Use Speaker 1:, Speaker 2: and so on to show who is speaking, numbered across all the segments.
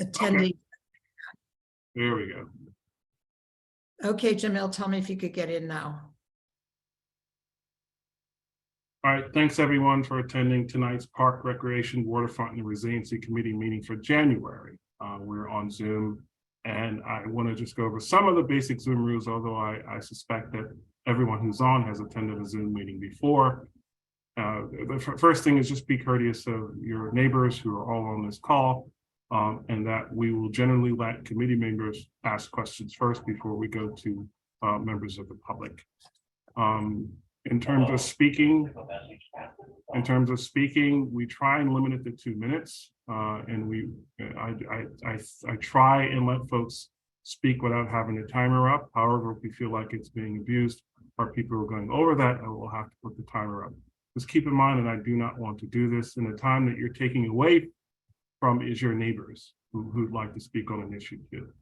Speaker 1: attending.
Speaker 2: There we go.
Speaker 1: Okay, Jamil, tell me if you could get in now.
Speaker 2: All right, thanks everyone for attending tonight's Park Recreation, Waterfront, and Resiliency Committee meeting for January. We're on Zoom, and I want to just go over some of the basic Zoom rules, although I suspect that everyone who's on has attended a Zoom meeting before. The first thing is just be courteous of your neighbors who are all on this call, and that we will generally let committee members ask questions first before we go to members of the public. In terms of speaking, we try and limit it to 2 minutes, and I try and let folks speak without having a timer up. However, if we feel like it's being abused or people are going over that, I will have to put the timer up. Just keep in mind that I do not want to do this in the time that you're taking away from is your neighbors who'd like to speak on an issue too.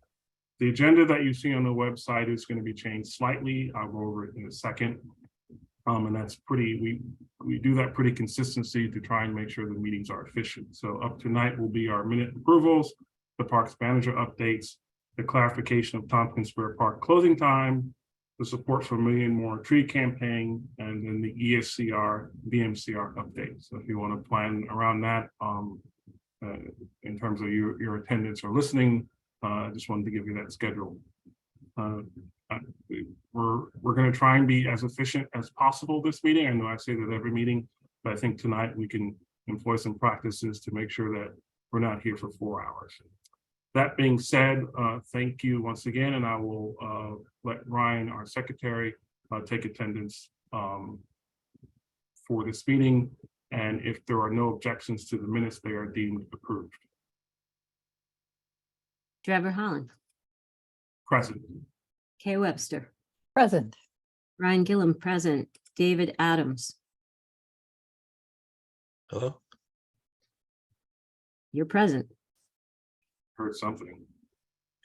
Speaker 2: The agenda that you see on the website is going to be changed slightly. I'll go over it in a second. And that's pretty, we do that pretty consistently to try and make sure the meetings are efficient. So up tonight will be our minute approvals, the parks manager updates, the clarification of Tompkins Square Park closing time, the support for Million More Tree campaign, and then the ESCR, BMCR update. So if you want to plan around that in terms of your attendance or listening, I just wanted to give you that schedule. We're going to try and be as efficient as possible this meeting. I know I say that every meeting, but I think tonight we can employ some practices to make sure that we're not here for 4 hours. That being said, thank you once again, and I will let Ryan, our secretary, take attendance for this meeting. And if there are no objections to the minutes, they are deemed approved.
Speaker 3: Trevor Holland.
Speaker 2: Present.
Speaker 3: Kay Webster.
Speaker 4: Present.
Speaker 3: Ryan Gillum, present. David Adams.
Speaker 5: Hello?
Speaker 3: You're present.
Speaker 2: Heard something.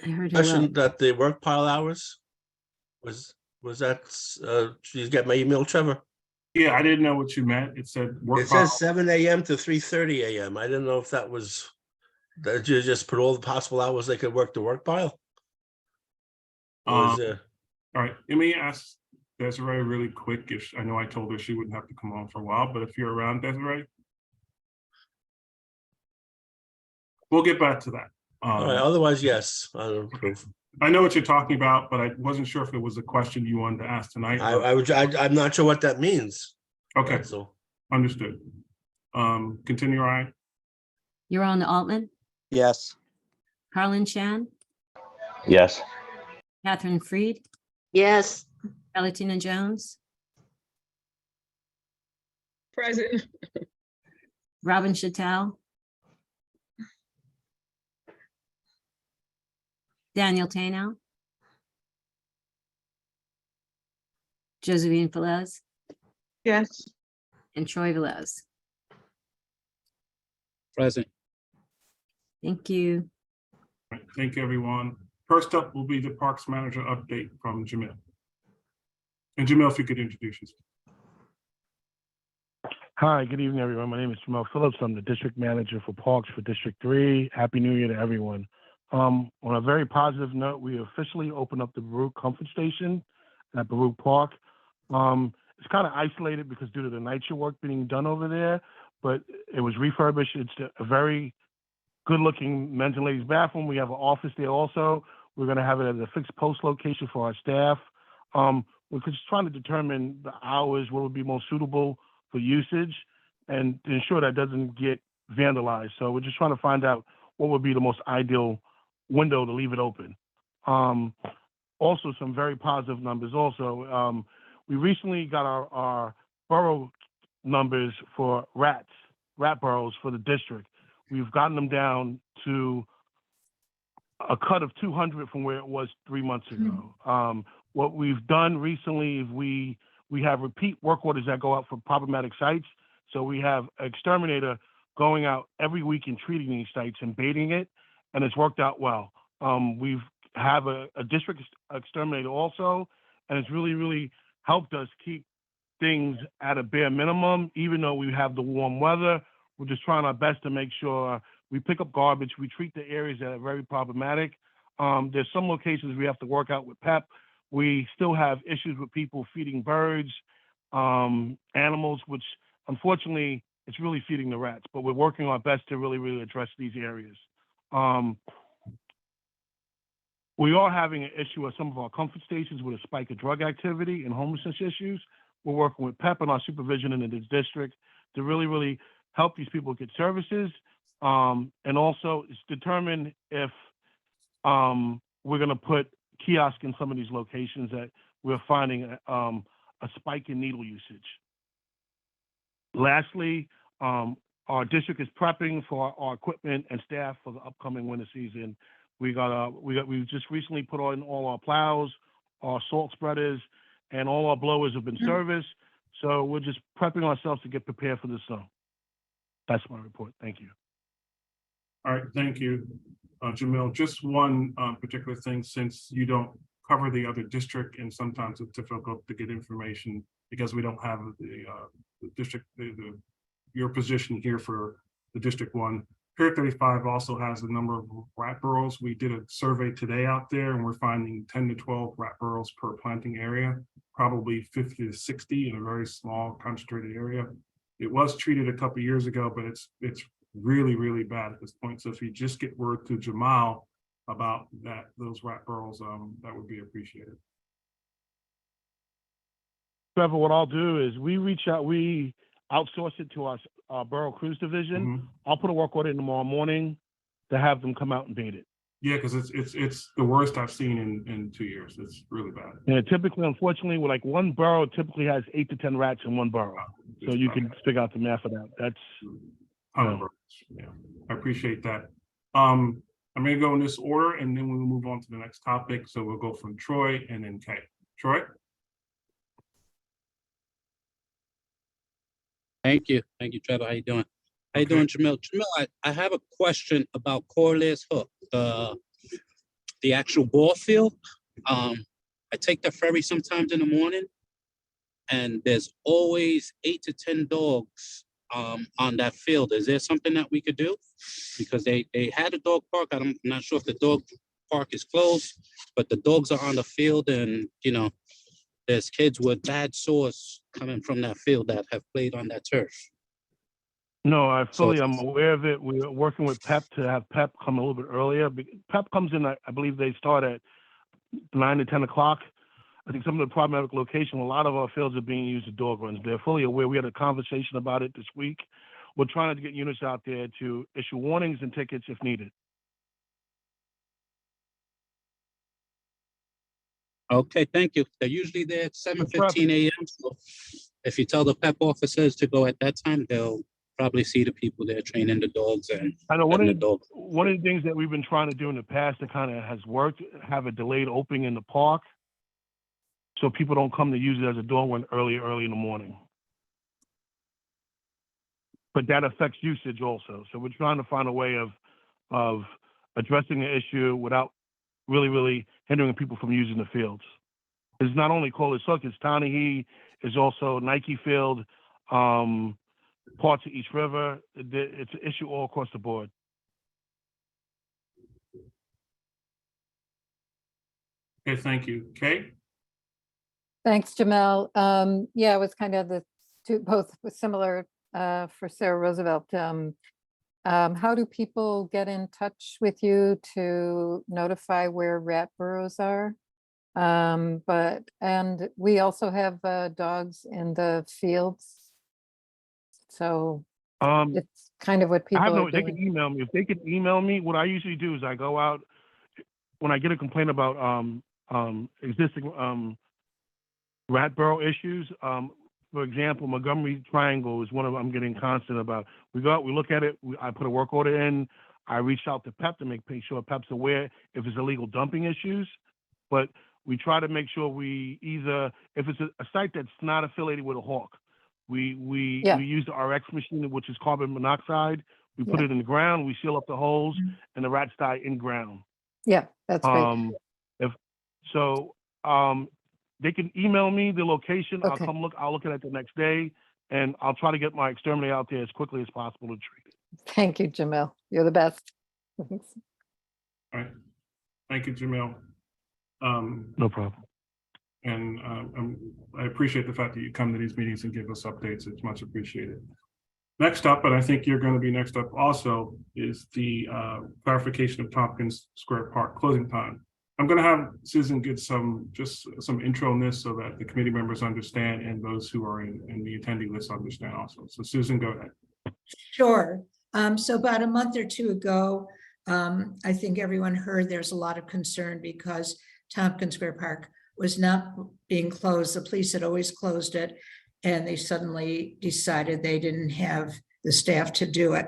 Speaker 3: I heard hello.
Speaker 5: Question that the work pile hours was that did you get my email, Trevor?
Speaker 2: Yeah, I didn't know what you meant. It said work.
Speaker 5: It says 7 a.m. to 3:30 a.m. I didn't know if that was that you just put all the possible hours they could work the work pile.
Speaker 2: All right, let me ask Desiree really quick. If I know I told her she wouldn't have to come on for a while, but if you're around, Desiree, we'll get back to that.
Speaker 5: all right, otherwise, yes, I don't approve.
Speaker 2: I know what you're talking about, but I wasn't sure if it was a question you wanted to ask tonight.
Speaker 5: I'm not sure what that means.
Speaker 2: Okay,
Speaker 5: So
Speaker 2: understood. Continue, Ryan.
Speaker 3: You're on the Altman.
Speaker 6: Yes.
Speaker 3: Carlin Chan.
Speaker 6: Yes.
Speaker 3: Catherine Freed.
Speaker 4: Yes.
Speaker 3: Valentina Jones.
Speaker 4: Present.
Speaker 3: Robin Chattel. Daniel Tano. Josephine Velez.
Speaker 4: Yes.
Speaker 3: And Troy Velez.
Speaker 6: Present.
Speaker 3: Thank you.
Speaker 2: All right, thank you, everyone. First up will be the Parks Manager update from Jamil. And Jamil, if you could introduce yourself.
Speaker 7: Hi, good evening, everyone. My name is Jamel Phillips. I'm the District Manager for Parks for District 3. Happy New Year to everyone. On a very positive note, we officially opened up the Baruch Comfort Station at Baruch Park. It's kind of isolated because due to the night shift work being done over there, but it was refurbished. It's a very good-looking men's and ladies bathroom. We have an office there also. We're going to have it as a fixed post location for our staff. We're just trying to determine the hours, what would be most suitable for usage, and to ensure that doesn't get vandalized. So we're just trying to find out what would be the most ideal window to leave it open. Also, some very positive numbers also. We recently got our borough numbers for rat boroughs for the district. We've gotten them down to a cut of 200 from where it was 3 months ago. What we've done recently is we have repeat work orders that go out for problematic sites. So we have an exterminator going out every week and treating these sites and baiting it, and it's worked out well. We have a district exterminator also, and it's really, really helped us keep things at a bare minimum, even though we have the warm weather. We're just trying our best to make sure We pick up garbage. We treat the areas that are very problematic. There's some locations we have to work out with PEP. We still have issues with people feeding birds, animals, which unfortunately it's really feeding the rats, but we're working our best to really address these areas. We are having an issue at some of our comfort stations with a spike of drug activity and homelessness issues. We're working with PEP and our supervision in this district to really help these people get services, and also it's determine if we're going to put kiosks in some of these locations that we're finding a spike in needle usage. Lastly, our district is prepping for our equipment and staff for the upcoming winter season. We just recently put on all our plows, our salt spreaders, and all our blowers have been serviced. So we're just prepping ourselves to get prepared for the snow. That's my report. Thank you.
Speaker 2: All right, thank you, Jamil. Just one particular thing, since you don't cover the other district, and sometimes it's difficult to get information because we don't have the district, your position here for the District 1. Pier 35 also has a number of rat burrows. We did a survey today out there, and we're finding 10 to 12 rat burrows per planting area, probably 50 to 60 in a very small concentrated area. It was treated a couple of years ago, but it's really bad at this point. So if you just get word to Jamal about those rat burrows, that would be appreciated.
Speaker 7: Trevor, what I'll do is we outsource it to our Borough Cruise Division. I'll put a work order in tomorrow morning to have them come out and bait it.
Speaker 2: Yeah, because it's the worst I've seen in 2 years. It's really bad.
Speaker 7: And typically, unfortunately, with like one borough typically has 8 to 10 rats in one borough. So you can figure out the math of that. That's
Speaker 2: yeah, I appreciate that. I'm going to go in this order, and then we'll move on to the next topic. So we'll go from Troy and then Kay. Troy?
Speaker 8: Thank you, Trevor. How you doing? How you doing, Jamil? Jamil, I have a question about Corliss Hook, the actual ball field. I take the ferry sometimes in the morning, and there's always 8 to 10 dogs on that field. Is there something that we could do? Because they had a dog park. I'm not sure if the dog park is closed, but the dogs are on the field, and there's kids with bad sores coming from that field that have played on that turf.
Speaker 7: No, I'm aware of it. We're working with PEP to have PEP come a little bit earlier. PEP comes in, I believe they start at 9 to 10 o'clock. I think some of the problematic locations, a lot of our fields are being used as dog runs. They're fully aware. We had a conversation about it this week. We're trying to get units out there to issue warnings and tickets if needed.
Speaker 8: Okay, thank you. They're usually there at 7:15 a.m. So if you tell the PEP officers to go at that time, they'll probably see the people there training the dogs. And
Speaker 7: I know one of the things that we've been trying to do in the past that kind of has worked, have a delayed opening in the park, so people don't come to use it as a dog run early in the morning. But that affects usage also. So we're trying to find a way of addressing the issue without really hindering people from using the fields. It's not only Corliss Hook, it's Tannehy, it's also Nike Field, parts of East River. It's an issue all across the board.
Speaker 2: Okay, thank you. Kay?
Speaker 9: Thanks, Jamel. Yeah, it was kind of both similar for Sarah Roosevelt. How do people get in touch with you to notify where rat burrows are? And we also have dogs in the fields. So it's kind of what people are doing.
Speaker 7: They can email me. If they can email me, what I usually do is I go out when I get a complaint about existing rat burrow issues. For example, Montgomery Triangle is one of I'm getting constant about. We go out, we look at it. I put a work order in. I reach out to PEP to make sure PEP's aware if it's illegal dumping issues. But we try to make sure we either, if it's a site that's not affiliated with a hawk, we use the RX machine, which is carbon monoxide. We put it in the ground. We seal up the holes, and the rats die in ground.
Speaker 9: Yeah, that's right.
Speaker 7: They can email me the location.
Speaker 9: Okay.
Speaker 7: I'll look at it the next day, and I'll try to get my exterminator out there as quickly as possible to treat it.
Speaker 9: Thank you, Jamil. You're the best. Thanks.
Speaker 2: All right. Thank you, Jamil.
Speaker 7: No problem.
Speaker 2: And I appreciate the fact that you come to these meetings and give us updates. It's much appreciated. Next up, but I think you're going to be next up also, is the clarification of Tompkins Square Park closing time. I'm going to have Susan give some intro on this so that the committee members understand and those who are in the attending list understand also. So Susan, go ahead.
Speaker 1: Sure. So about a month or two ago, I think everyone heard there's a lot of concern because Tompkins Square Park was not being closed. The police had always closed it, and they suddenly decided they didn't have the staff to do it.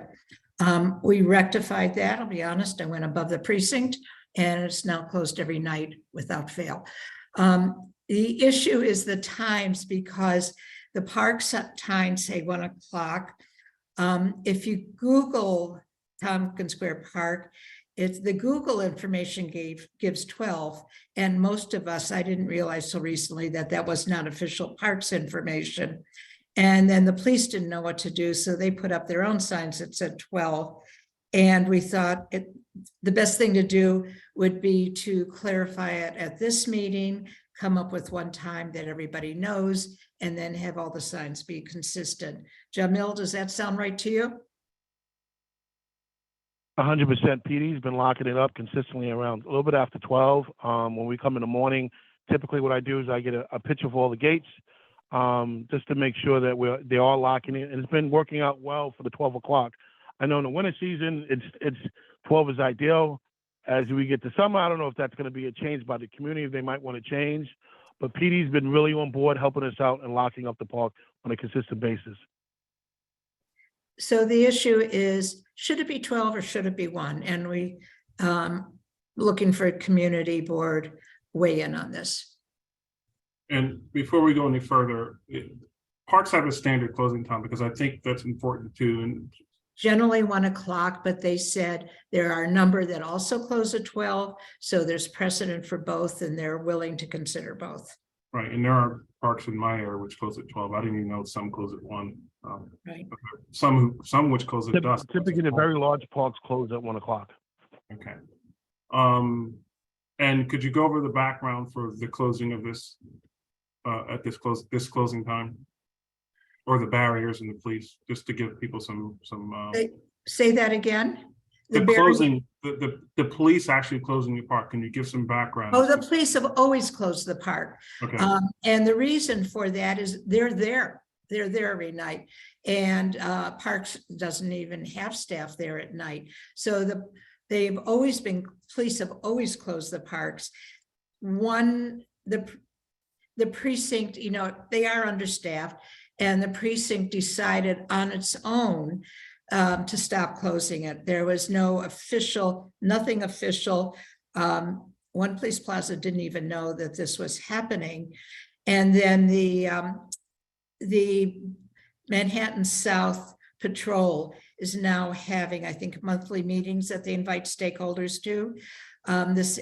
Speaker 1: We rectified that. I'll be honest, I went above the precinct, and it's now closed every night without fail. The issue is the times, because the park's times say 1 o'clock. If you Google Tompkins Square Park, it's the Google information gives 12, and most of us, I didn't realize till recently that was not official parks information. And then the police didn't know what to do, so they put up their own signs that said 12. And we thought the best thing to do would be to clarify it at this meeting, come up with one time that everybody knows, and then have all the signs be consistent. Jamil, does that sound right to you?
Speaker 7: 100%. PD's been locking it up consistently around a little bit after 12. When we come in the morning, typically what I do is I get a picture of all the gates, just to make sure that they are locking it. And it's been working out well for the 12 o'clock. I know in the winter season, it's 12 is ideal. As we get to summer, I don't know if that's going to be a change by the community. They might want to change, but PD's been really on board helping us out and locking up the park on a consistent basis.
Speaker 1: So the issue is, should it be 12 or should it be 1? And we looking for a community board weigh in on this.
Speaker 2: And before we go any further, parks have a standard closing time, because I think that's important too. And
Speaker 1: Generally 1 o'clock, but they said there are a number that also close at 12. So there's precedent for both, and they're willing to consider both.
Speaker 2: right, and there are parks in my area which close at 12. I didn't even know some close at 1.
Speaker 1: Right.
Speaker 2: Some which close at dusk.
Speaker 7: Typically, the very large parks close at 1 o'clock.
Speaker 2: Okay. And could you go over the background for the closing of this at this closing time, or the barriers and the police, just to give people some
Speaker 1: Say that again.
Speaker 2: the
Speaker 1: barrier-
Speaker 2: closing, the police actually closing the park. Can you give some background?
Speaker 1: Oh, the police have always closed the park.
Speaker 2: Okay.
Speaker 1: And the reason for that is they're there. They're there every night. And Parks doesn't even have staff there at night. So police have always closed the parks. The precinct, they are understaffed, and the precinct decided on its own to stop closing it. There was nothing official. One police plaza didn't even know that this was happening. And then the Manhattan South Patrol is now having, I think, monthly meetings that they invite stakeholders to. This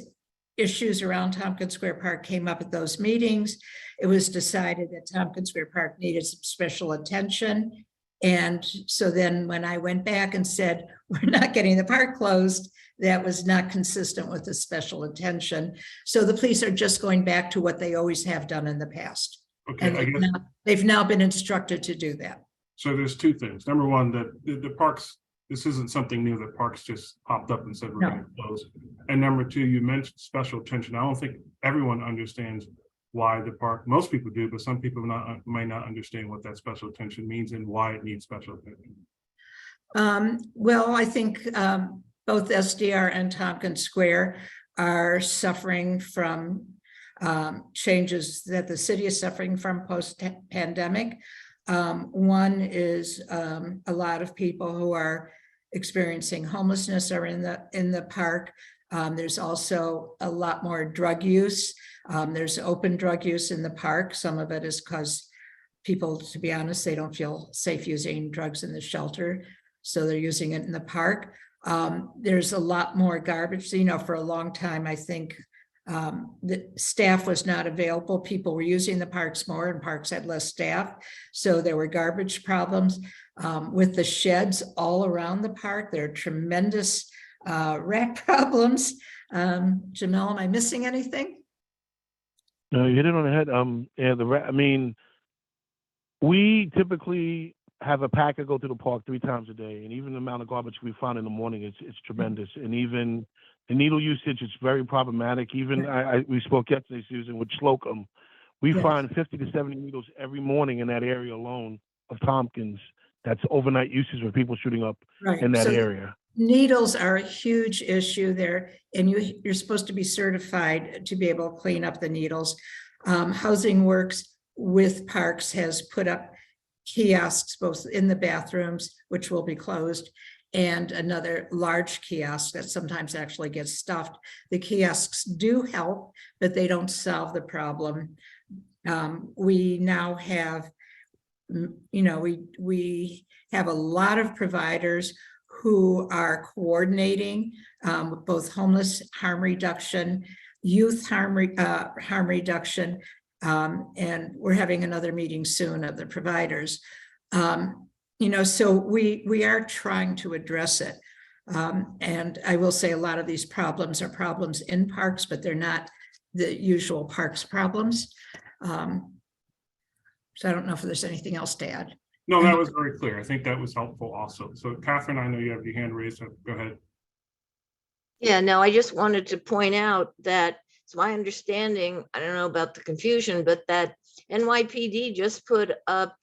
Speaker 1: issues around Tompkins Square Park came up at those meetings. It was decided that Tompkins Square Park needed some special attention. And so then when I went back and said, we're not getting the park closed, that was not consistent with the special attention. So the police are just going back to what they always have done in the past.
Speaker 2: Okay.
Speaker 1: And they've now been instructed to do that.
Speaker 2: So there's two things. Number one, that the parks, this isn't something new that parks just popped up and said we're going to close. And number two, you mentioned special attention. I don't think everyone understands why the park, most people do, but some people might not understand what that special attention means and why it needs special attention.
Speaker 1: Well, I think both SDR and Tompkins Square are suffering from changes that the city is suffering from post-pandemic. One is a lot of people who are experiencing homelessness are in the park. There's also a lot more drug use. There's open drug use in the park. Some of it is because people, to be honest, they don't feel safe using drugs in the shelter, so they're using it in the park. There's a lot more garbage. For a long time, I think The staff was not available. People were using the parks more and parks had less staff. So there were garbage problems with the sheds all around the park. There are tremendous rat problems. Jamel, am I missing anything?
Speaker 7: No, you hit it on the head. I mean, we typically have a packer go to the park 3 times a day, and even the amount of garbage we find in the morning is tremendous. And even the needle usage is very problematic. Even we spoke yesterday, Susan, with Slocum. We
Speaker 1: Yes.
Speaker 7: find 50 to 70 needles every morning in that area alone of Tompkins. That's overnight usage with people shooting up
Speaker 1: Right.
Speaker 7: in that
Speaker 1: So
Speaker 7: area.
Speaker 1: needles are a huge issue there, and you're supposed to be certified to be able to clean up the needles. Housing Works with Parks has put up kiosks both in the bathrooms, which will be closed, and another large kiosk that sometimes actually gets stuffed. The kiosks do help, but they don't solve the problem. We now have, we have a lot of providers who are coordinating both homeless harm reduction, youth harm reduction, and we're having another meeting soon of the providers. So we are trying to address it. And I will say a lot of these problems are problems in parks, but they're not the usual parks problems. So I don't know if there's anything else to add.
Speaker 2: No, that was very clear. I think that was helpful also. So Catherine, I know you have your hand raised, so go ahead.
Speaker 4: Yeah, no, I just wanted to point out that it's my understanding, I don't know about the confusion, but that NYPD just put up,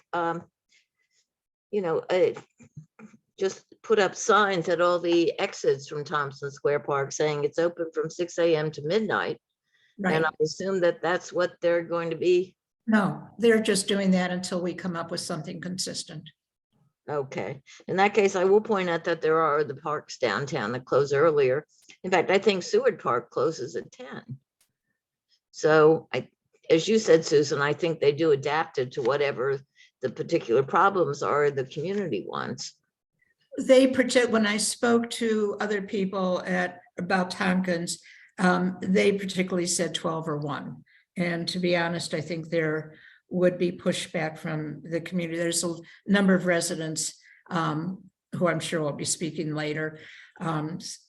Speaker 4: just put up signs at all the exits from Thompson Square Park saying it's open from 6 a.m. to midnight.
Speaker 1: Right.
Speaker 4: And I assume that that's what they're going to be.
Speaker 1: No, they're just doing that until we come up with something consistent.
Speaker 4: Okay, in that case, I will point out that there are the parks downtown that close earlier. In fact, I think Seward Park closes at 10. So as you said, Susan, I think they do adapt it to whatever the particular problems are the community wants.
Speaker 1: When I spoke to other people about Tompkins, they particularly said 12 or 1. And to be honest, I think there would be pushback from the community. There's a number of residents who I'm sure will be speaking later,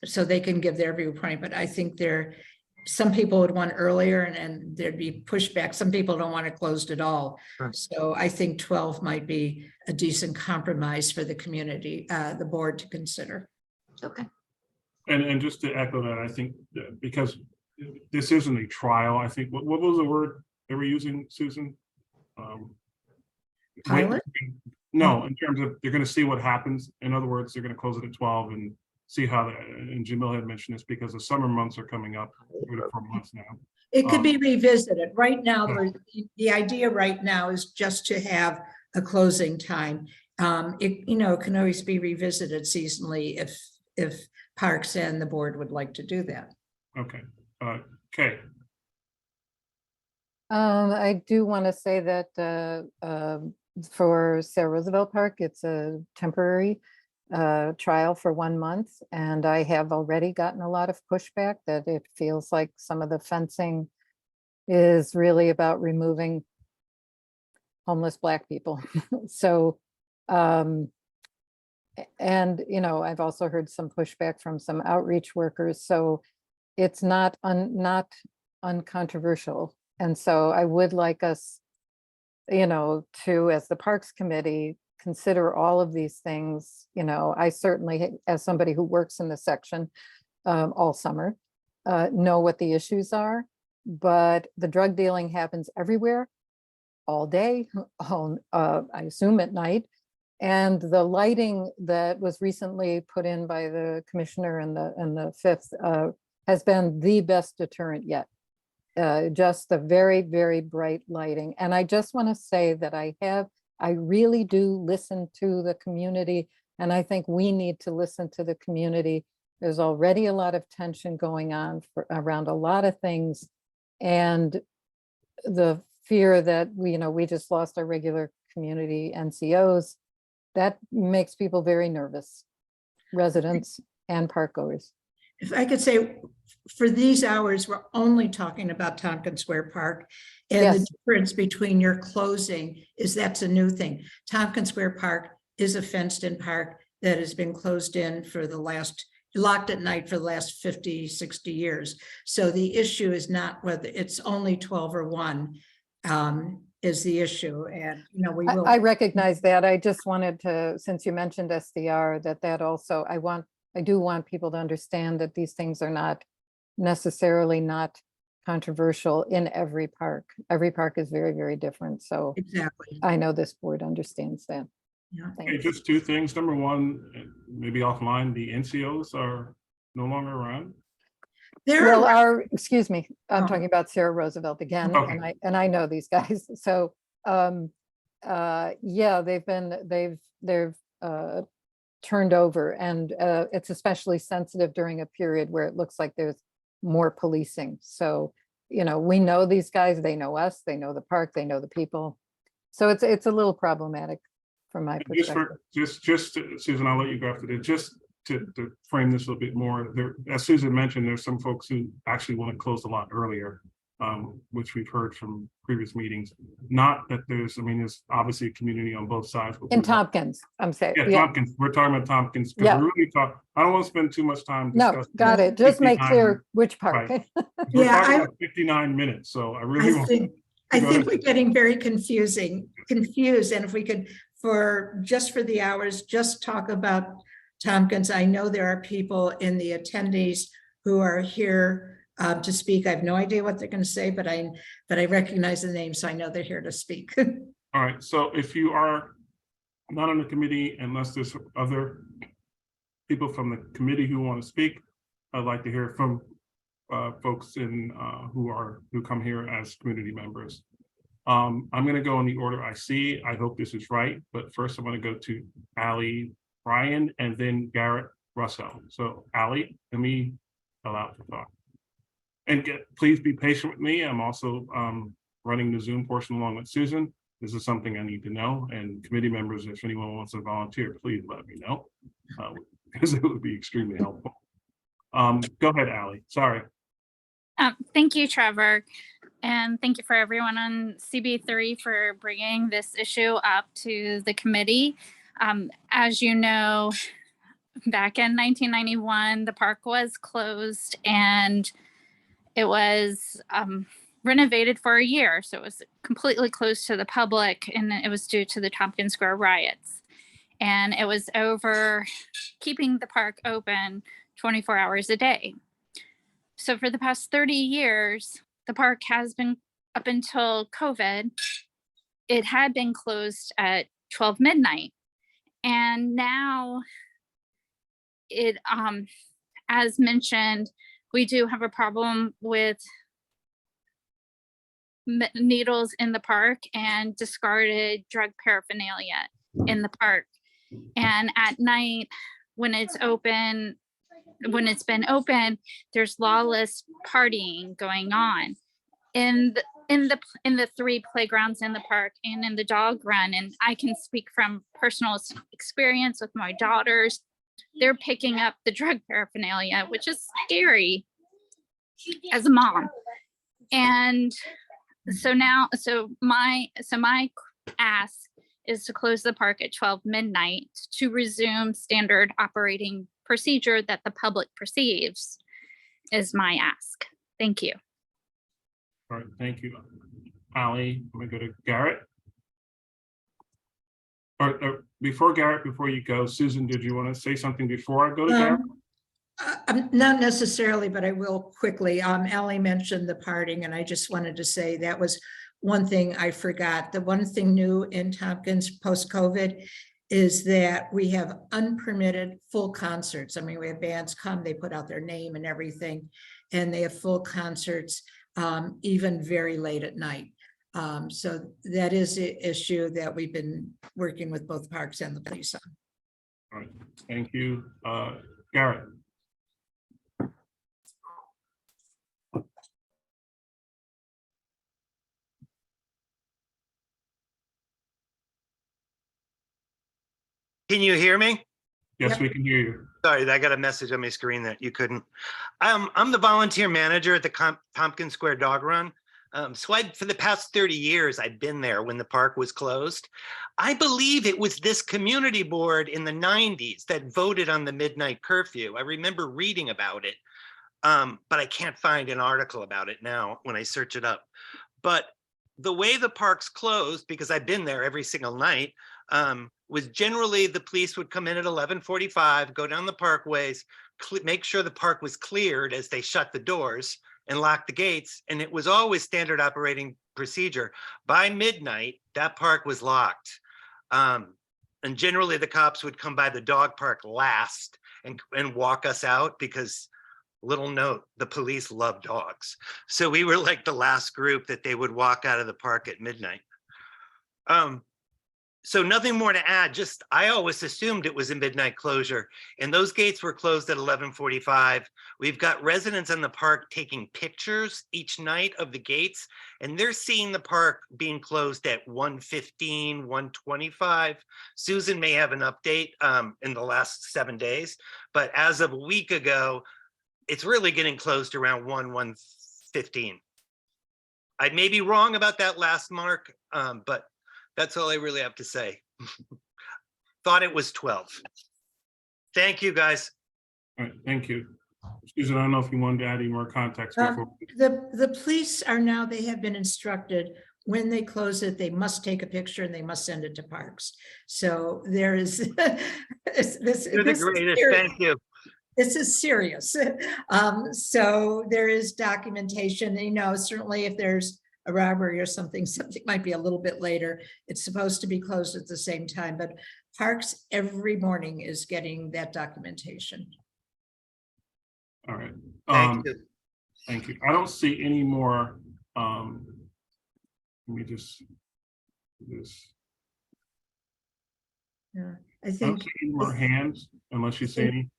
Speaker 1: so they can give their viewpoint. But I think some people would want earlier and there'd be pushback. Some people don't want it closed at all.
Speaker 4: Right.
Speaker 1: So I think 12 might be a decent compromise for the community, the board to consider.
Speaker 4: Okay.
Speaker 2: And just to echo that, I think because this isn't a trial, I think, what was the word they were using, Susan?
Speaker 1: Pilot?
Speaker 2: No, in terms of they're going to see what happens. In other words, they're going to close it at 12 and see how, and Jamil had mentioned this because the summer months are coming up, 3 to 4 months now.
Speaker 1: It could be revisited. Right now, the idea right now is just to have a closing time. It can always be revisited seasonally if Parks and the board would like to do that.
Speaker 2: Okay. Okay.
Speaker 9: I do want to say that for Sarah Roosevelt Park, it's a temporary trial for 1 month. And I have already gotten a lot of pushback that it feels like some of the fencing is really about removing homeless Black people. So, and I've also heard some pushback from some outreach workers. So it's not uncontroversial. And so I would like us, to, as the Parks Committee, consider all of these things. I certainly, as somebody who works in the section all summer, know what the issues are, but the drug dealing happens everywhere, all day, I assume at night. And the lighting that was recently put in by the commissioner in the 5th has been the best deterrent yet. Just the very, very bright lighting. And I just want to say that I really do listen to the community, and I think we need to listen to the community. There's already a lot of tension going on around a lot of things. And the fear that we just lost our regular community NCOs, that makes people very nervous, residents and park goers.
Speaker 1: if I could say, for these hours, we're only talking about Tompkins Square Park. And the
Speaker 9: Yes.
Speaker 1: difference between your closing is that's a new thing. Tompkins Square Park is a fenced-in park that has been closed in for the last, locked at night for the last 50, 60 years. So the issue is not whether it's only 12 or 1 is the issue. And, you know, we will.
Speaker 9: I recognize that. I just wanted to, since you mentioned SDR, that also, I do want people to understand that these things are not necessarily not controversial in every park. Every park is very, very different. So
Speaker 1: Exactly.
Speaker 9: I know this board understands that.
Speaker 1: Yeah.
Speaker 2: Okay,
Speaker 9: Thanks.
Speaker 2: just 2 things. Number 1, maybe offline, the NCOs are no longer around.
Speaker 1: There
Speaker 9: Well,
Speaker 1: are,
Speaker 9: excuse me, I'm
Speaker 1: Oh.
Speaker 9: talking about Sarah Roosevelt again,
Speaker 2: Okay.
Speaker 9: and I know these guys. So, yeah, they've turned over, and it's especially sensitive during a period where it looks like there's more policing. So, you know, we know these guys, they know us, they know the park, they know the people. So it's a little problematic from my perspective.
Speaker 2: Just Susan, I'll let you go after this. Just to frame this a little bit more, there, as Susan mentioned, there's some folks who actually want to close a lot earlier, which we've heard from previous meetings. Not that there's, I mean, there's obviously a community on both sides. but
Speaker 9: In
Speaker 2: we want-
Speaker 9: Tompkins, I'm saying,
Speaker 2: Yeah,
Speaker 9: yeah,
Speaker 2: Tompkins. We're talking about Tompkins because
Speaker 9: Yeah.
Speaker 2: we're really I don't want to spend too much time
Speaker 9: no,
Speaker 2: discussing.
Speaker 9: got it. Just make
Speaker 2: 59
Speaker 9: clear which park.
Speaker 2: Right. We're
Speaker 1: Yeah,
Speaker 2: talking
Speaker 1: I-
Speaker 2: about 59 minutes, so I really
Speaker 1: I
Speaker 2: want.
Speaker 1: think,
Speaker 2: Go
Speaker 1: I think
Speaker 2: ahead.
Speaker 1: we're getting very confused. And if we could, just for the hours, just talk about Tompkins. I know there are people in the attendees who are here to speak. I have no idea what they're going to say, but I recognize the name, so I know they're here to speak.
Speaker 2: All right, so if you are not on the committee, unless there's other people from the committee who want to speak, I'd like to hear from folks who come here as community members. I'm going to go in the order I see. I hope this is right, but first I'm going to go to Ally Bryan and then Garrett Russell. So Ally, let me allow to talk. And please be patient with me. I'm also running the Zoom portion along with Susan. This is something I need to know, and committee members, if anyone wants to volunteer, please let me know, because it would be extremely helpful. Go ahead, Ally. Sorry.
Speaker 10: Thank you, Trevor. And thank you for everyone on CB3 for bringing this issue up to the committee. As you know, back in 1991, the park was closed and it was renovated for a year. So it was completely closed to the public, and it was due to the Tompkins Square riots. And it was over keeping the park open 24 hours a day. So for the past 30 years, the park has been, up until COVID, it had been closed at 12 midnight. And now it, as mentioned, we do have a problem with needles in the park and discarded drug paraphernalia in the park. And at night, when it's open, when it's been open, there's lawless partying going on in the 3 playgrounds in the park and in the dog run. And I can speak from personal experience with my daughters. They're picking up the drug paraphernalia, which is scary as a mom. And so now, my ask is to close the park at 12 midnight to resume standard operating procedure that the public perceives, is my ask. Thank you.
Speaker 2: All right, thank you, Ally. I'm gonna go to Garrett. Or before Garrett, before you go, Susan, did you want to say something before I go to Garrett?
Speaker 1: Not necessarily, but I will quickly. Ally mentioned the parting, and I just wanted to say that was one thing I forgot. The one thing new in Tompkins post-COVID is that we have unpermitted full concerts. I mean, we have bands come, they put out their name and everything, and they have full concerts, even very late at night. So that is the issue that we've been working with both parks and the police on.
Speaker 2: All right, thank you. Garrett.
Speaker 11: Can you hear me?
Speaker 2: Yes,
Speaker 1: Yep.
Speaker 2: we can hear you.
Speaker 11: Sorry, I got a message on my screen that you couldn't. I'm the volunteer manager at the Tompkins Square Dog Run. For the past 30 years, I've been there when the park was closed. I believe it was this community board in the 90s that voted on the midnight curfew. I remember reading about it, but I can't find an article about it now when I search it up. But the way the park's closed, because I've been there every single night, was generally the police would come in at 11:45, go down the parkways, make sure the park was cleared as they shut the doors and lock the gates. And it was always standard operating procedure. By midnight, that park was locked. And generally the cops would come by the dog park last and walk us out because, little note, the police love dogs. So we were like the last group that they would walk out of the park at midnight. So nothing more to add, just I always assumed it was a midnight closure, and those gates were closed at 11:45. We've got residents in the park taking pictures each night of the gates, and they're seeing the park being closed at 1:15, 1:25. Susan may have an update in the last 7 days, but as of a week ago, it's really getting closed around 1:15. I may be wrong about that last mark, but that's all I really have to say. Thought it was 12. Thank you, guys.
Speaker 2: All right, thank you. Susan, I don't know if you wanted to add any more context before.
Speaker 1: The police are now, they have been instructed when they close it, they must take a picture and they must send it to parks. So there is this.
Speaker 11: You're the greatest, thank you.
Speaker 1: This is serious. So there is documentation, you know, certainly if there's a robbery or something might be a little bit later. It's supposed to be closed at the same time, but parks every morning is getting that documentation.
Speaker 2: All right.
Speaker 11: Thank you.
Speaker 2: Thank you. I don't see any more. Let me just do this.
Speaker 1: Yeah, I
Speaker 2: I don't
Speaker 1: think
Speaker 2: see any more hands unless you say any.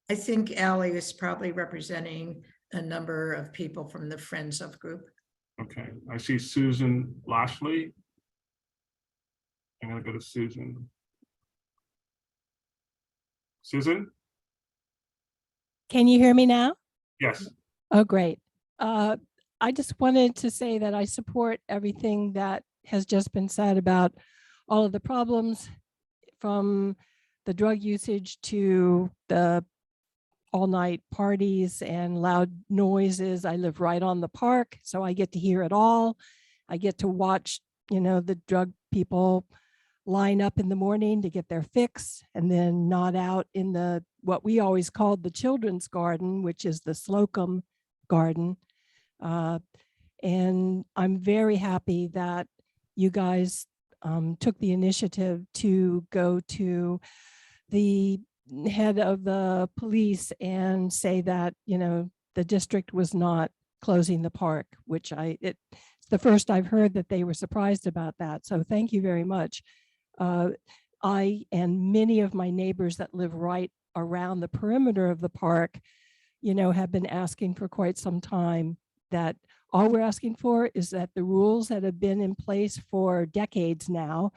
Speaker 1: I think Ally is probably representing a number of people from the Friends of group.
Speaker 2: Okay, I see Susan Lashley. I'm gonna go to Susan. Susan?
Speaker 12: Can you hear me now?
Speaker 2: Yes.
Speaker 12: Oh, great. I just wanted to say that I support everything that has just been said about all of the problems, from the drug usage to the all-night parties and loud noises. I live right on the park, so I get to hear it all. I get to watch, you know, the drug people line up in the morning to get their fix and then nod out in the, what we always called the children's garden, which is the Slocum garden. And I'm very happy that you guys took the initiative to go to the head of the police and say that, you know, the district was not closing the park, which it's the first I've heard that they were surprised about that. So thank you very much. I and many of my neighbors that live right around the perimeter of the park, you know, have been asking for quite some time that all we're asking for is that the rules that have been in place for decades now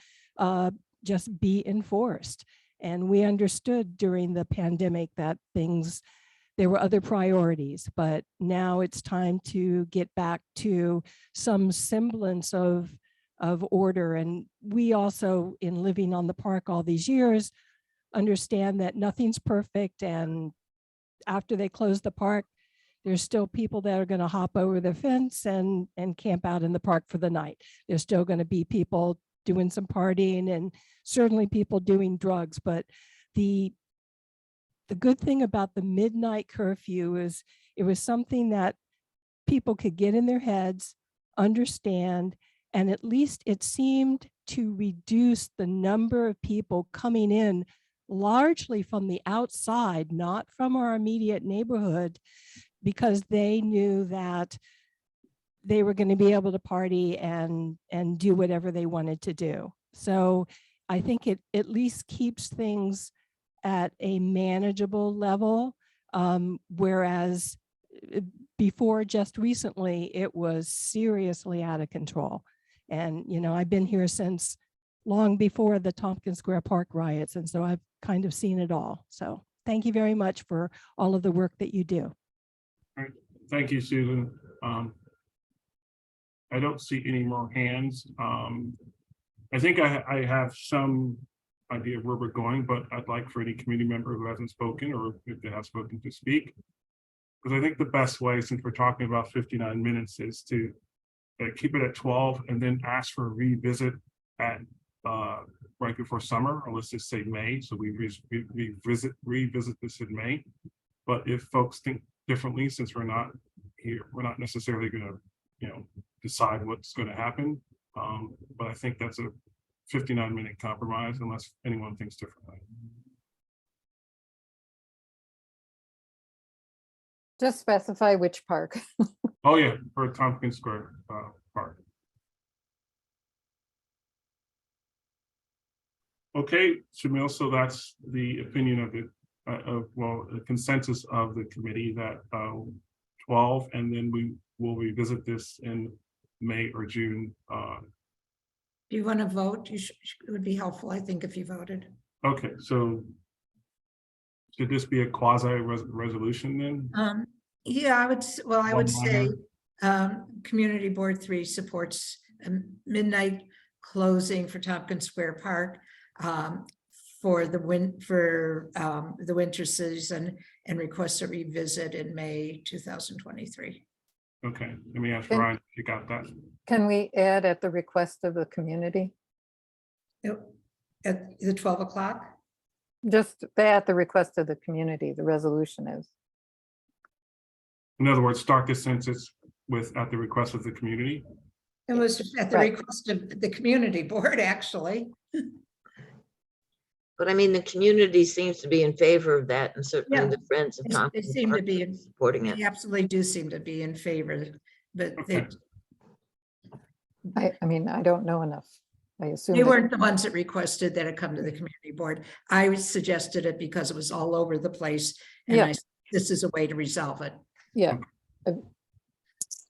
Speaker 12: just be enforced. And we understood during the pandemic that there were other priorities, but now it's time to get back to some semblance of order. And we also, in living on the park all these years, understand that nothing's perfect. And after they close the park, there's still people that are going to hop over the fence and camp out in the park for the night. There's still going to be people doing some partying and certainly people doing drugs. But the good thing about the midnight curfew is it was something that people could get in their heads, understand, and at least it seemed to reduce the number of people coming in largely from the outside, not from our immediate neighborhood, because they knew that they were going to be able to party and do whatever they wanted to do. So I think it at least keeps things at a manageable level, whereas before, just recently, it was seriously out of control. And, you know, I've been here since long before the Tompkins Square Park riots, and so I've kind of seen it all. So thank you very much for all of the work that you do.
Speaker 2: Thank you, Susan. I don't see any more hands. I think I have some idea of where we're going, but I'd like for any community member who hasn't spoken, or if they have spoken, to speak. Because I think the best way, since we're talking about 59 minutes, is to keep it at 12 and then ask for a revisit at right before summer, or let's just say May. So we revisit this in May. But if folks think differently, since we're not here, we're not necessarily going to, decide what's going to happen. But I think that's a 59-minute compromise, unless anyone thinks differently.
Speaker 9: Just specify which park.
Speaker 2: Oh yeah, for Tompkins Square Park. Okay, Shamil, so that's the opinion of the consensus of the committee that 12, and then we will revisit this in May or June.
Speaker 1: Do you want to vote? It would be helpful, I think, if you voted.
Speaker 2: Okay, so should this be a quasi resolution then?
Speaker 1: Yeah, I would
Speaker 2: One
Speaker 1: say
Speaker 2: liner.
Speaker 1: Community Board 3 supports a midnight closing for Tompkins Square Park for the winter season, and requests a revisit in May 2023.
Speaker 2: Okay, let me ask
Speaker 9: Can-
Speaker 2: Ryan if you got that.
Speaker 9: Can we add at the request of the community?
Speaker 1: At the 12 o'clock?
Speaker 9: Just at the request of the community, the resolution is.
Speaker 2: In other words, start this census with at the request of the community.
Speaker 1: It was at the
Speaker 9: Right.
Speaker 1: request of the community board, actually.
Speaker 4: But I mean, the community seems to be in favor of that, and certainly
Speaker 1: Yeah.
Speaker 4: the Friends of
Speaker 1: They
Speaker 4: Tompkins
Speaker 1: seem to
Speaker 4: Park
Speaker 1: be
Speaker 4: are supporting it.
Speaker 1: They absolutely do seem to be in favor, but
Speaker 2: Okay.
Speaker 9: I mean, I don't know enough. I assume.
Speaker 1: they
Speaker 9: that-
Speaker 1: weren't the ones that requested that it come to the community board. I suggested it because it was all over the place. And
Speaker 9: Yeah.
Speaker 1: this is a way to resolve it.
Speaker 9: Yeah.
Speaker 2: So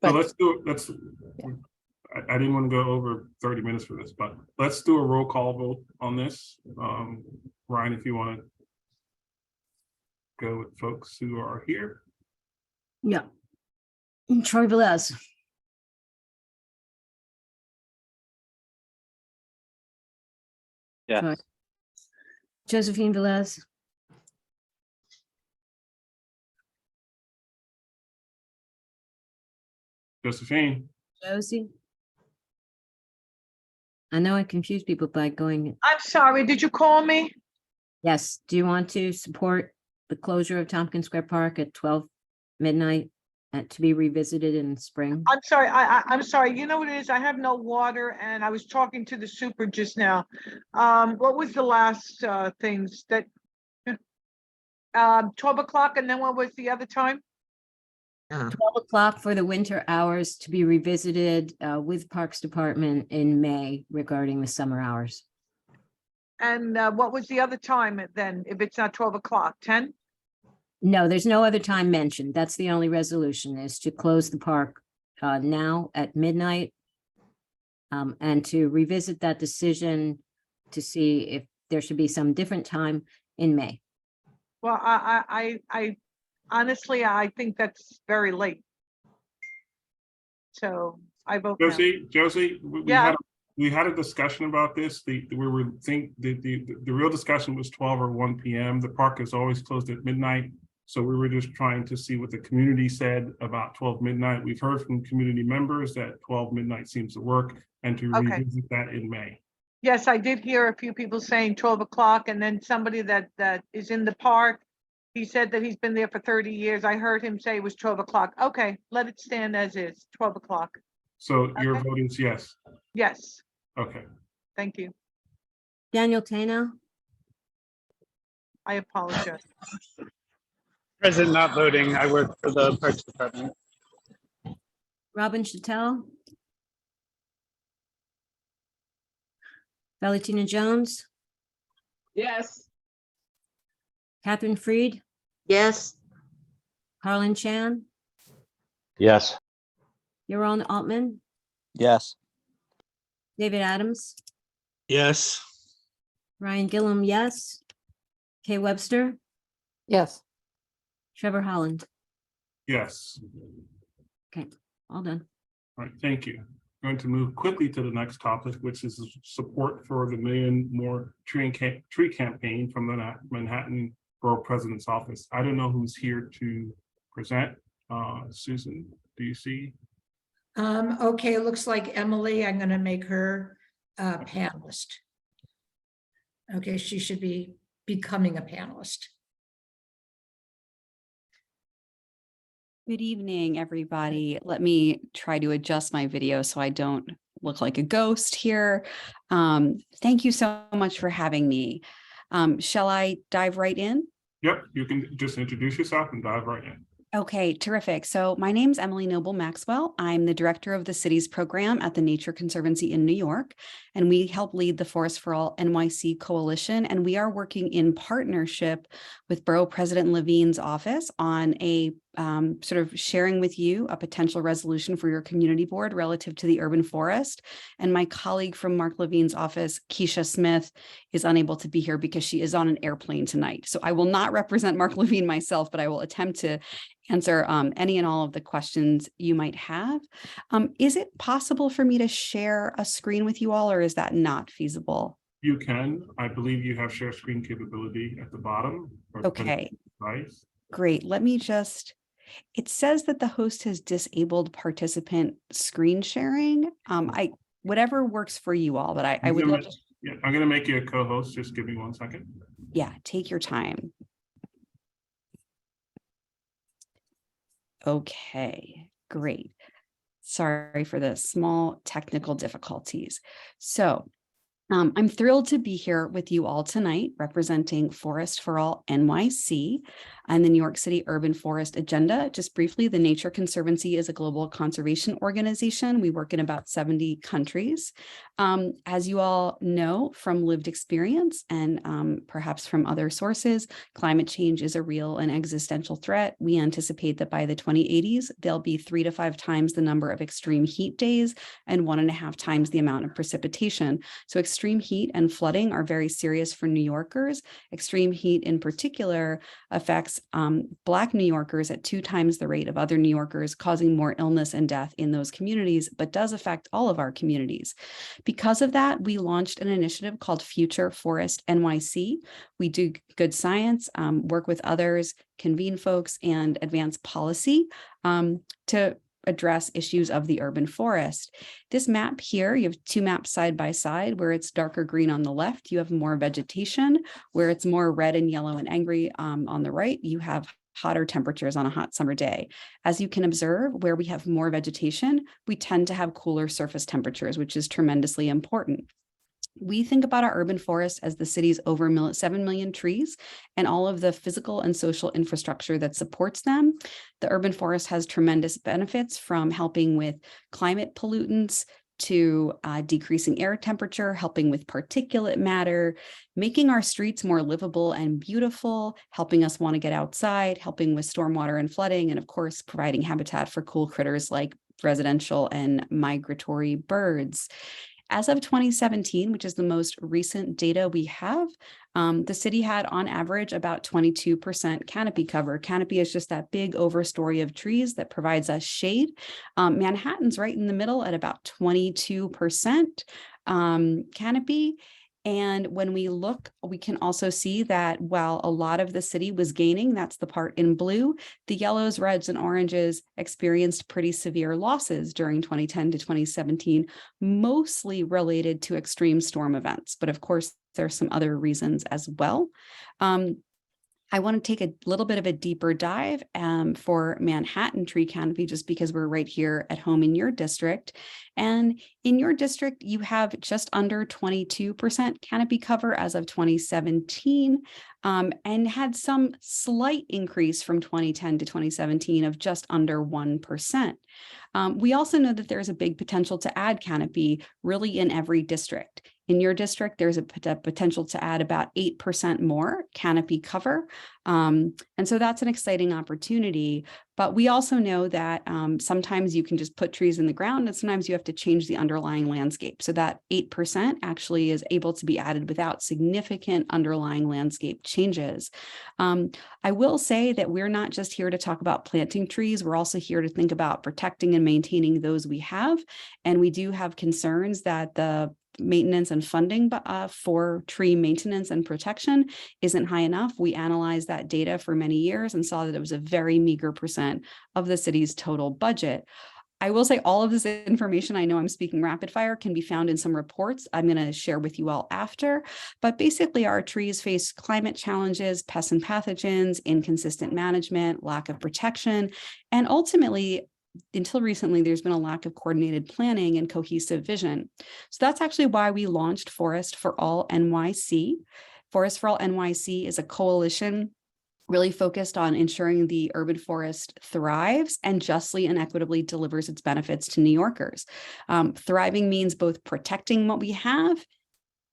Speaker 9: But-
Speaker 2: let's do it. I didn't want to go over 30 minutes for this, but let's do a roll call vote on this. Ryan, if you want to go with folks who are here.
Speaker 3: Yeah. Troy Velez.
Speaker 6: Yes.
Speaker 3: Troy. Josephine Velez.
Speaker 2: Josephine,
Speaker 3: Josie. I know I confuse people by going,
Speaker 13: I'm sorry, did you call me?
Speaker 3: yes, do you want to support the closure of Tompkins Square Park at 12 midnight to be revisited in spring?
Speaker 13: I'm sorry, I'm sorry. You know what it is? I have no water and I was talking to the super just now. What was the last things that 12 o'clock, and then what was the other time?
Speaker 3: 12 o'clock for the winter hours to be revisited with Parks Department in May regarding the summer hours.
Speaker 13: And what was the other time then, if it's not 12 o'clock, 10?
Speaker 3: No, there's no other time mentioned. That's the only resolution, is to close the park now at midnight. And to revisit that decision to see if there should be some different time in May.
Speaker 13: Well, I honestly, I think that's very late. So I vote no.
Speaker 2: Josie,
Speaker 13: Yeah.
Speaker 2: we had a discussion about this. The real discussion was 12 or 1 p.m. The park is always closed at midnight. So we were just trying to see what the community said about 12 midnight. We've heard from community members that 12 midnight seems to work, and to
Speaker 13: Okay.
Speaker 2: revisit that in May.
Speaker 13: Yes, I did hear a few people saying 12 o'clock, and then somebody that is in the park, he said that he's been there for 30 years. I heard him say it was 12 o'clock. Okay, let it stand as is, 12 o'clock.
Speaker 2: So your
Speaker 13: Okay.
Speaker 2: vote is yes.
Speaker 13: Yes,
Speaker 2: Okay.
Speaker 13: thank you.
Speaker 3: Daniel Tano,
Speaker 13: I apologize.
Speaker 14: Present, not voting. I work for the Parks Department.
Speaker 3: Robin Chattel, Valentina Jones,
Speaker 13: Yes.
Speaker 3: Catherine Freed,
Speaker 4: Yes,
Speaker 3: Harlan Chan,
Speaker 6: Yes.
Speaker 3: Yaron Altman,
Speaker 6: Yes.
Speaker 3: David Adams,
Speaker 5: Yes.
Speaker 3: Ryan Gillum, yes. Kay Webster,
Speaker 9: Yes.
Speaker 3: Trevor Holland.
Speaker 2: Yes.
Speaker 3: All done.
Speaker 2: All right, thank you. Going to move quickly to the next topic, which is support for the Million More Tree campaign from the Manhattan Borough President's Office. I don't know who's here to present. Susan, do you see?
Speaker 1: Okay, it looks like Emily, I'm gonna make her a panelist. Okay, she should be becoming a panelist.
Speaker 15: Good evening, everybody. Let me try to adjust my video so I don't look like a ghost here. Thank you so much for having me. Shall I dive right in?
Speaker 2: Yep, you can just introduce yourself and dive right in.
Speaker 15: Okay, terrific. So my name's Emily Noble Maxwell. I'm the director of the city's program at the Nature Conservancy in New York, and we help lead the Forest for All NYC Coalition. And we are working in partnership with Borough President Levine's office on a sort of sharing with you a potential resolution for your community board relative to the urban forest. And my colleague from Mark Levine's office, Keisha Smith, is unable to be here because she is on an airplane tonight. So I will not represent Mark Levine myself, but I will attempt to answer any and all of the questions you might have. Is it possible for me to share a screen with you all, or is that not feasible?
Speaker 2: You can. I believe you have share screen capability at the bottom.
Speaker 15: Okay,
Speaker 2: Right.
Speaker 15: great. Let me just, it says that the host has disabled participant screen sharing. Whatever works for you all, but I would love to.
Speaker 2: Yeah, I'm gonna make you a co-host. Just give me 1 second.
Speaker 15: Yeah, take your time. Okay, great. Sorry for the small technical difficulties. So I'm thrilled to be here with you all tonight, representing Forest for All NYC and the New York City Urban Forest Agenda. Just briefly, the Nature Conservancy is a global conservation organization. We work in about 70 countries. As you all know from lived experience and perhaps from other sources, climate change is a real and existential threat. We anticipate that by the 2080s, there'll be 3 to 5 times the number of extreme heat days and 1.5 times the amount of precipitation. So extreme heat and flooding are very serious for New Yorkers. Extreme heat in particular affects Black New Yorkers at 2 times the rate of other New Yorkers, causing more illness and death in those communities, but does affect all of our communities. Because of that, we launched an initiative called Future Forest NYC. We do good science, work with others, convene folks, and advance policy to address issues of the urban forest. This map here, you have 2 maps side by side. Where it's darker green on the left, you have more vegetation. Where it's more red and yellow and angry on the right, you have hotter temperatures on a hot summer day. As you can observe, where we have more vegetation, we tend to have cooler surface temperatures, which is tremendously important. We think about our urban forest as the city's over 7 million trees and all of the physical and social infrastructure that supports them. The urban forest has tremendous benefits, from helping with climate pollutants to decreasing air temperature, helping with particulate matter, making our streets more livable and beautiful, helping us want to get outside, helping with stormwater and flooding, and of course, providing habitat for cool critters like residential and migratory birds. As of 2017, which is the most recent data we have, the city had on average about 22% canopy cover. Canopy is just that big overstory of trees that provides us shade. Manhattan's right in the middle at about 22% canopy. And when we look, we can also see that while a lot of the city was gaining, that's the part in blue, the yellows, reds, and oranges experienced pretty severe losses during 2010 to 2017, mostly related to extreme storm events. But of course, there's some other reasons as well. I want to take a little bit of a deeper dive for Manhattan tree canopy, just because we're right here at home in your district. And in your district, you have just under 22% canopy cover as of 2017, and had some slight increase from 2010 to 2017 of just under 1%. We also know that there's a big potential to add canopy really in every district. In your district, there's a potential to add about 8% more canopy cover. And so that's an exciting opportunity. But we also know that sometimes you can just put trees in the ground and sometimes you have to change the underlying landscape. So that 8% actually is able to be added without significant underlying landscape changes. I will say that we're not just here to talk about planting trees. We're also here to think about protecting and maintaining those we have. And we do have concerns that the maintenance and funding for tree maintenance and protection isn't high enough. We analyzed that data for many years and saw that it was a very meager percent of the city's total budget. I will say all of this information, I know I'm speaking rapid fire, can be found in some reports I'm going to share with you all after. But basically, our trees face climate challenges, pests and pathogens, inconsistent management, lack of protection, and ultimately, until recently, there's been a lack of coordinated planning and cohesive vision. So that's actually why we launched Forest for All NYC. Forest for All NYC is a coalition really focused on ensuring the urban forest thrives and justly and equitably delivers its benefits to New Yorkers. Thriving means both protecting what we have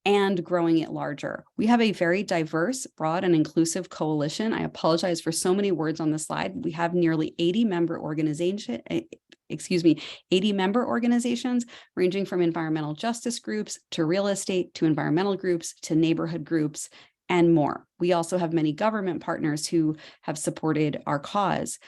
Speaker 15: and growing it larger. We have a very diverse, broad, and inclusive coalition. I apologize for so many words on the slide. We have nearly 80 member organizations ranging from environmental justice groups to real estate to environmental groups to neighborhood groups and more. We also have many government partners who have supported our cause.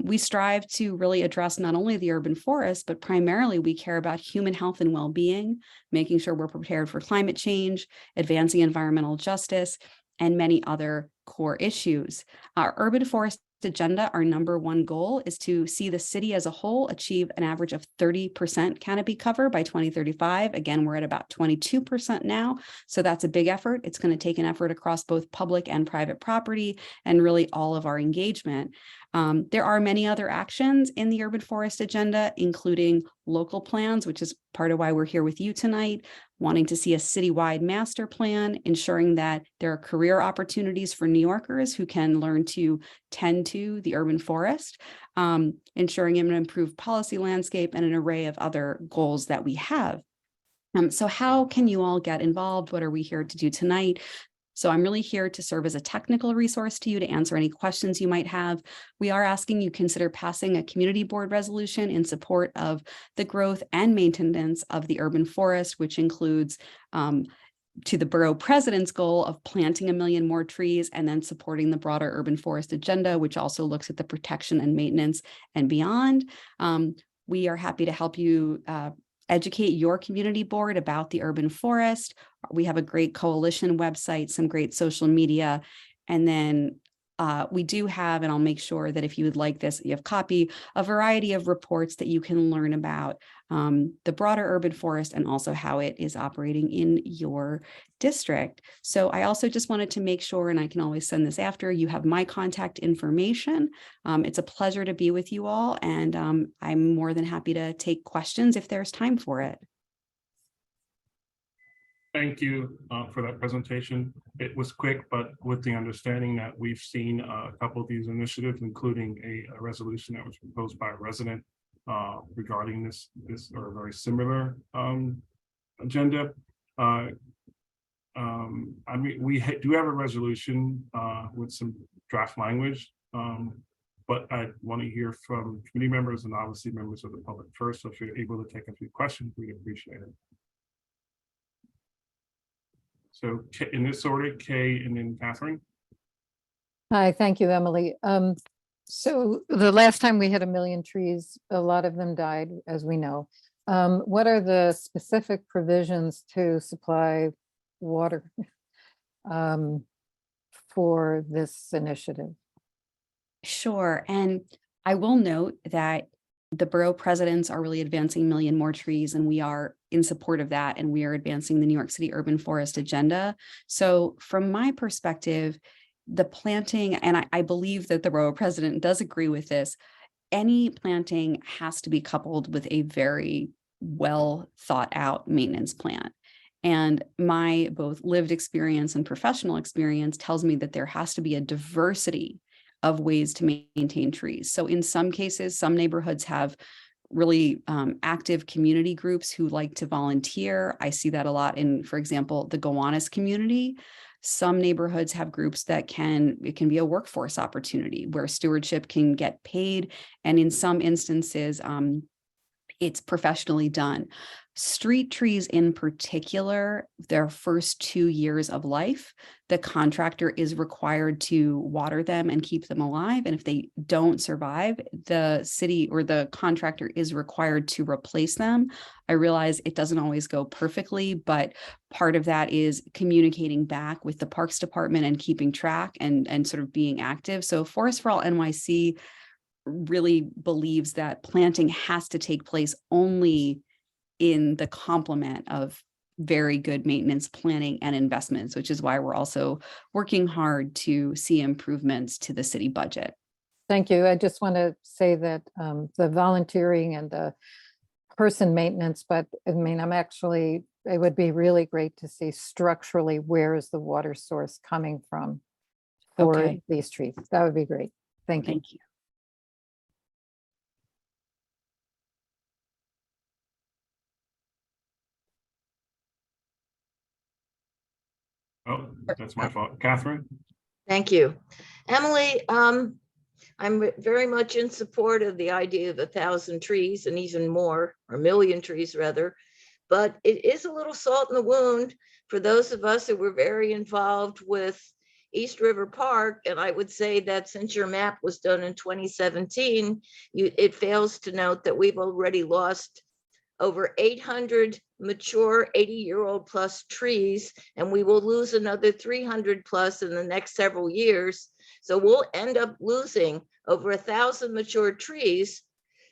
Speaker 15: We strive to really address not only the urban forest, but primarily we care about human health and well-being, making sure we're prepared for climate change, advancing environmental justice, and many other core issues. Our urban forest agenda, our number one goal is to see the city as a whole achieve an average of 30% canopy cover by 2035. Again, we're at about 22% now. So that's a big effort. It's going to take an effort across both public and private property and really all of our engagement. There are many other actions in the urban forest agenda, including local plans, which is part of why we're here with you tonight, wanting to see a citywide master plan, ensuring that there are career opportunities for New Yorkers who can learn to tend to the urban forest, ensuring an improved policy landscape, and an array of other goals that we have. So how can you all get involved? What are we here to do tonight? So I'm really here to serve as a technical resource to you to answer any questions you might have. We are asking you consider passing a community board resolution in support of the growth and maintenance of the urban forest, which includes to the borough president's goal of planting 1 million more trees and then supporting the broader urban forest agenda, which also looks at the protection and maintenance and beyond. We are happy to help you educate your community board about the urban forest. We have a great coalition website, some great social media, and then we do have, and I'll make sure that if you would like this, you have a copy, a variety of reports that you can learn about the broader urban forest and also how it is operating in your district. So I also just wanted to make sure, and I can always send this after, you have my contact information. It's a pleasure to be with you all, and I'm more than happy to take questions if there's time for it.
Speaker 2: Thank you for that presentation. It was quick, but with the understanding that we've seen a couple of these initiatives, including a resolution that was proposed by a resident regarding this or a very similar agenda. I mean, we do have a resolution with some draft language, but I want to hear from committee members and obviously members of the public first. So if you're able to take a few questions, we'd appreciate it. So in this order, Kay and then Catherine.
Speaker 9: Hi, thank you, Emily. So the last time we had 1 million trees, a lot of them died, as we know. What are the specific provisions to supply water for this initiative?
Speaker 15: Sure. And I will note that the borough presidents are really advancing 1 million more trees, and we are in support of that, and we are advancing the New York City urban forest agenda. So from my perspective, the planting, and I believe that the borough president does agree with this, any planting has to be coupled with a very well thought out maintenance plan. And my both lived experience and professional experience tells me that there has to be a diversity of ways to maintain trees. So in some cases, some neighborhoods have really active community groups who like to volunteer. I see that a lot in, for example, the Gowanus community. Some neighborhoods have groups that it can be a workforce opportunity where stewardship can get paid. And in some instances, it's professionally done. Street trees in particular, their first 2 years of life, the contractor is required to water them and keep them alive. And if they don't survive, the city or the contractor is required to replace them. I realize it doesn't always go perfectly, but part of that is communicating back with the Parks Department and keeping track and sort of being active. So Forest for All NYC really believes that planting has to take place only in the complement of very good maintenance planning and investments, which is why we're also working hard to see improvements to the city budget.
Speaker 9: Thank you. I just want to say that the volunteering and the person maintenance, but I mean, it would be really great to see structurally where is the water source coming from for
Speaker 15: Okay.
Speaker 9: these trees. That would be great. Thank you.
Speaker 15: Thank you.
Speaker 2: Oh, that's my fault. Catherine?
Speaker 4: Thank you. Emily, I'm very much in support of the idea of 1,000 trees and even more, or 1,000,000 trees rather, but it is a little salt in the wound for those of us who were very involved with East River Park. And I would say that since your map was done in 2017, it fails to note that we've already lost over 800 mature 80-year-old plus trees, and we will lose another 300 plus in the next several years. So we'll end up losing over 1,000 mature trees.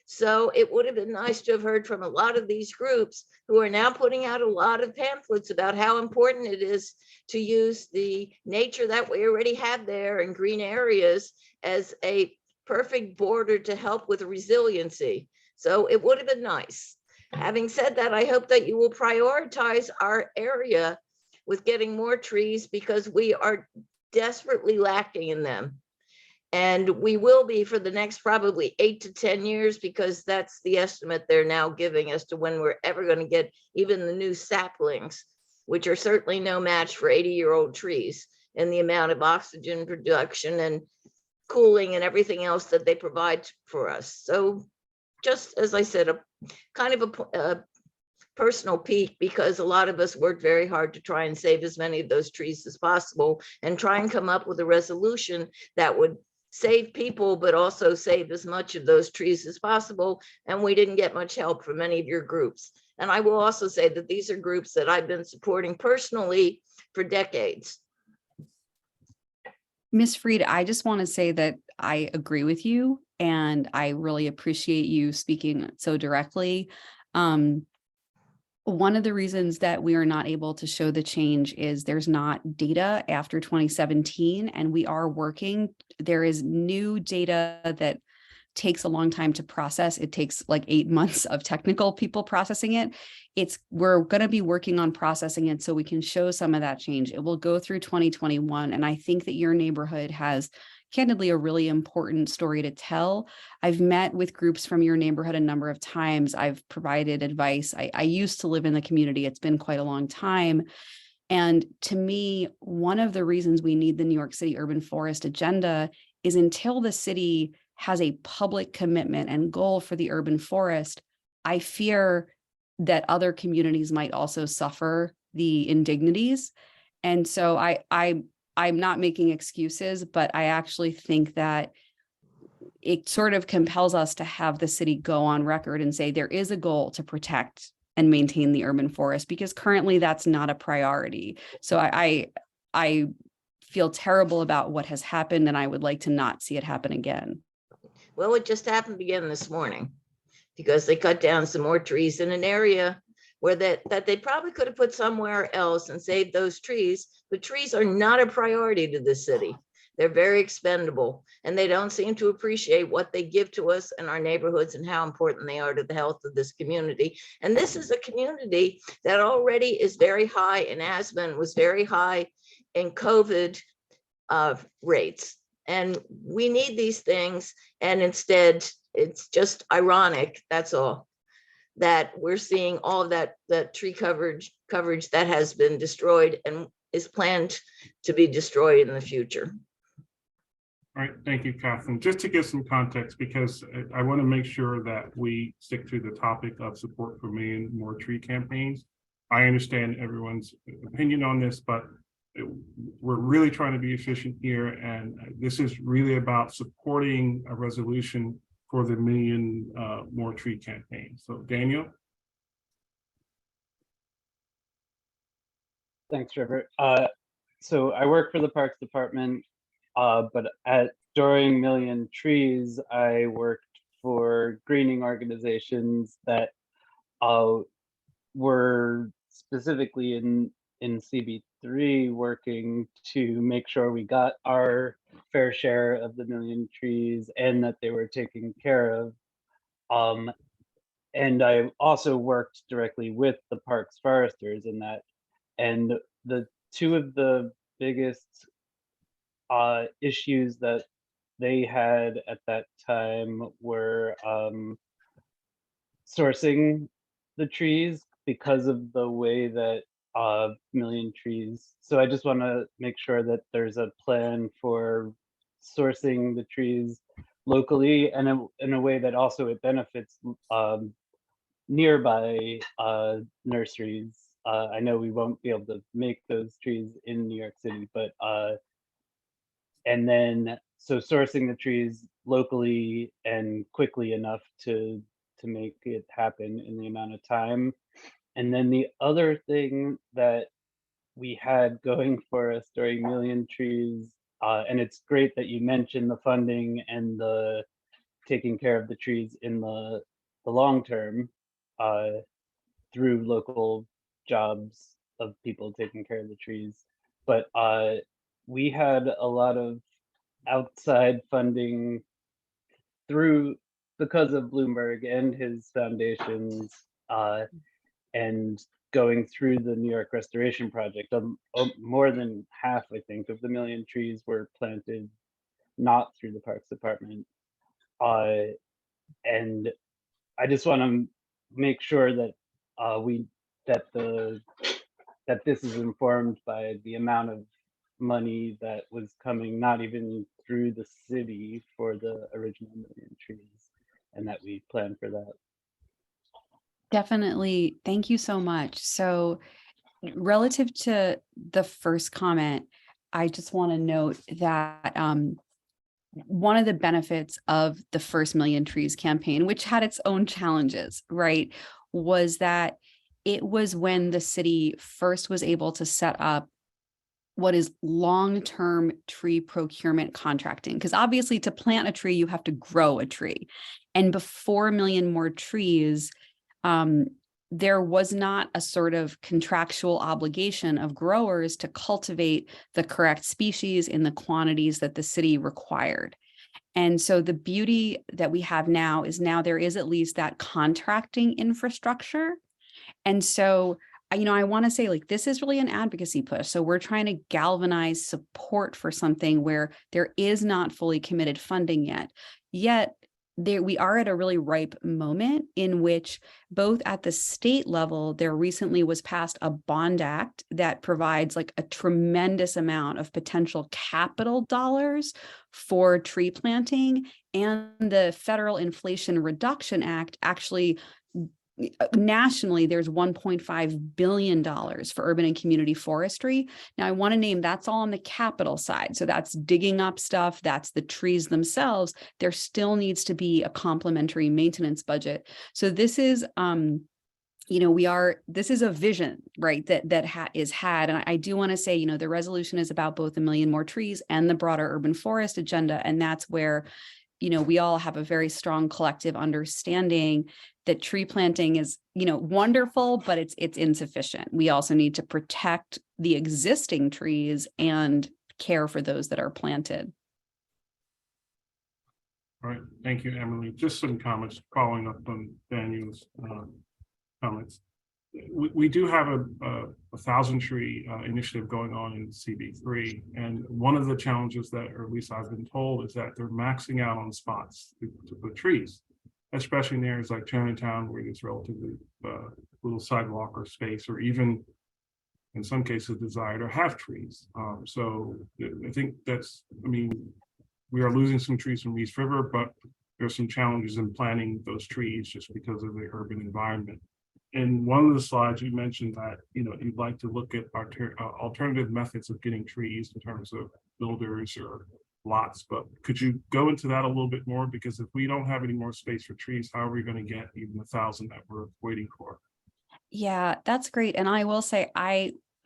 Speaker 4: So it would have been nice to have heard from a lot of these groups who are now putting out a lot of pamphlets about how important it is to use the nature that we already have there in green areas as a perfect border to help with resiliency. So it would have been nice. Having said that, I hope that you will prioritize our area with getting more trees because we are desperately lacking in them. And we will be for the next probably 8 to 10 years because that's the estimate they're now giving as to when we're ever going to get even the new saplings, which are certainly no match for 80-year-old trees and the amount of oxygen production and cooling and everything else that they provide for us. So just as I said, a kind of a personal peak because a lot of us worked very hard to try and save as many of those trees as possible and try and come up with a resolution that would save people, but also save as much of those trees as possible. And we didn't get much help from any of your groups. And I will also say that these are groups that I've been supporting personally for decades.
Speaker 15: Ms. Freed, I just want to say that I agree with you and I really appreciate you speaking so directly. One of the reasons that we are not able to show the change is there's not data after 2017 and we are working. There is new data that takes a long time to process. It takes like 8 months of technical people processing it. We're going to be working on processing it so we can show some of that change. It will go through 2021. And I think that your neighborhood has candidly a really important story to tell. I've met with groups from your neighborhood a number of times. I've provided advice. I used to live in the community. It's been quite a long time. And to me, one of the reasons we need the New York City urban forest agenda is until the city has a public commitment and goal for the urban forest, I fear that other communities might also suffer the indignities. And so I'm not making excuses, but I actually think that it sort of compels us to have the city go on record and say there is a goal to protect and maintain the urban forest because currently that's not a priority. So I feel terrible about what has happened and I would like to not see it happen again.
Speaker 4: Well, it just happened again this morning because they cut down some more trees in an area where that they probably could have put somewhere else and saved those trees, but trees are not a priority to the city. They're very expendable and they don't seem to appreciate what they give to us in our neighborhoods and how important they are to the health of this community. And this is a community that already is very high in asthma and was very high in COVID rates. And we need these things. And instead, it's just ironic, that's all, that we're seeing all of that tree coverage that has been destroyed. And is planned to be destroyed in the future.
Speaker 2: All right, thank you, Catherine. Just to give some context, because I want to make sure that we stick to the topic of support for million more tree campaigns. I understand everyone's opinion on this, but we're really trying to be efficient here. And this is really about supporting a resolution for the million more tree campaign. So Daniel?
Speaker 14: Thanks, Trevor. So I work for the Parks Department, but during Million Trees, I worked for greening organizations that were specifically in CB3 working to make sure we got our fair share of the million trees and that they were taken care of. And I also worked directly with the parks foresters in that. And the two of the biggest issues that they had at that time were sourcing the trees because of the way that Million Trees. So I just want to make sure that there's a plan for sourcing the trees locally and in a way that also it benefits nearby nurseries. I know we won't be able to make those trees in New York City, but and then so sourcing the trees locally and quickly enough to make it happen in the amount of time. And then the other thing that we had going for us during Million Trees, and it's great that you mentioned the funding and the taking care of the trees in the long term through local jobs of people taking care of the trees. But we had a lot of outside funding because of Bloomberg and his foundations and going through the New York Restoration Project. More than half, I think, of the million trees were planted not through the Parks Department. And I just want to make sure that that this is informed by the amount of money that was coming, not even through the city for the original million trees, and that we plan for that.
Speaker 15: Definitely. Thank you so much. So relative to the first comment, I just want to note that one of the benefits of the first Million Trees campaign, which had its own challenges, right, was that it was when the city first was able to set up what is long-term tree procurement contracting. Because obviously to plant a tree, you have to grow a tree. And before Million More Trees, there was not a sort of contractual obligation of growers to cultivate the correct species in the quantities that the city required. And so the beauty that we have now is now there is at least that contracting infrastructure. And so, I want to say, like, this is really an advocacy push. So we're trying to galvanize support for something where there is not fully committed funding yet we are at a really ripe moment in which both at the state level, there recently was passed a bond act that provides like a tremendous amount of potential capital dollars for tree planting, and the Federal Inflation Reduction Act actually nationally, there's $1.5 billion for urban and community forestry. Now, I want to name that's all on the capital side. So that's digging up stuff, that's the trees themselves. There still needs to be a complementary maintenance budget. So this is, this is a vision, right, that is had. And I do want to say, the resolution is about both a million more trees and the broader urban forest agenda. And that's where, we all have a very strong collective understanding that tree planting is, wonderful, but it's insufficient. We also need to protect the existing trees and care for those that are planted.
Speaker 2: All right, thank you, Emily. Just some comments following up on Daniel's comments. We do have a 1,000 tree initiative going on in CB3, and one of the challenges that, or at least I've been told, is that they're maxing out on spots to put trees, especially in areas like Chinatown where there's relatively little sidewalk or space, or even in some cases, desire to have trees. So I think we are losing some trees from East River, but there's some challenges in planting those trees just because of the urban environment. In one of the slides, you mentioned that, you'd like to look at alternative methods of getting trees in terms of builders or lots, but could you go into that a little bit more? Because if we don't have any more space for trees, how are we going to get even 1,000 that we're waiting for?
Speaker 15: Yeah, that's great. And I will say,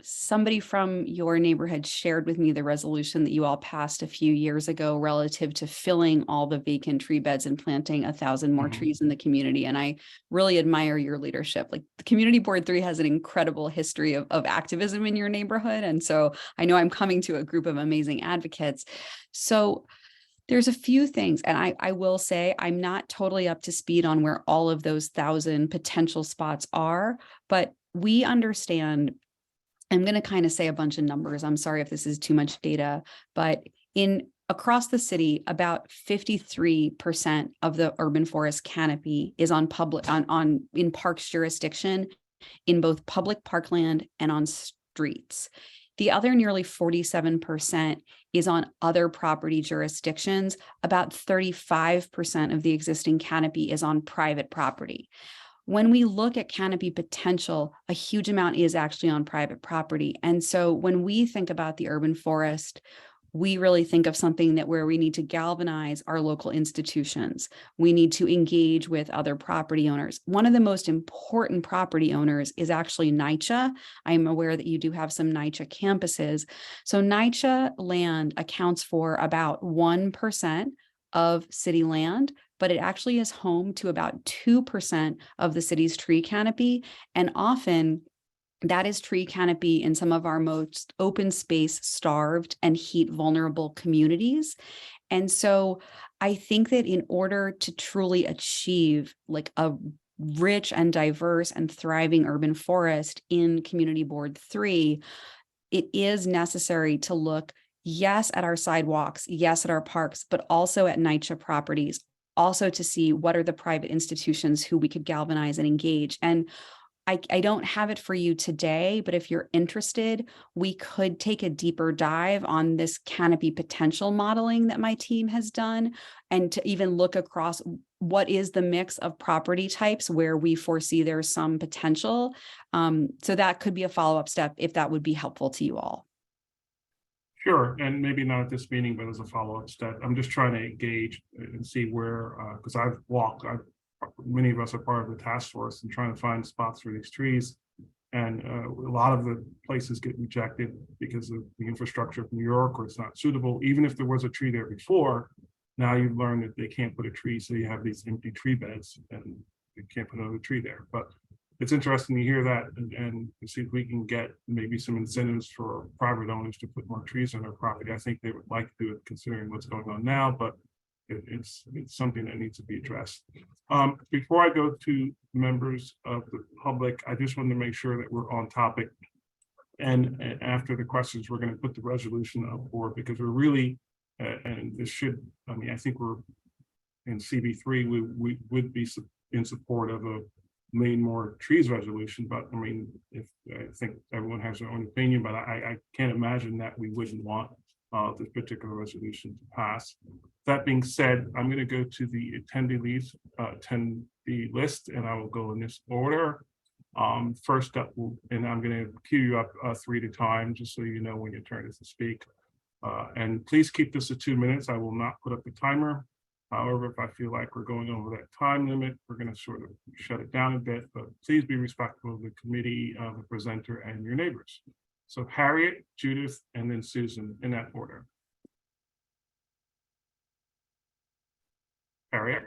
Speaker 15: somebody from your neighborhood shared with me the resolution that you all passed a few years ago relative to filling all the vacant tree beds and planting 1,000 more trees in the community. And I really admire your leadership. Like, the Community Board 3 has an incredible history of activism in your neighborhood. And so I know I'm coming to a group of amazing advocates. So there's a few things, and I will say I'm not totally up to speed on where all of those 1,000 potential spots are, but we understand. I'm going to kind of say a bunch of numbers. I'm sorry if this is too much data, but across the city, about 53% of the urban forest canopy is on in parks jurisdiction, in both public parkland and on streets. The other nearly 47% is on other property jurisdictions. About 35% of the existing canopy is on private property. When we look at canopy potential, a huge amount is actually on private property. And so when we think about the urban forest, we really think of something where we need to galvanize our local institutions. We need to engage with other property owners. One of the most important property owners is actually NYCHA. I'm aware that you do have some NYCHA campuses. So NYCHA land accounts for about 1% of city land, but it actually is home to about 2% of the city's tree canopy. And often that is tree canopy in some of our most open space, starved and heat vulnerable communities. And so I think that in order to truly achieve like a rich and diverse and thriving urban forest in Community Board 3, it is necessary to look, yes, at our sidewalks, yes, at our parks, but also at NYCHA properties, also to see what are the private institutions who we could galvanize and engage. And I don't have it for you today, but if you're interested, we could take a deeper dive on this canopy potential modeling that my team has done, and to even look across what is the mix of property types where we foresee there's some potential. So that could be a follow-up step if that would be helpful to you all.
Speaker 2: Sure, and maybe not at this meeting, but as a follow-up step. I'm just trying to engage and see where, because many of us are part of the task force and trying to find spots for these trees. And a lot of the places get rejected because of the infrastructure of New York, or it's not suitable. Even if there was a tree there before, now you've learned that they can't put a tree, so you have these empty tree beds and you can't put another tree there. But it's interesting to hear that and to see if we can get maybe some incentives for private owners to put more trees on their property. I think they would like to do it considering what's going on now, but it's something that needs to be addressed. Before I go to members of the public, I just wanted to make sure that we're on topic. And after the questions, we're going to put the resolution up for, because we're really, and this should, I think we're in CB3, we would be in support of a million more trees resolution, but I think everyone has their own opinion, but I can't imagine that we wouldn't want this particular resolution to pass. That being said, I'm going to go to the attendee list, and I will go in this order. First up, and I'm going to queue you up 3 at a time, just so you know when your turn is to speak. And please keep this to 2 minutes. I will not put up a timer. However, if I feel like we're going over that time limit, we're going to sort of shut it down a bit, but please be respectful of the committee, the presenter, and your neighbors. So Harriet, Judith, and then Susan, in that order. Harriet.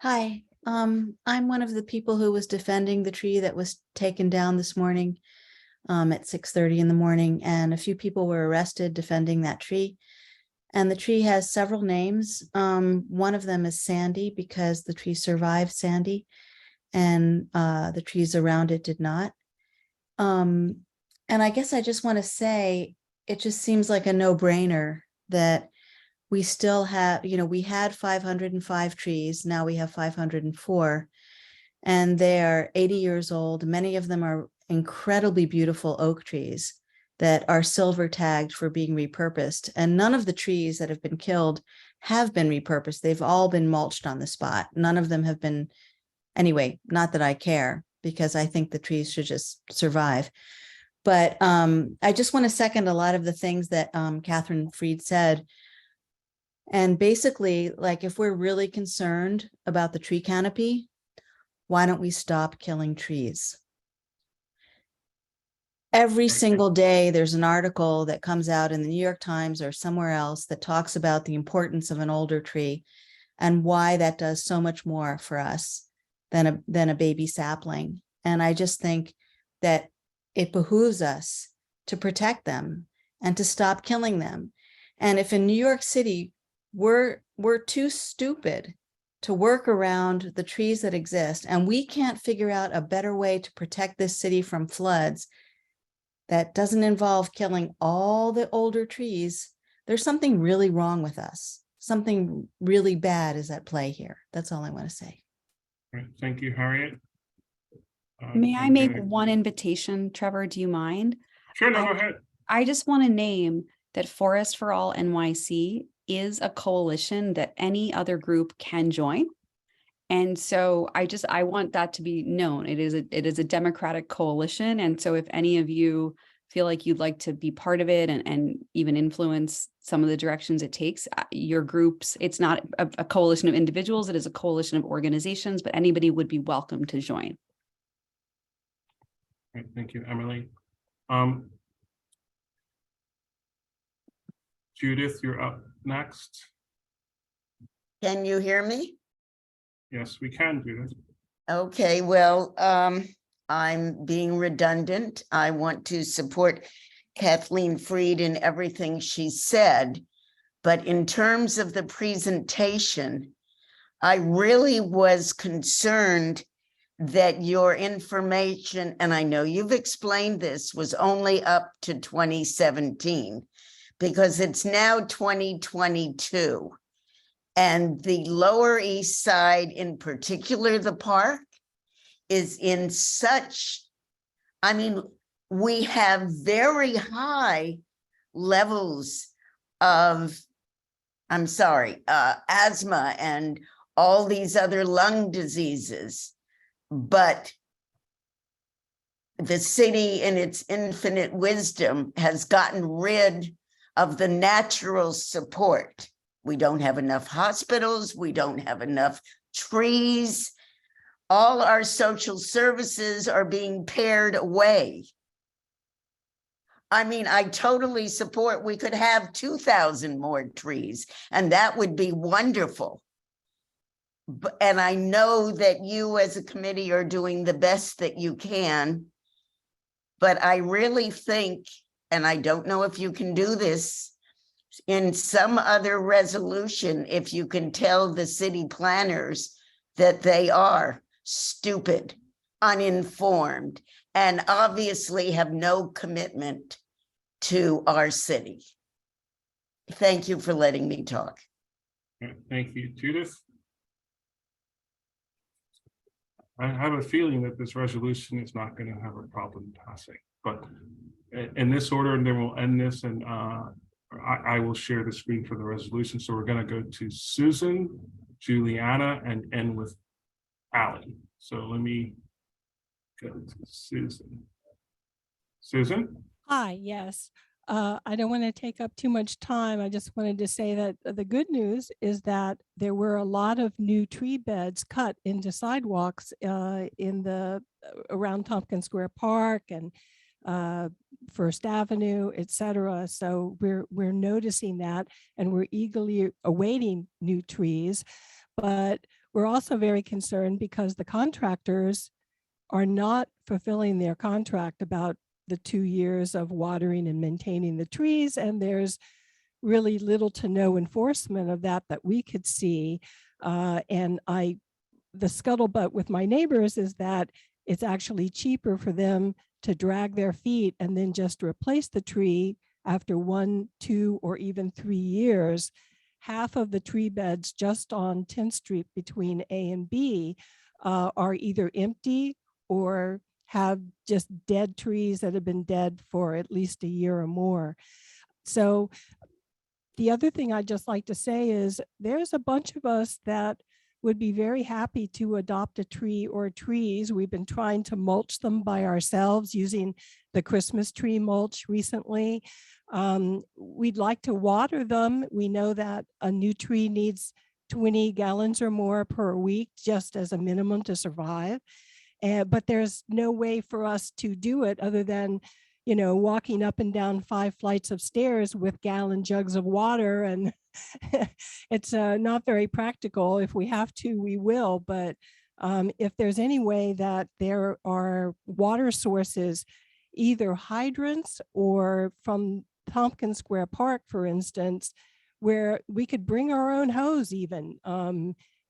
Speaker 16: Hi, I'm one of the people who was defending the tree that was taken down this morning at 6:30 in the morning, and a few people were arrested defending that tree. And the tree has several names. One of them is Sandy, because the tree survived Sandy, and the trees around it did not. And I guess I just want to say, it just seems like a no-brainer that we still have, we had 505 trees, now we have 504, and they are 80 years old. Many of them are incredibly beautiful oak trees that are silver tagged for being repurposed. And none of the trees that have been killed have been repurposed. They've all been mulched on the spot. None of them have been, anyway, not that I care, because I think the trees should just survive. But I just want to second a lot of the things that Catherine Freed said. And basically, like, if we're really concerned about the tree canopy, why don't we stop killing trees? Every single day, there's an article that comes out in the New York Times or somewhere else that talks about the importance of an older tree and why that does so much more for us than a baby sapling. And I just think that it behooves us to protect them and to stop killing them. And if in New York City, we're too stupid to work around the trees that exist, and we can't figure out a better way to protect this city from floods that doesn't involve killing all the older trees, there's something really wrong with us. Something really bad is at play here. That's all I want to say.
Speaker 2: All right, thank you, Harriet.
Speaker 15: May I
Speaker 2: I'm
Speaker 15: make
Speaker 2: gonna-
Speaker 15: one invitation, Trevor? Do you mind?
Speaker 2: Sure, no, go ahead.
Speaker 15: I just want to name that Forest for All NYC is a coalition that any other group can join. And so I want that to be known. It is a democratic coalition. And so if any of you feel like you'd like to be part of it and even influence some of the directions it takes, your groups, it's not a coalition of individuals, it is a coalition of organizations, but anybody would be welcome to join.
Speaker 2: Right, thank you, Emily. Judith, you're up next.
Speaker 17: Can you hear me?
Speaker 2: Yes, we can, Judith.
Speaker 17: Okay, well, I'm being redundant. I want to support Kathleen Freed in everything she said. But in terms of the presentation, I really was concerned that your information, and I know you've explained this, was only up to 2017, because it's now 2022. And the Lower East Side, in particular, the park, is in such, I mean, we have very high levels of, asthma and all these other lung diseases. But the city, in its infinite wisdom, has gotten rid of the natural support. We don't have enough hospitals. We don't have enough trees. All our social services are being pared away. I mean, I totally support, we could have 2,000 more trees, and that would be wonderful. And I know that you as a committee are doing the best that you can, but I really think, and I don't know if you can do this, in some other resolution, if you can tell the city planners that they are stupid, uninformed, and obviously have no commitment to our city. Thank you for letting me talk.
Speaker 2: Thank you, Judith. I have a feeling that this resolution is not going to have a problem passing, but in this order, and then we'll end this, and I will share the screen for the resolution. So we're going to go to Susan, Juliana, and end with Allie. So let me go to Susan. Susan?
Speaker 12: Hi, yes. I don't want to take up too much time. I just wanted to say that the good news is that there were a lot of new tree beds cut into sidewalks around Tompkins Square Park and First Avenue, etc. So we're noticing that, and we're eagerly awaiting new trees. But we're also very concerned because the contractors are not fulfilling their contract about the 2 years of watering and maintaining the trees, and there's really little to no enforcement of that we could see. And the scuttlebutt with my neighbors is that it's actually cheaper for them to drag their feet and then just replace the tree after 1, 2, or even 3 years. Half of the tree beds just on 10th Street between A and B are either empty or have just dead trees that have been dead for at least a year or more. So the other thing I'd just like to say is there's a bunch of us that would be very happy to adopt a tree or trees. We've been trying to mulch them by ourselves using the Christmas tree mulch recently. We'd like to water them. We know that a new tree needs 20 gallons or more per week, just as a minimum to survive. But there's no way for us to do it other than, you know, walking up and down 5 flights of stairs with gallon jugs of water. And it's not very practical. If we have to, we will. But if there's any way that there are water sources, either hydrants or from Tompkins Square Park, for instance, where we could bring our own hose even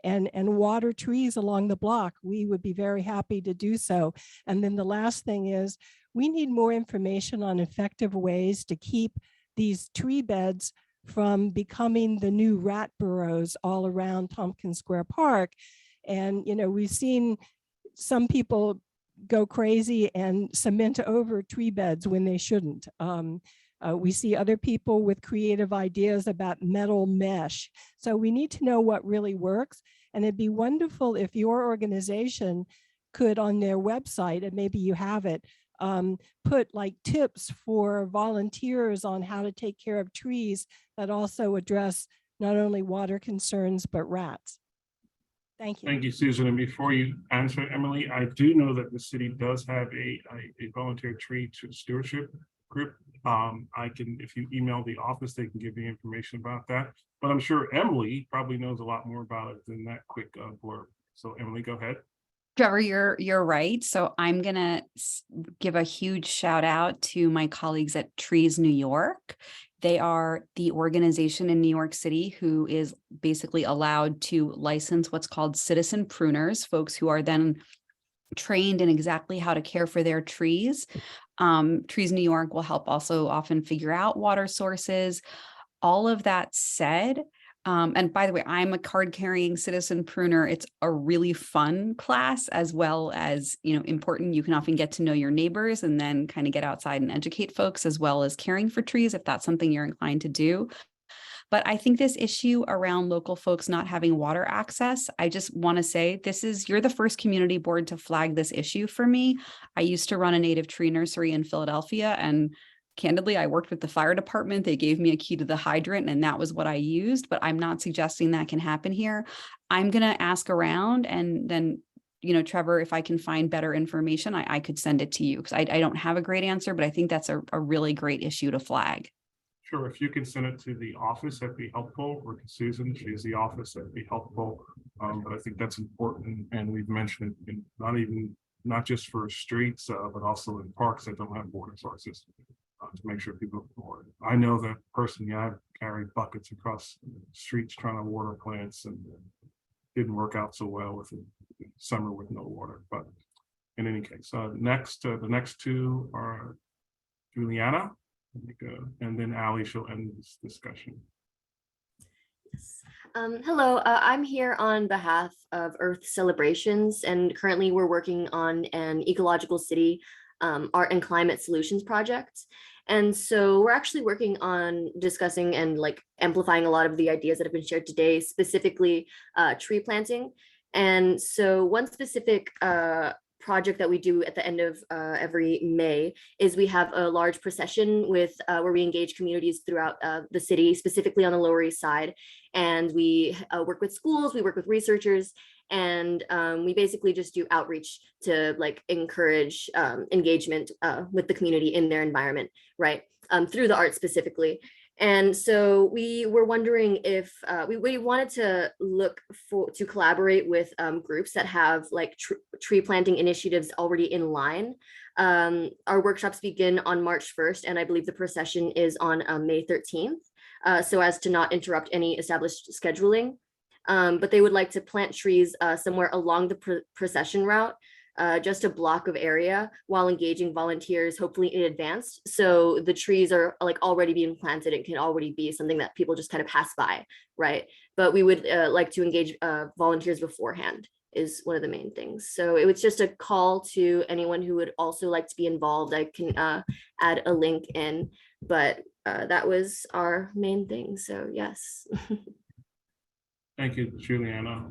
Speaker 12: and water trees along the block, we would be very happy to do so. And then the last thing is, we need more information on effective ways to keep these tree beds from becoming the new rat burrows all around Tompkins Square Park. And, you know, we've seen some people go crazy and cement over tree beds when they shouldn't. We see other people with creative ideas about metal mesh. So we need to know what really works. And it'd be wonderful if your organization could, on their website, and maybe you have it, put like tips for volunteers on how to take care of trees that also address not only water concerns, but rats. Thank you.
Speaker 2: Thank you, Susan. And before you answer, Emily, I do know that the city does have a volunteer tree stewardship group. I can, if you email the office, they can give you information about that. But I'm sure Emily probably knows a lot more about it than that quick blurb. So Emily, go ahead.
Speaker 15: Trevor, you're right. So I'm gonna give a huge shout out to my colleagues at Trees New York. They are the organization in New York City who is basically allowed to license what's called citizen pruners, folks who are then trained in exactly how to care for their trees. Trees New York will help also often figure out water sources. All of that said, and by the way, I'm a card-carrying citizen pruner. It's a really fun class, as well as, you know, important. You can often get to know your neighbors and then kind of get outside and educate folks, as well as caring for trees, if that's something you're inclined to do. But I think this issue around local folks not having water access, I just want to say you're the first community board to flag this issue for me. I used to run a native tree nursery in Philadelphia, and candidly, I worked with the fire department. They gave me a key to the hydrant, and that was what I used, but I'm not suggesting that can happen here. I'm going to ask around, and then, you know, Trevor, if I can find better information, I could send it to you, because I don't have a great answer, but I think that's a really great issue to flag.
Speaker 2: Sure, if you can send it to the office, that'd be helpful, or to Susan, she is the office, that'd be helpful. But I think that's important, and we've mentioned it not just for streets, but also in parks that don't have water sources, to make sure people can water. I know that personally, I've carried buckets across streets trying to water plants, and didn't work out so well with the summer with no water. But in any case, the next two are Juliana. And then Ali, she'll end this discussion.
Speaker 18: Hello, I'm here on behalf of Earth Celebrations, and currently we're working on an ecological city art and climate solutions project. And so we're actually working on discussing and like amplifying a lot of the ideas that have been shared today, specifically tree planting. And so one specific project that we do at the end of every May is we have a large procession with where we engage communities throughout the city, specifically on the Lower East Side. And we work with schools, we work with researchers, and we basically just do outreach to like encourage engagement with the community in their environment, right? Through the art specifically. And so we were wondering if we wanted to look to collaborate with groups that have like tree planting initiatives already in line. Our workshops begin on March 1st, and I believe the procession is on May 13th, so as to not interrupt any established scheduling. But they would like to plant trees somewhere along the procession route, just a block of area, while engaging volunteers, hopefully in advance. So the trees are like already being planted. It can already be something that people just kind of pass by, right? But we would like to engage volunteers beforehand, is one of the main things. So it was just a call to anyone who would also like to be involved. I can add a link in, but that was our main thing. So yes.
Speaker 2: Thank you, Juliana.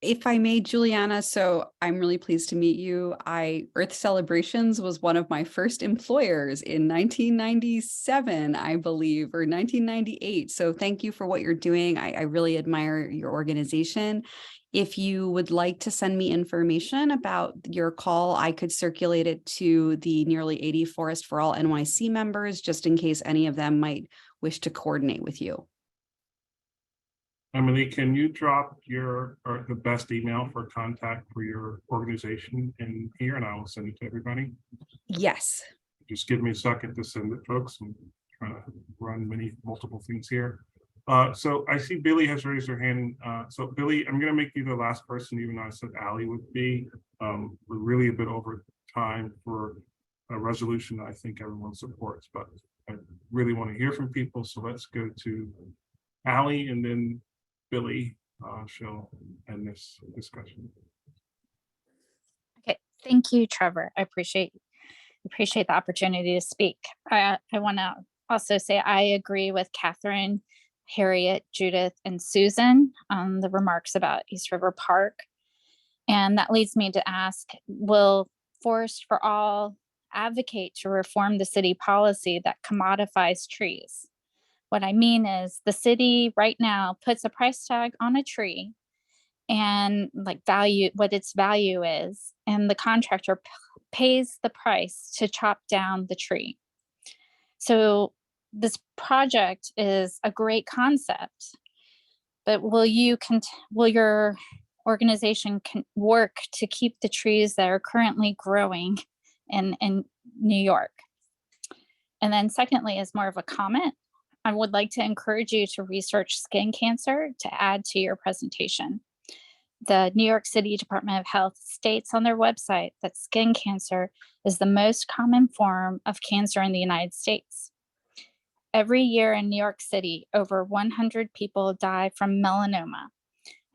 Speaker 15: If I may, Juliana, so I'm really pleased to meet you. Earth Celebrations was one of my first employers in 1997, I believe, or 1998. So thank you for what you're doing. I really admire your organization. If you would like to send me information about your call, I could circulate it to the nearly 80 Forest for All NYC members, just in case any of them might wish to coordinate with you.
Speaker 2: Emily, can you drop the best email for contact for your organization in here, and I will send it to everybody?
Speaker 15: Yes.
Speaker 2: Just give me a second to send it, folks. I'm trying to run multiple things here. So I see Billy has raised her hand. So Billy, I'm going to make you the last person, even though I said Allie would be. We're really a bit over time for a resolution that I think everyone supports, but I really want to hear from people. So let's go to Allie and then Billy. She'll end this discussion.
Speaker 10: Okay, thank you, Trevor. I appreciate the opportunity to speak. I want to also say I agree with Catherine, Harriet, Judith, and Susan on the remarks about East River Park. And that leads me to ask, will Forest for All advocate to reform the city policy that commodifies trees? What I mean is the city right now puts a price tag on a tree and like what its value is, and the contractor pays the price to chop down the tree. So this project is a great concept, but will your organization work to keep the trees that are currently growing in New York? And then secondly, is more of a comment. I would like to encourage you to research skin cancer to add to your presentation. The New York City Department of Health states on their website that skin cancer is the most common form of cancer in the United States. Every year in New York City, over 100 people die from melanoma,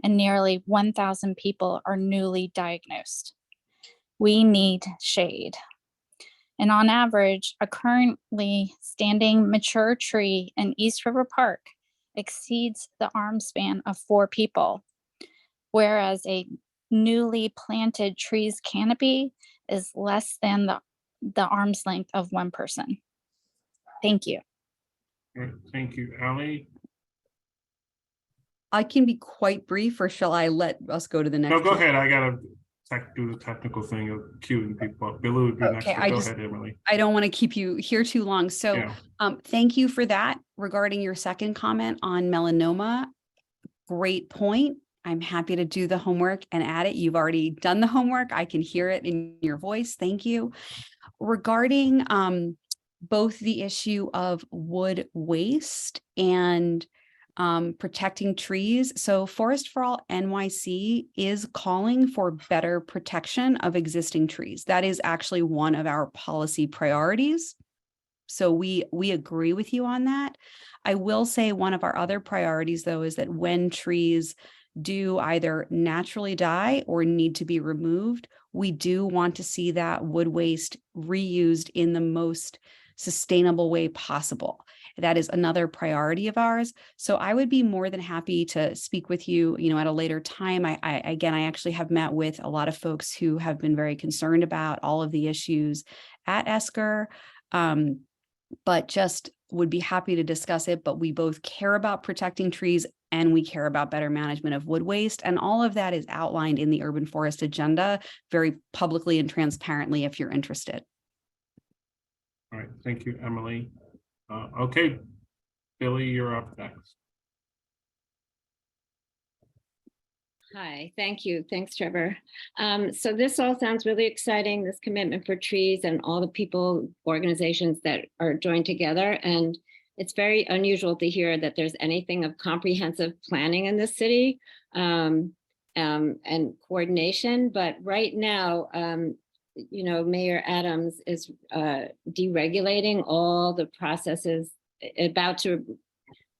Speaker 10: and nearly 1,000 people are newly diagnosed. We need shade. And on average, a currently standing mature tree in East River Park exceeds the arm span of 4 people, whereas a newly planted tree's canopy is less than the arm's length of 1 person. Thank you.
Speaker 2: All right, thank you, Allie.
Speaker 15: I can be quite brief, or shall I let us go to the next?
Speaker 2: No, go
Speaker 15: one?
Speaker 2: ahead. I gotta do the technical thing of queuing people up. Billy would be next.
Speaker 15: Okay,
Speaker 2: Go ahead, Emily.
Speaker 15: I don't want to keep you here too long. So
Speaker 2: Yeah.
Speaker 15: thank you for that. Regarding your second comment on melanoma, great point. I'm happy to do the homework and add it. You've already done the homework. I can hear it in your voice. Thank you. Regarding both the issue of wood waste and protecting trees. So Forest for All NYC is calling for better protection of existing trees. That is actually one of our policy priorities. So we agree with you on that. I will say one of our other priorities, though, is that when trees do either naturally die or need to be removed, we do want to see that wood waste reused in the most sustainable way possible. That is another priority of ours. So I would be more than happy to speak with you, at a later time. I actually have met with a lot of folks who have been very concerned about all of the issues at Esker, but just would be happy to discuss it. But we both care about protecting trees and we care about better management of wood waste. And all of that is outlined in the urban forest agenda very publicly and transparently if you're interested.
Speaker 2: All right, thank you, Emily. Okay, Billy, you're up next.
Speaker 19: Hi, thank you. Thanks, Trevor. So this all sounds really exciting, this commitment for trees and all the people, organizations that are joined together. And it's very unusual to hear that there's anything of comprehensive planning in this city and coordination. But right now, Mayor Adams is deregulating all the processes, about to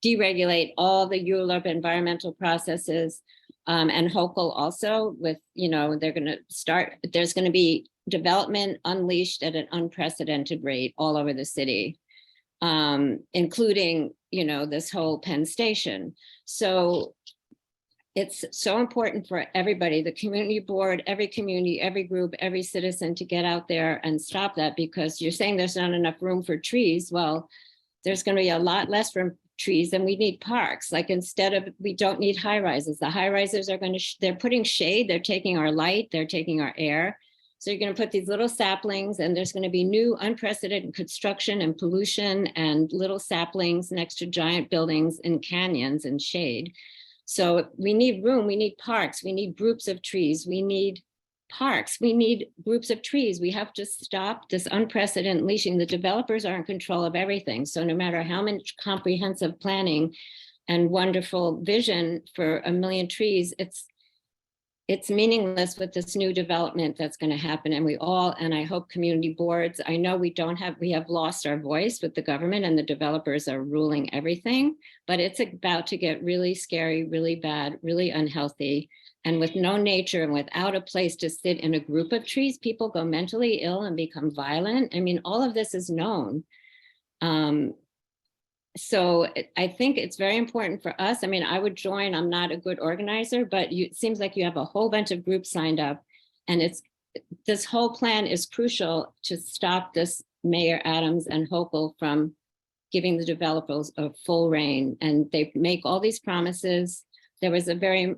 Speaker 19: deregulate all the ULURP environmental processes. And Hochul also with, they're going to start, there's going to be development unleashed at an unprecedented rate all over the city, including, this whole Penn Station. So it's so important for everybody, the community board, every community, every group, every citizen to get out there and stop that, because you're saying there's not enough room for trees. Well, there's going to be a lot less room for trees, and we need parks. Like, we don't need high rises. The high rises are going to, they're putting shade, they're taking our light, they're taking our air. So you're going to put these little saplings, and there's going to be new unprecedented construction and pollution and little saplings next to giant buildings and canyons and shade. So we need room, we need parks, we need groups of trees, we need parks, we need groups of trees. We have to stop this unprecedented leashing. The developers are in control of everything. So no matter how much comprehensive planning and wonderful vision for 1 million trees, it's meaningless with this new development that's going to happen. And I hope community boards, I know we have lost our voice with the government, and the developers are ruling everything, but it's about to get really scary, really bad, really unhealthy. And with no nature and without a place to sit in a group of trees, people go mentally ill and become violent. I mean, all of this is known. So I think it's very important for us. I mean, I would join. I'm not a good organizer, but it seems like you have a whole bunch of groups signed up, and this whole plan is crucial to stop this Mayor Adams and Hochul from giving the developers a full reign. And they make all these promises. There was a very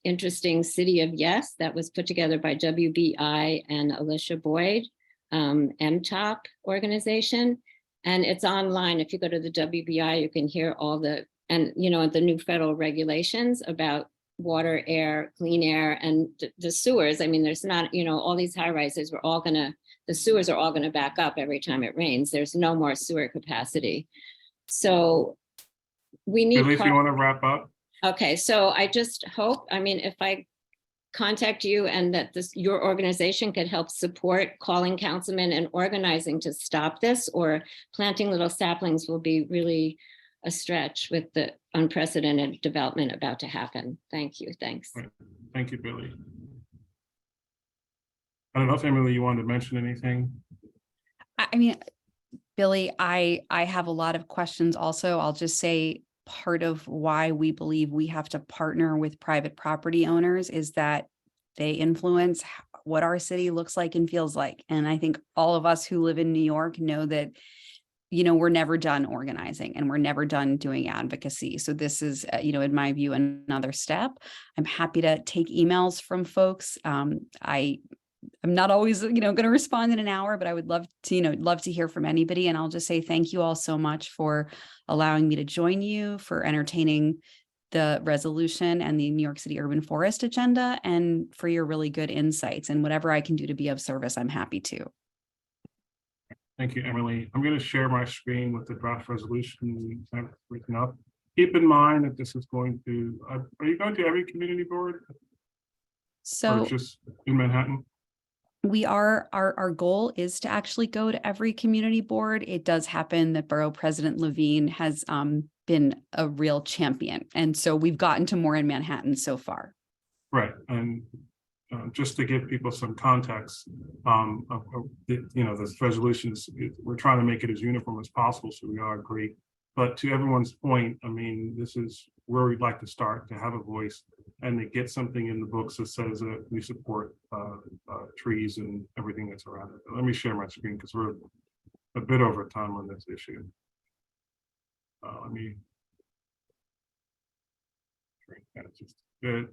Speaker 19: interesting City of Yes that was put together by WBI and Alicia Boyd, MTOP organization. And it's online. If you go to the WBI, you can hear all the new federal regulations about water, air, clean air, and the sewers. I mean, there's not, all these high rises, the sewers are all gonna back up every time it rains. There's no more sewer capacity. So we need—
Speaker 2: Billy, if you want to wrap up.
Speaker 19: Okay, so I just hope, if I contact you and that your organization could help support calling councilmen and organizing to stop this, or planting little saplings will be really a stretch with the unprecedented development about to happen. Thank you. Thanks.
Speaker 2: Right. Thank you, Billy. I don't know if Emily, you wanted to mention anything?
Speaker 15: Billy, I have a lot of questions also. I'll just say part of why we believe we have to partner with private property owners is that they influence what our city looks like and feels like. And I think all of us who live in New York know that, we're never done organizing and we're never done doing advocacy. So this is, in my view, another step. I'm happy to take emails from folks. I'm not always, going to respond in an hour, but I would love to hear from anybody. And I'll just say thank you all so much for allowing me to join you, for entertaining the resolution and the New York City Urban Forest agenda, and for your really good insights. And whatever I can do to be of service, I'm happy to.
Speaker 2: Thank you, Emily. I'm going to share my screen with the draft resolution we have written up. Keep in mind that this is going to, are you going to every community board?
Speaker 15: So
Speaker 2: or just in Manhattan?
Speaker 15: We are, our goal is to actually go to every community board. It does happen that Borough President Levine has been a real champion. And so we've gotten to more in Manhattan so far.
Speaker 2: Right. And just to give people some context, this resolution is, we're trying to make it as uniform as possible, so we all agree. But to everyone's point, this is where we'd like to start, to have a voice and to get something in the books that says that we support trees and everything that's around it. Let me share my screen because we're a bit over time on this issue. Let me. That's just good.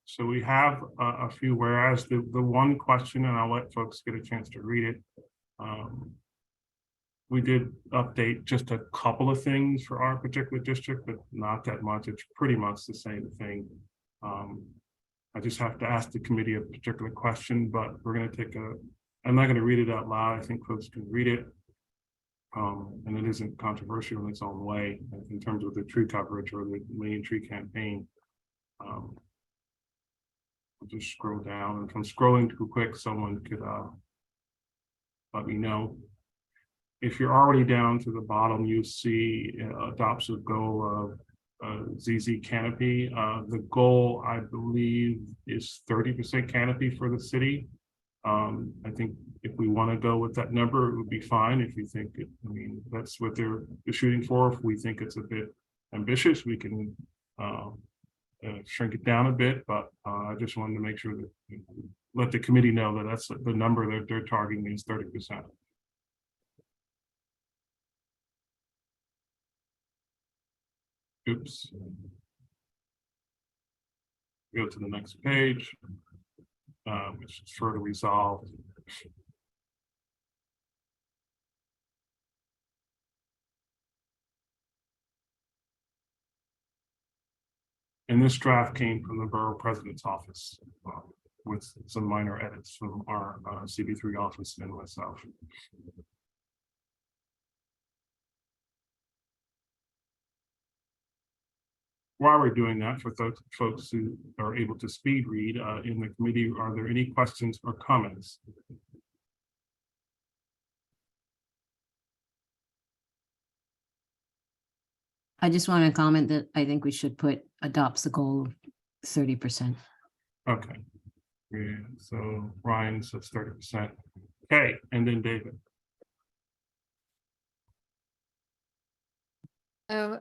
Speaker 2: So we have a few whereas. The one question, and I'll let folks get a chance to read it. We did update just a couple of things for our particular district, but not that much. It's pretty much the same thing. I just have to ask the committee a particular question, but we're going to take I'm not going to read it out loud. I think folks can read it. And it isn't controversial in its own way in terms of the tree coverage or the Million Tree campaign. I'll just scroll down, and if I'm scrolling too quick, someone could let me know. If you're already down to the bottom, you see adopts a goal of ZZ canopy. The goal, I believe, is 30% canopy for the city. I think if we want to go with that number, it would be fine. If you think it, I mean, that's what they're shooting for. If we think it's a bit ambitious, we can shrink it down a bit. But I just wanted to make sure that let the committee know that that's the number that they're targeting is 30%. Oops. Go to the next page, which is further resolved. And this draft came from the borough president's office with some minor edits from our CB3 office and myself. While we're doing that, for those folks who are able to speed read in the committee, are there any questions or comments?
Speaker 3: I just want to comment that I think we should put adopts the goal of 30%.
Speaker 2: Okay. Yeah, so Ryan says 30%. Okay, and then David.
Speaker 9: Oh,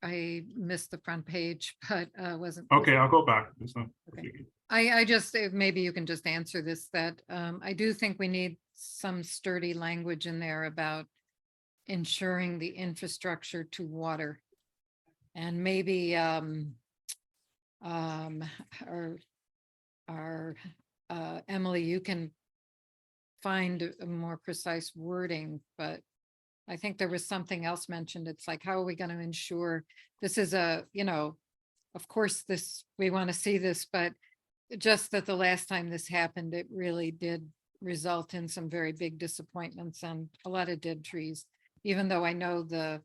Speaker 9: I missed the front page, but wasn't.
Speaker 2: Okay, I'll go back.
Speaker 9: Okay. I just, maybe you can just answer this, that I do think we need some sturdy language in there about ensuring the infrastructure to water. And maybe Emily, you can find a more precise wording, but I think there was something else mentioned. It's like, how are we going to ensure this is a, you know, of course we want to see this, but just that the last time this happened, it really did result in some very big disappointments and a lot of dead trees. Even though I know the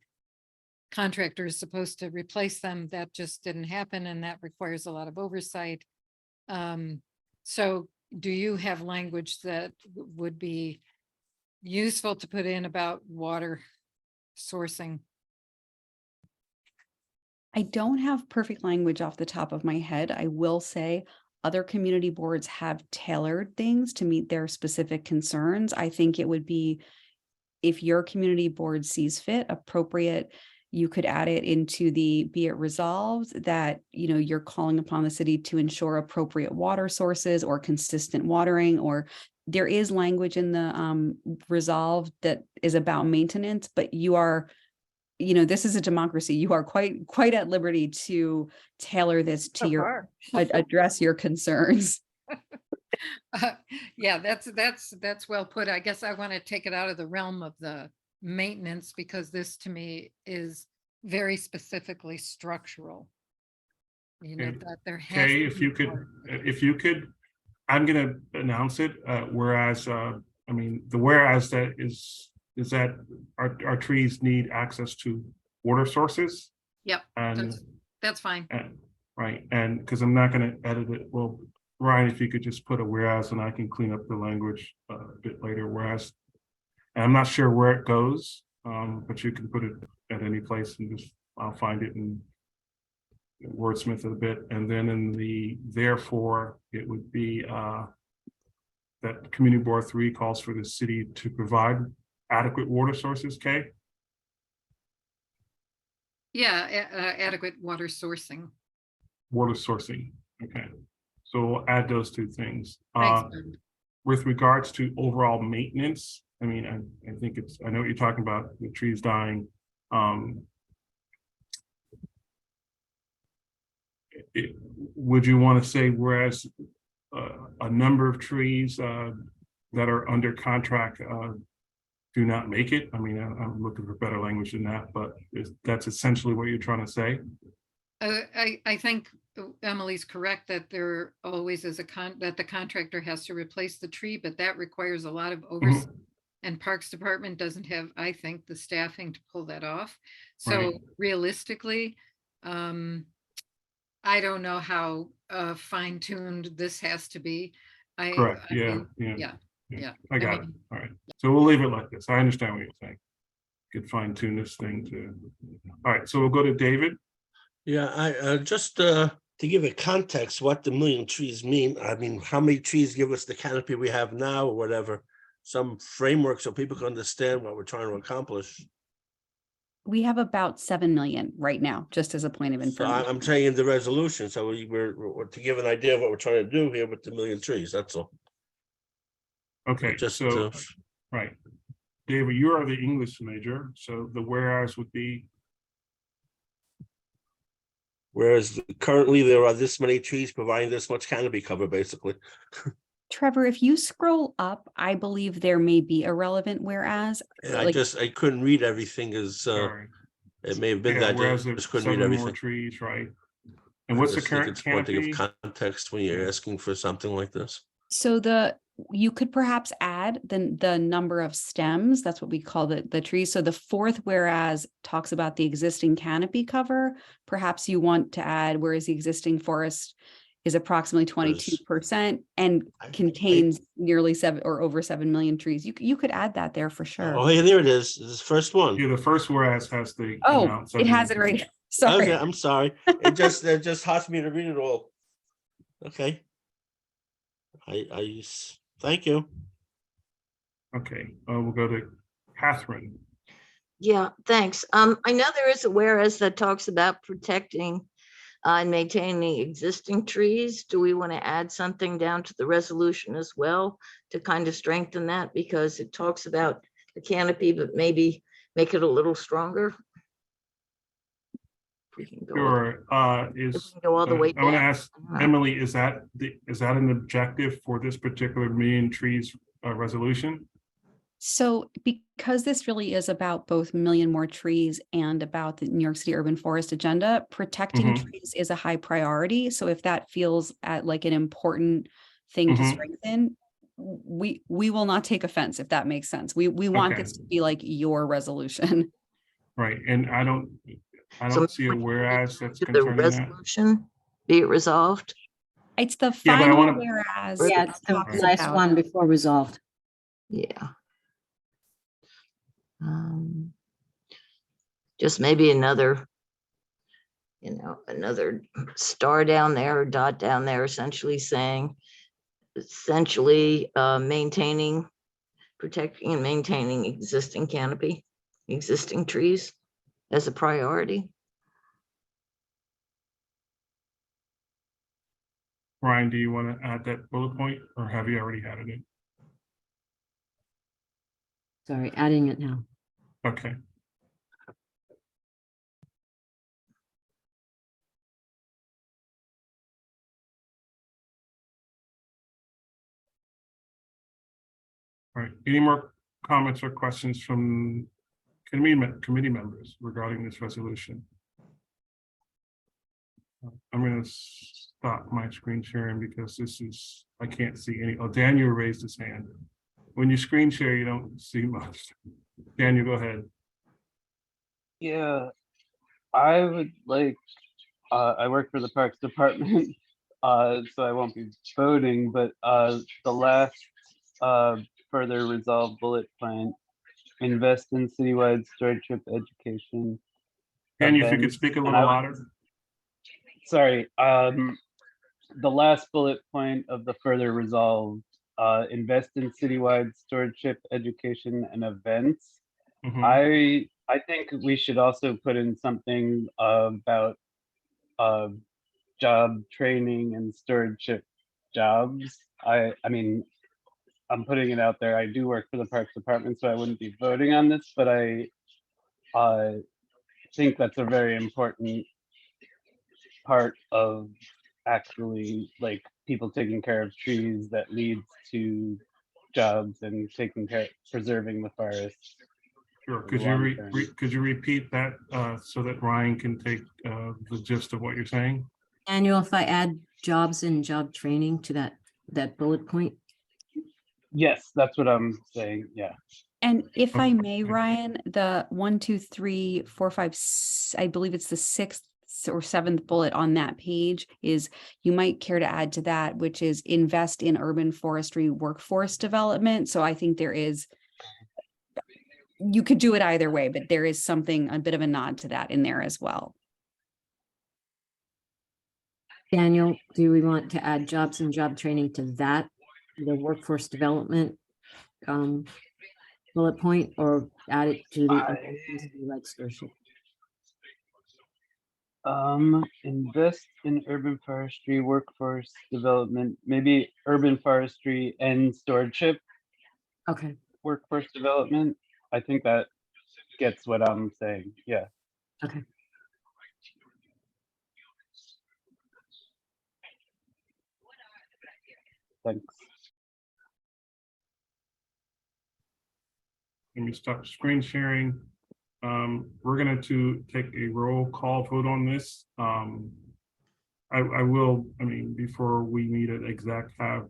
Speaker 9: contractor is supposed to replace them, that just didn't happen, and that requires a lot of oversight. So do you have language that would be useful to put in about water sourcing?
Speaker 15: I don't have perfect language off the top of my head. I will say other community boards have tailored things to meet their specific concerns. I think it would be, if your community board sees fit, appropriate, you could add it into the be it resolved that, you know, you're calling upon the city to ensure appropriate water sources or consistent watering, or there is language in the resolved that is about maintenance, but you are, you know, this is a democracy. You are quite at liberty to tailor this to your address your concerns.
Speaker 9: Yeah, that's well put. I guess I want to take it out of the realm of the maintenance, because this to me is very specifically structural. You know, that there has
Speaker 2: Okay,
Speaker 9: to
Speaker 2: if
Speaker 9: be
Speaker 2: you could, I'm gonna announce it, whereas, I mean, the whereas that is that our trees need access to water sources.
Speaker 9: Yep,
Speaker 2: And
Speaker 9: that's fine.
Speaker 2: right, and because I'm not gonna edit it, well, Ryan, if you could just put a whereas, and I can clean up the language a bit later, whereas, and I'm not sure where it goes, but you can put it at any place and just, I'll find it and wordsmith it a bit. And then in the therefore, it would be that Community Board 3 calls for the city to provide adequate water sources, Kay?
Speaker 9: Yeah, adequate water sourcing.
Speaker 2: Water sourcing, okay. So we'll add those two things.
Speaker 9: Thanks, Ben.
Speaker 2: With regards to overall maintenance, I mean, I think it's, I know what you're talking about, the trees dying. Would you want to say, whereas a number of trees that are under contract do not make it? I mean, I'm looking for better language than that, but that's essentially what you're trying to say?
Speaker 9: I think Emily's correct that there always is that the contractor has to replace the tree, but that requires a lot of oversight. And Parks Department doesn't have, I think, the staffing to pull that off. So
Speaker 2: Right.
Speaker 9: realistically, I don't know how fine-tuned this has to be.
Speaker 2: Correct, yeah. Yeah, I got it. All right. So we'll leave it like this. I understand what you're saying. Could fine tune this thing to. All right, so we'll go to David.
Speaker 5: Yeah, I just to give it context, what the million trees mean. I mean, how many trees give us the canopy we have now or whatever, some framework so people can understand what we're trying to accomplish.
Speaker 15: We have about 7 million right now, just as a point of
Speaker 5: So
Speaker 15: information.
Speaker 5: I'm saying in the resolution, so we're to give an idea of what we're trying to do here with the million trees, that's all.
Speaker 2: Okay,
Speaker 5: Just
Speaker 2: so, right. David, you are the English major, so the whereas would be,
Speaker 5: whereas currently there are this many trees providing this much canopy cover, basically.
Speaker 15: Trevor, if you scroll up, I believe there may be a relevant whereas.
Speaker 5: And
Speaker 15: like-
Speaker 5: I couldn't read everything as
Speaker 2: sorry.
Speaker 5: it may have been
Speaker 2: Yeah,
Speaker 5: that I
Speaker 2: whereas
Speaker 5: just
Speaker 2: there's
Speaker 5: couldn't read
Speaker 2: 7 more
Speaker 5: everything.
Speaker 2: trees, right? And what's the
Speaker 5: just think
Speaker 2: current
Speaker 5: it's one thing
Speaker 2: canopy?
Speaker 5: of context when you're asking for something like this.
Speaker 15: So you could perhaps add the number of stems. That's what we call the trees. So the fourth whereas talks about the existing canopy cover. Perhaps you want to add, whereas the existing forest is approximately 22% and contains nearly 7 or over 7 million trees. You could add that there for sure.
Speaker 5: Oh, yeah, there it is. This is the first one.
Speaker 2: Yeah, the first whereas has the.
Speaker 15: Oh,
Speaker 2: amount,
Speaker 15: it has it right. Sorry.
Speaker 5: Okay, I'm sorry. It just hurts me to read it all. Okay. Thank you.
Speaker 2: Okay, we'll go to Catherine.
Speaker 4: Yeah, thanks. I know there is a whereas that talks about protecting and maintaining existing trees. Do we want to add something down to the resolution as well to kind of strengthen that? Because it talks about the canopy, but maybe make it a little stronger. We can go
Speaker 2: Sure.
Speaker 4: go all the way
Speaker 2: I want to
Speaker 4: down.
Speaker 2: ask Emily, is that an objective for this particular million trees resolution?
Speaker 15: So because this really is about both million more trees and about the New York City urban forest agenda, protecting trees is a high priority. So if that feels like an important thing to strengthen, we will not take offense, if that makes sense. We want this to be like your resolution.
Speaker 2: Right, and I don't see a whereas that's
Speaker 4: the
Speaker 2: concerning that.
Speaker 4: resolution, be it resolved.
Speaker 15: It's the
Speaker 2: Yeah, but I
Speaker 15: final
Speaker 2: wanna-
Speaker 15: whereas.
Speaker 3: Yeah,
Speaker 15: it
Speaker 3: it's the
Speaker 15: talks
Speaker 3: last
Speaker 15: about-
Speaker 3: one before resolved.
Speaker 4: Yeah. Just maybe another star down there or dot down there, essentially maintaining, protecting and maintaining existing canopy, existing trees as a priority.
Speaker 2: Ryan, do you want to add that bullet point or have you already added it?
Speaker 3: Sorry, adding it now.
Speaker 2: Okay. All right, any more comments or questions from committee members regarding this resolution? I'm going to stop my screen sharing because I can't see any. Oh, Daniel raised his hand. When you screen share, you don't see much. Daniel, go ahead.
Speaker 14: Yeah, I would like, I work for the Parks Department, so I won't be voting, but the last further resolved bullet point, invest in citywide stewardship education.
Speaker 2: Daniel, if you could
Speaker 14: events,
Speaker 2: speak a
Speaker 14: and
Speaker 2: little
Speaker 14: I would-
Speaker 2: louder.
Speaker 14: Sorry, the last bullet point of the further resolved, invest in citywide stewardship education and events.
Speaker 2: Mhm.
Speaker 14: I think we should also put in something about job training and stewardship jobs. I mean, I'm putting it out there. I do work for the Parks Department, so I wouldn't be voting on this, but I think that's a very important part of actually like people taking care of trees that leads to jobs and preserving the forest.
Speaker 2: Sure.
Speaker 14: for
Speaker 2: Could
Speaker 14: the
Speaker 2: you
Speaker 14: long term.
Speaker 2: could you repeat that so that Ryan can take the gist of what you're saying?
Speaker 3: Annual, if I add jobs and job training to that bullet point.
Speaker 14: Yes, that's what I'm saying. Yeah.
Speaker 15: And if I may,
Speaker 2: Okay.
Speaker 15: Ryan, the 1, 2, 3, 4, 5, I believe it's the sixth or seventh bullet on that page is you might care to add to that, which is invest in urban forestry workforce development. So I think there is, you could do it either way, but there is something, a bit of a nod to that in there as well.
Speaker 3: Daniel, do we want to add jobs and job training to that, the workforce development bullet point, or add it to the register?
Speaker 14: Invest in urban forestry, workforce development, maybe urban forestry and stewardship.
Speaker 3: Okay.
Speaker 14: Workforce development. I think that gets what I'm saying. Yeah.
Speaker 3: Okay.
Speaker 14: Thanks.
Speaker 2: Let me stop screen sharing. We're going to take a roll call vote on this. I will, I mean, before we meet at exec, have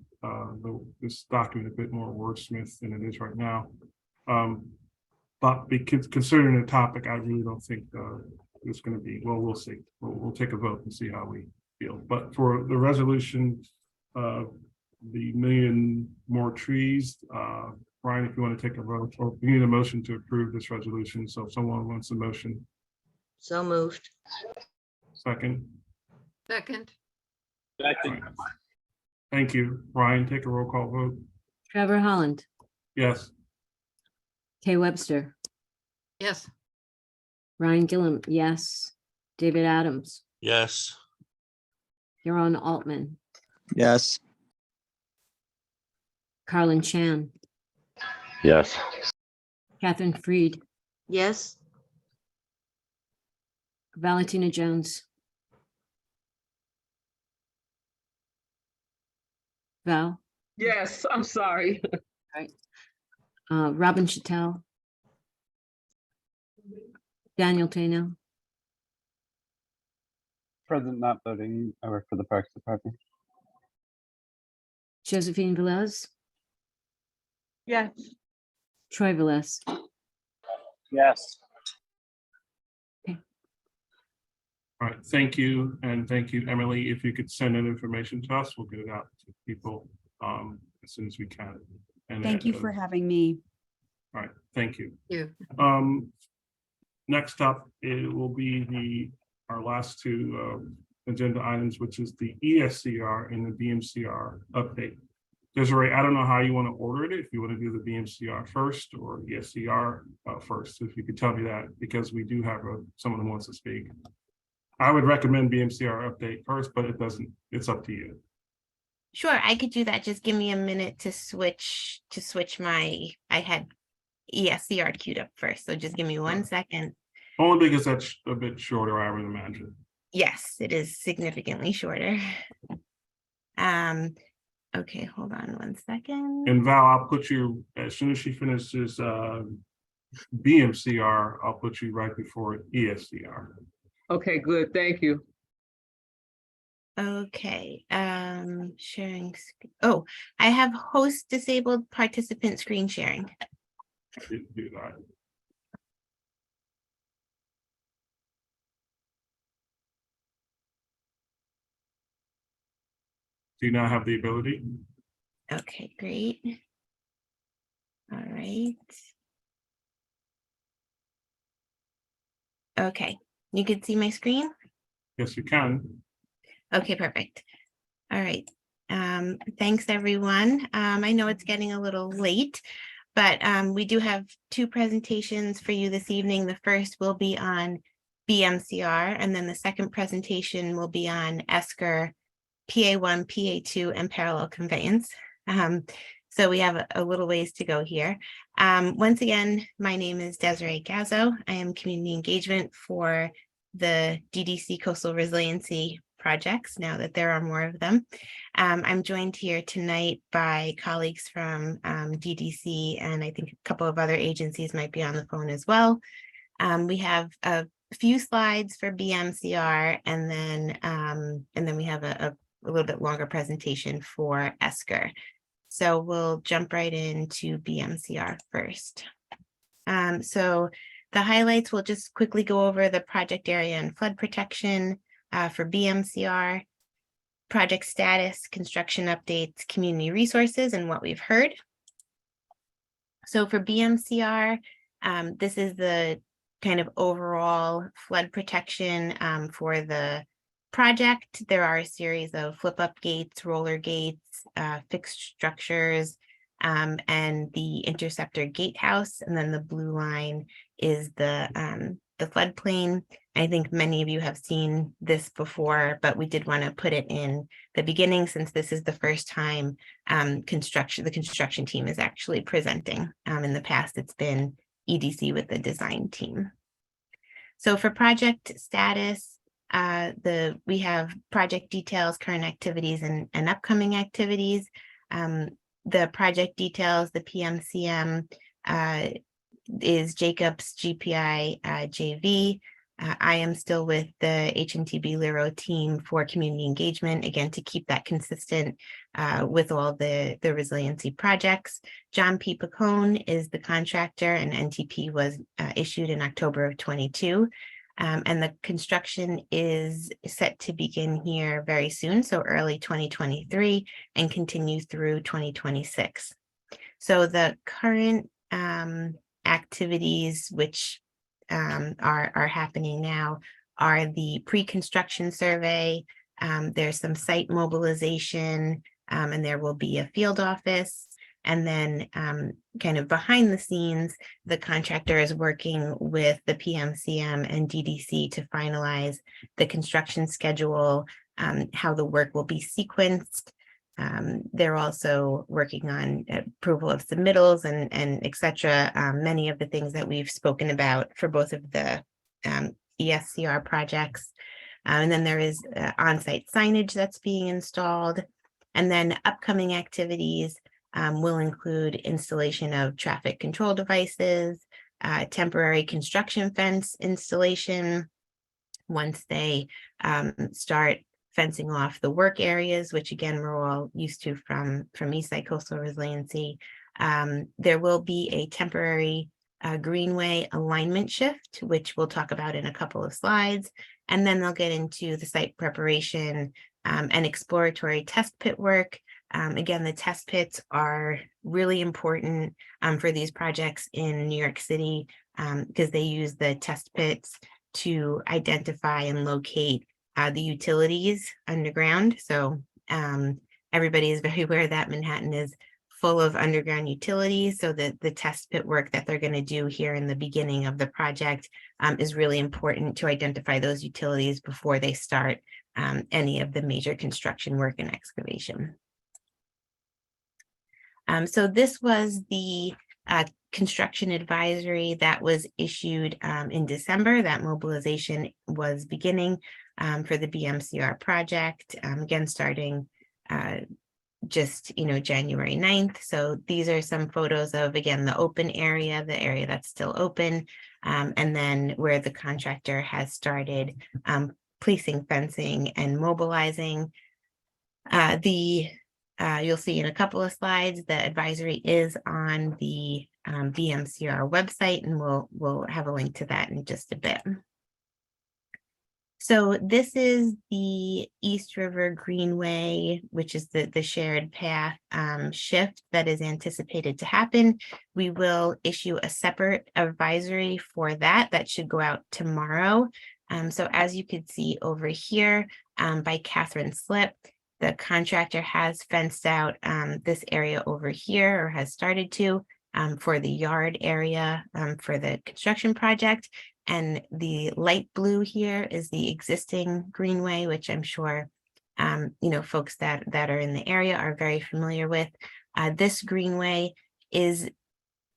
Speaker 2: this document a bit more wordsmith than it is right now. But because considering the topic, I really don't think it's going to be, well, we'll see. We'll take a vote and see how we feel. But for the resolution, the 1 million more trees, Brian, if you want to take a vote, or we need a motion to approve this resolution. So if someone wants a motion.
Speaker 4: So moved.
Speaker 2: Second.
Speaker 13: Second.
Speaker 2: Right. Thank you. Brian, take a roll call vote.
Speaker 3: Trevor Holland,
Speaker 2: Yes.
Speaker 3: Kay Webster,
Speaker 13: Yes.
Speaker 3: Ryan Gillum, yes. David Adams,
Speaker 5: Yes.
Speaker 3: Huron Altman,
Speaker 6: Yes.
Speaker 3: Carlin Chan,
Speaker 6: Yes.
Speaker 3: Catherine Freed,
Speaker 4: Yes.
Speaker 3: Valentina Jones, Val,
Speaker 20: Yes, I'm sorry.
Speaker 3: right. Robin Chattel, Daniel Tano,
Speaker 14: Present not voting. I work for the Parks Department.
Speaker 3: Josephine Velez,
Speaker 13: Yes.
Speaker 3: Troy Velez.
Speaker 14: Yes.
Speaker 2: All right. Thank you. And thank you, Emily. If you could send that information to us, we'll get it out to people as soon as we can. And
Speaker 15: Thank you for having me.
Speaker 2: All right. Thank you.
Speaker 13: You.
Speaker 2: Next up, it will be our last two agenda items, which is the ESCR and the BMCR update. Desiree, I don't know how you want to order it, if you want to do the BMCR first or ESCR first, if you could tell me that, because we do have someone who wants to speak. I would recommend BMCR update first, but it's up to you.
Speaker 21: Sure, I could do that. Just give me a minute to switch I had ESCR queued up first. So just give me 1 second.
Speaker 2: Only because that's a bit shorter, I would imagine.
Speaker 21: Yes, it is significantly shorter. Okay, hold on 1 second.
Speaker 2: And Val, I'll put you, as soon as she finishes BMCR, I'll put you right before ESCR.
Speaker 20: Okay, good. Thank you.
Speaker 21: Okay, sharing. Oh, I have host disabled participant screen sharing.
Speaker 2: Do that. Do you now have the ability?
Speaker 21: Okay, great. All right. Okay, you can see my screen?
Speaker 2: Yes, you can.
Speaker 21: Okay, perfect. All right. Thanks, everyone. I know it's getting a little late, but we do have two presentations for you this evening. The first will be on BMCR, and then the second presentation will be on ESCR, PA1, PA2, and parallel conveyance. So we have a little ways to go here. Once again, my name is Desiree Gazzo. I am community engagement for the DDC Coastal Resiliency projects, now that there are more of them. I'm joined here tonight by colleagues from DDC, and I think a couple of other agencies might be on the phone as well. We have a few slides for BMCR, and then we have a little bit longer presentation for ESCR. So we'll jump right into BMCR first. So The highlights, we'll just quickly go over the project area and flood protection for BMCR, project status, construction updates, community resources, and what we've heard. So for BMCR, this is the kind of overall flood protection for the project. There are a series of flip-up gates, roller gates, fixed structures, and the interceptor gatehouse. And then the blue line is the floodplain. I think many of you have seen this before, but we did want to put it in the beginning since this is the first time the construction team is actually presenting. In the past, it's been EDC with the design team. So for project status, we have project details, current activities, and upcoming activities. The project details, the PMCM is Jacob's GPI JV. I am still with the HNTB Lero team for community engagement, again, to keep that consistent with all the resiliency projects. John P. Picone is the contractor, and NTP was issued in October of 22. And the construction is set to begin here very soon, so early 2023, and continue through 2026. So the current activities which are happening now are the pre-construction survey. There's some site mobilization, and there will be a field office. And then kind of behind the scenes, the contractor is working with the PMCM and DDC to finalize the construction schedule, how the work will be sequenced. They're also working on approval of submittals and et cetera, many of the things that we've spoken about for both of the ESCR projects. And then there is on-site signage that's being installed. And then upcoming activities will include installation of traffic control devices, temporary construction fence installation once they start fencing off the work areas, which again, we're all used to from Eastside Coastal Resiliency. There will be a temporary greenway alignment shift, which we'll talk about in a couple of slides. And then they'll get into the site preparation and exploratory test pit work. Again, the test pits are really important for these projects in New York City because they use the test pits to identify and locate the utilities underground. So everybody is very aware that Manhattan is full of underground utilities. So that the test pit work that they're going to do here in the beginning of the project is really important to identify those utilities before they start any of the major construction work and excavation. So this was the construction advisory that was issued in December. That mobilization was beginning for the BMCR project, again, starting just, January 9th. So these are some photos of, again, the open area, the area that's still open, and then where the contractor has started placing fencing and mobilizing. You'll see in a couple of slides, the advisory is on the BMCR website, and we'll have a link to that in just a bit. So this is the East River Greenway, which is the shared path shift that is anticipated to happen. We will issue a separate advisory for that. That should go out tomorrow. So as you can see over here by Catherine Slip, the contractor has fenced out this area over here, or has started to, for the yard area for the construction project. And the light blue here is the existing greenway, which I'm sure folks that are in the area are very familiar with. This greenway is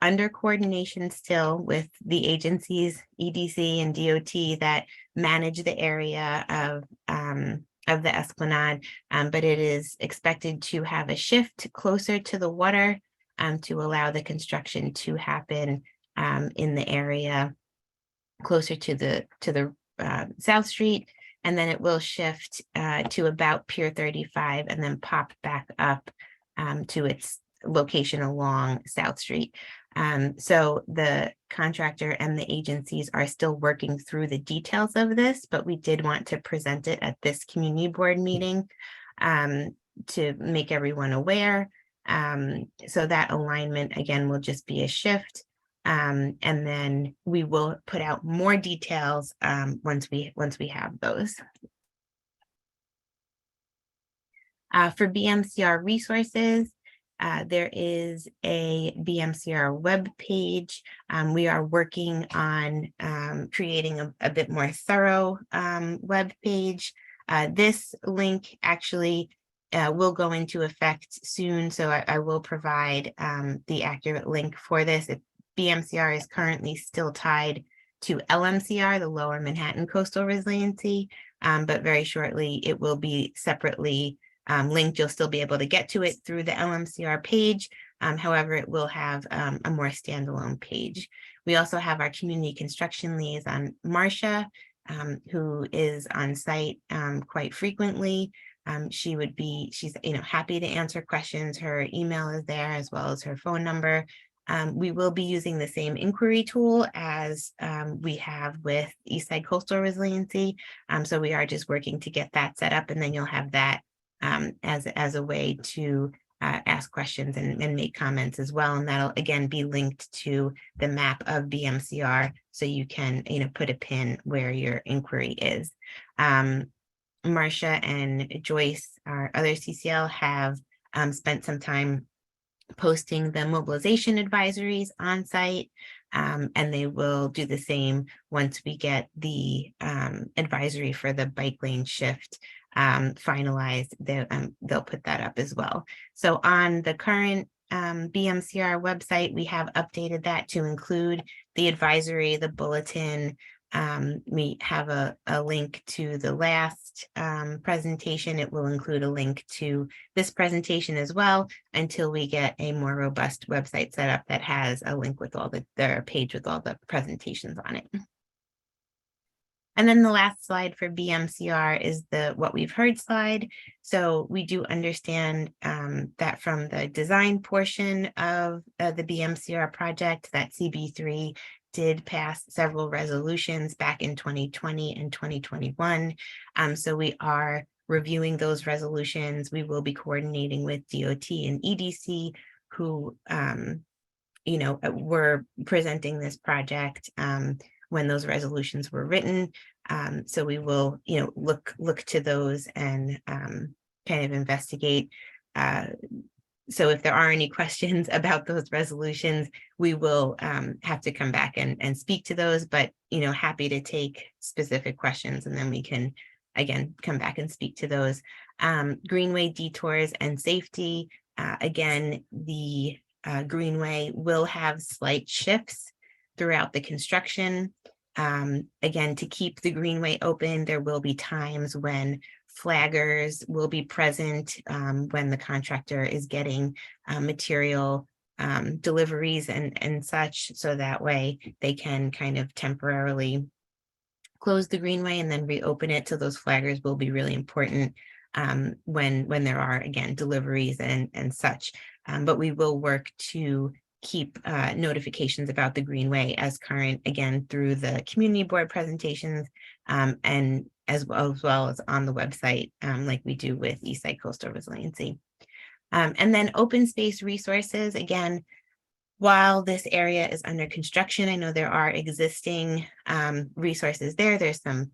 Speaker 21: under coordination still with the agencies, EDC and DOT, that manage the area of the Esplanade, but it is expected to have a shift closer to the water to allow the construction to happen in the area closer to the South Street, and then it will shift to about Pier 35 and then pop back up to its location along South Street. So the contractor and the agencies are still working through the details of this, but we did want to present it at this community board meeting to make everyone aware. So that alignment again will just be a shift. And then we will put out more details once we have those. For BMCR resources, there is a BMCR web page. We are working on creating a bit more thorough web page. This link actually will go into effect soon, so I will provide the accurate link for this. If BMCR is currently still tied to LMCR, the Lower Manhattan Coastal Resiliency, but very shortly it will be separately linked. You'll still be able to get to it through the LMCR page. However, it will have a more standalone page. We also have our community construction liaison, Marcia, who is on site quite frequently. She's happy to answer questions. Her email is there as well as her phone number. We will be using the same inquiry tool as we have with Eastside Coastal Resiliency. So we are just working to get that set up, and then you'll have that as a way to ask questions and make comments as well. And that'll again be linked to the map of BMCR, so you can put a pin where your inquiry is. Marcia and Joyce, our other CCL, have spent some time posting the mobilization advisories on site, and they will do the same once we get the advisory for the bike lane shift finalized. They'll put that up as well. So on the current BMCR website, we have updated that to include the advisory, the bulletin. We have a link to the last presentation. It will include a link to this presentation as well, until we get a more robust website set up that has a link with all the page with all the presentations on it. And then the last slide for BMCR is the what we've heard slide. So we do understand that from the design portion of the BMCR project, that CB3 did pass several resolutions back in 2020 and 2021. So we are reviewing those resolutions. We will be coordinating with DOT and EDC, who were presenting this project when those resolutions were written. So we will, look to those and kind of investigate. So if there are any questions about those resolutions, we will have to come back and speak to those, but, happy to take specific questions, and then we can, again, come back and speak to those. Greenway detours and safety. Again, the Greenway will have slight shifts throughout the construction. Again, to keep the Greenway open, there will be times when flaggers will be present when the contractor is getting material deliveries and such, so that way they can kind of temporarily close the Greenway and then reopen it. So those flaggers will be really important when there are, again, deliveries and such. But we will work to keep notifications about the Greenway as current, again, through the community board presentations and as well as on the website, like we do with Eastside Coastal Resiliency. And then open space resources. Again, while this area is under construction, I know there are existing resources there. There's some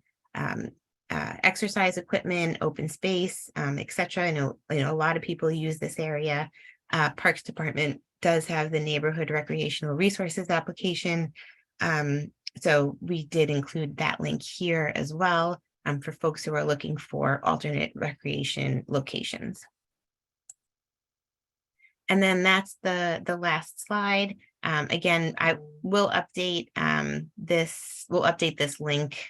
Speaker 21: exercise equipment, open space, etc. I know, a lot of people use this area. Parks Department does have the neighborhood recreational resources application. So we did include that link here as well for folks who are looking for alternate recreation locations. And then that's the last slide. Again, I will update this link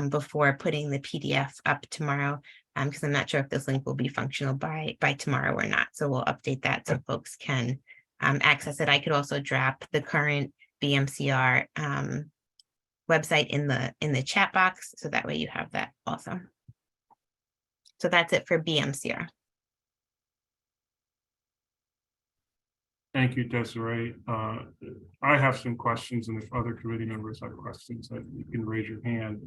Speaker 21: before putting the PDF up tomorrow, because I'm not sure if this link will be functional by tomorrow or not. So we'll update that so folks can access it. I could also drop the current BMCR website in the chat box, so that way you have that also. So that's it for BMCR.
Speaker 2: Thank you, Desiree. I have some questions, and if other committee members have questions, you can raise your hand.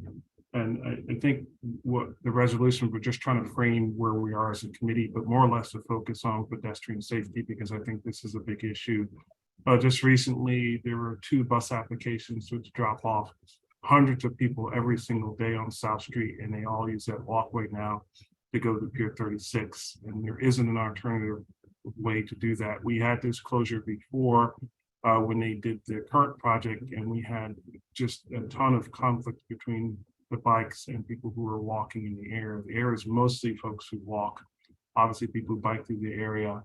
Speaker 2: And I think what the resolution, we're just trying to frame where we are as a committee, but more or less to focus on pedestrian safety, because I think this is a big issue. Just recently, there were 2 bus applications which drop off hundreds of people every single day on South Street, and they all use that walkway now to go to Pier 36, and there isn't an alternative way to do that. We had this closure before when they did the current project, and we had just a ton of conflict between the bikes and people who are walking in the area. The area is mostly folks who walk. Obviously, people who bike through the area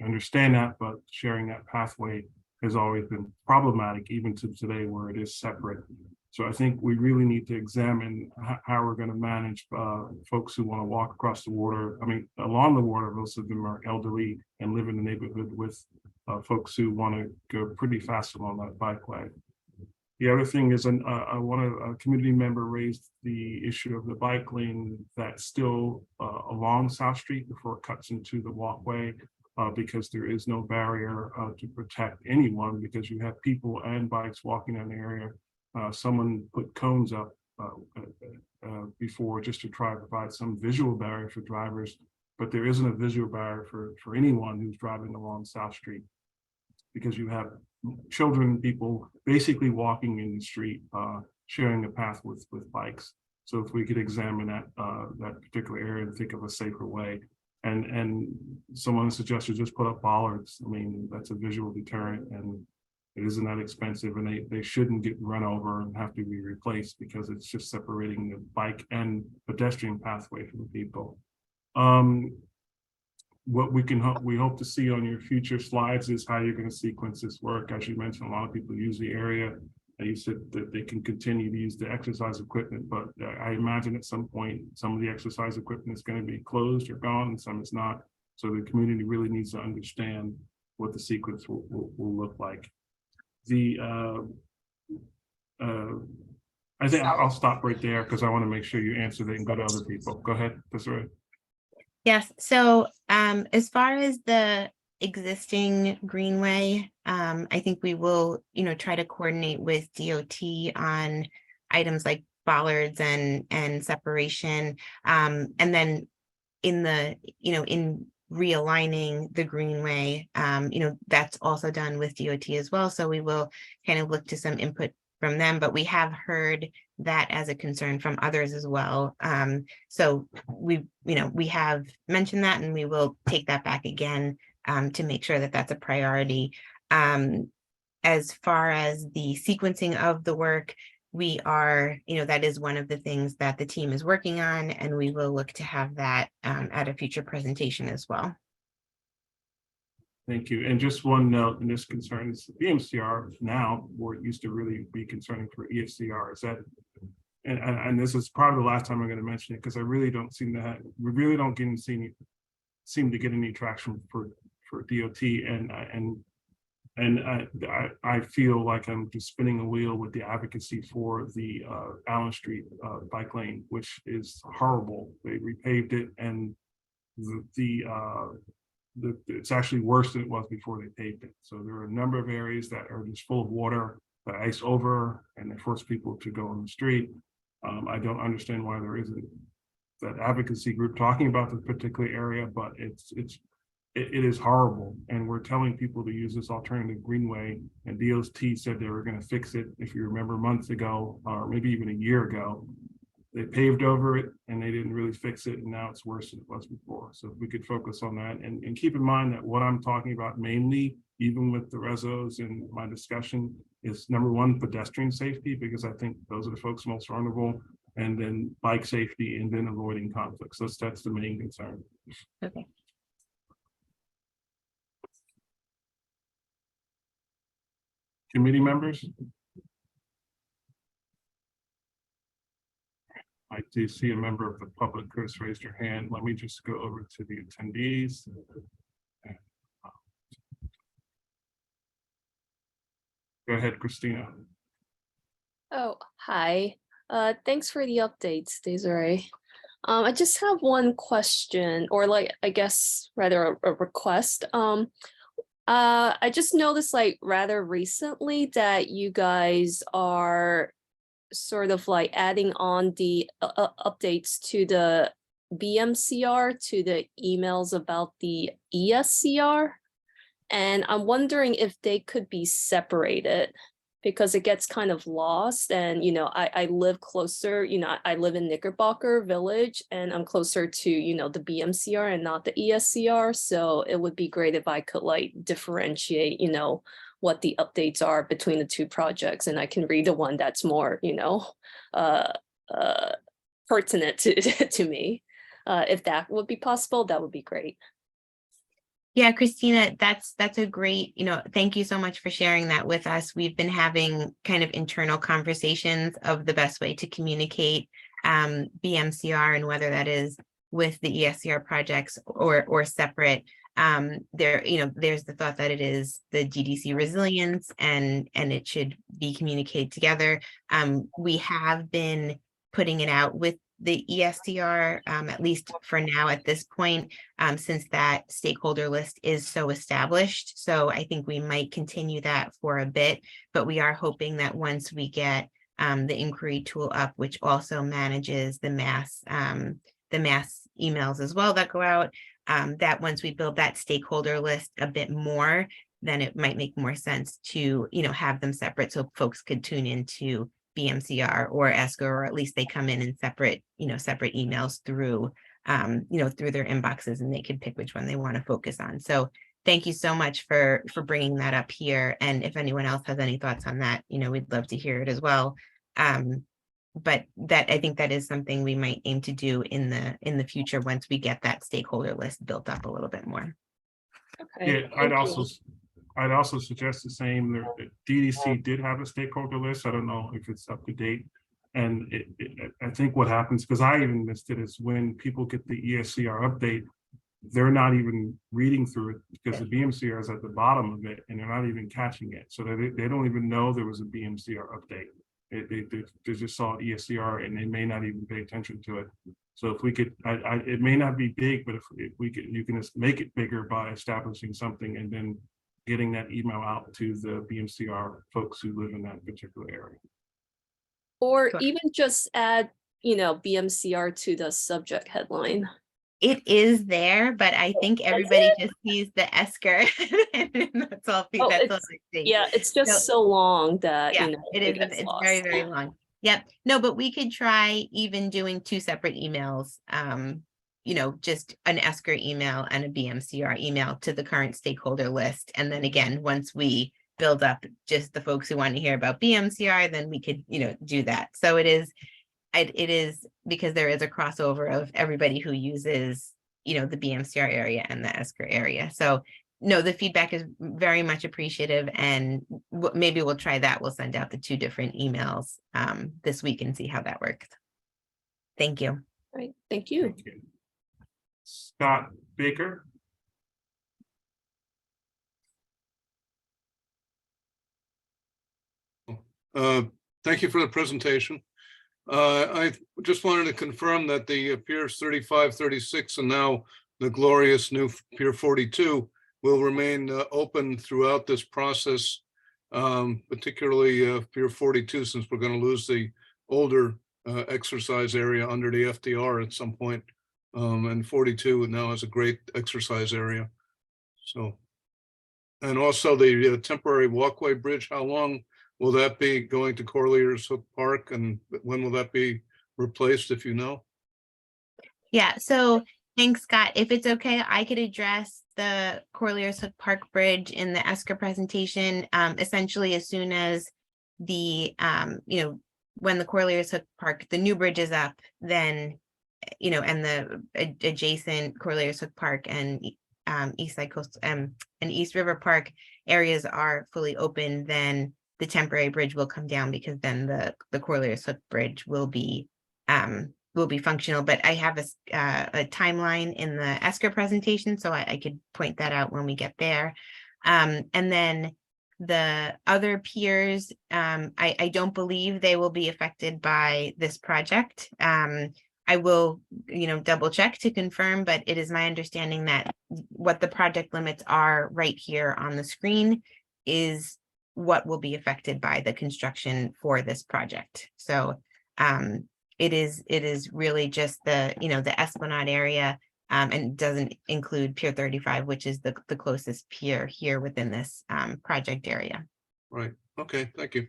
Speaker 2: understand that, but sharing that pathway has always been problematic, even to today where it is separate. So I think we really need to examine how we're going to manage folks who want to walk across the water. I mean, along the water, most of them are elderly and live in the neighborhood with folks who want to go pretty fast along that bikeway. The other thing is, a community member raised the issue of the bike lane that's still along South Street before it cuts into the walkway, because there is no barrier to protect anyone, because you have people and bikes walking in the area. Someone put cones up before just to try to provide some visual barrier for drivers, but there isn't a visual barrier for anyone who's driving along South Street, because you have children, people basically walking in the street, sharing a path with bikes. So if we could examine that particular area and think of a safer way. And someone suggested just put up bollards. I mean, that's a visual deterrent, and it isn't that expensive, and they shouldn't get run over and have to be replaced, because it's just separating the bike and pedestrian pathway from the people. What we hope to see on your future slides is how you're going to sequence this work. As you mentioned, a lot of people use the area. You said that they can continue to use the exercise equipment, but I imagine at some point, some of the exercise equipment is going to be closed or gone, and some is not. So the community really needs to understand what the sequence will look like. I think I'll stop right there, because I want to make sure you answer that and go to other people. Go ahead, Desiree.
Speaker 21: Yes, so as far as the existing greenway, I think we will, try to coordinate with DOT on items like bollards and separation. And then in realigning the greenway, that's also done with DOT as well. So we will kind of look to some input from them, but we have heard that as a concern from others as well. So we have mentioned that, and we will take that back again to make sure that that's a priority. As far as the sequencing of the work, we are, that is one of the things that the team is working on, and we will look to have that at a future presentation as well.
Speaker 2: Thank you. And just one note, and this concerns BMCR now, where it used to really be concerning for ESCR, is that, and this is probably the last time I'm going to mention it, because I really don't seem to have, we really don't seem to get any traction for DOT, and I feel like I'm just spinning a wheel with the advocacy for the Allen Street bike lane, which is horrible. They repaved it, and it's actually worse than it was before they paved it. So there are a number of areas that are just full of water that ice over, and they force people to go on the street. I don't understand why there isn't that advocacy group talking about this particular area, but it is horrible. And we're telling people to use this alternative greenway, and DOT said they were going to fix it. If you remember, months ago, or maybe even a year ago, they paved over it and they didn't really fix it, and now it's worse than it was before. So if we could focus on that, and keep in mind that what I'm talking about mainly, even with the resos in my discussion, is number one, pedestrian safety, because I think those are the folks most vulnerable, and then bike safety, and then avoiding conflicts. So that's the main concern.
Speaker 21: Okay.
Speaker 2: Committee members? I do see a member of the public who has raised your hand. Let me just go over to the attendees. Go ahead, Christina.
Speaker 8: Oh, hi. Thanks for the updates, Desiree. I just have one question, or I guess rather a request. I just noticed like rather recently that you guys are sort of like adding on the updates to the BMCR to the emails about the ESCR. And I'm wondering if they could be separated because it gets kind of lost. And, you know, I live closer, you know, I live in Knickerbocker Village and I'm closer to, you know, the BMCR and not the ESCR. So it would be great if I could like differentiate, you know, what the updates are between the two projects. And I can read the one that's more, you know, pertinent to me. If that would be possible, that would be great.
Speaker 21: Yeah, Christina, that's a great, thank you so much for sharing that with us. We've been having kind of internal conversations of the best way to communicate BMCR and whether that is with the ESCR projects or separate. There's the thought that it is the GDC resilience and it should be communicated together. We have been putting it out with the ESCR, at least for now at this point, since that stakeholder list is so established. So I think we might continue that for a bit, but we are hoping that once we get the inquiry tool up, which also manages the mass emails as well that go out, that once we build that stakeholder list a bit more, then it might make more sense to, have them separate so folks could tune into BMCR or ESCR, or at least they come in separate, separate emails through, through their inboxes, and they could pick which one they want to focus on. So thank you so much for bringing that up here. And if anyone else has any thoughts on that, we'd love to hear it as well. But I think that is something we might aim to do in the future once we get that stakeholder list built up a little bit more.
Speaker 8: Okay.
Speaker 2: Yeah, I'd also suggest the same. DDC did have a stakeholder list. I don't know if it's up to date. And I think what happens, because I even missed it, is when people get the ESCR update, they're not even reading through it because the BMCR is at the bottom of it and they're not even catching it. So they don't even know there was a BMCR update. They just saw ESCR and they may not even pay attention to it. So if we could, it may not be big, but if we could, you can just make it bigger by establishing something and then getting that email out to the BMCR folks who live in that particular area.
Speaker 8: Or even just add, BMCR to the subject headline.
Speaker 21: It is there, but I think everybody just sees the ESCR. And that's all.
Speaker 8: Oh,
Speaker 21: that's all I see.
Speaker 8: Yeah, it's just so long that
Speaker 21: it is.
Speaker 8: gets
Speaker 21: It's
Speaker 8: lost.
Speaker 21: very, very long. Yep. No, but we could try even doing two separate emails. Just an ESCR email and a BMCR email to the current stakeholder list. And then again, once we build up just the folks who want to hear about BMCR, then we could, do that. So it is because there is a crossover of everybody who uses, the BMCR area and the ESCR area. So no, the feedback is very much appreciative, and maybe we'll try that. We'll send out the two different emails this week and see how that works. Thank you.
Speaker 8: Right. Thank you.
Speaker 2: Thank you. Scott Baker.
Speaker 7: Thank you for the presentation. I just wanted to confirm that the Piers 35, 36, and now the glorious new Pier 42 will remain open throughout this process, particularly Pier 42, since we're going to lose the older exercise area under the FDR at some point. And 42 now has a great exercise area. So, and also the temporary walkway bridge, how long will that be going to Corlears Hook Park, and when will that be replaced, if you know?
Speaker 21: Yeah, so thanks, Scott. If it's okay, I could address the Corlears Hook Park Bridge in the ESCR presentation. Essentially, as soon as the, when the Corlears Hook Park, the new bridge is up, then, and the adjacent Corlears Hook Park and East Side Coast and East River Park areas are fully open, then the temporary bridge will come down, because then the Corlears Hook Bridge will be functional. But I have a timeline in the ESCR presentation, so I could point that out when we get there. And then the other piers, I don't believe they will be affected by this project. I will, double check to confirm, but it is my understanding that what the project limits are right here on the screen is what will be affected by the construction for this project. So it is really just the Esplanade area, and doesn't include Pier 35, which is the closest pier here within this project area.
Speaker 7: Right. Okay, thank you.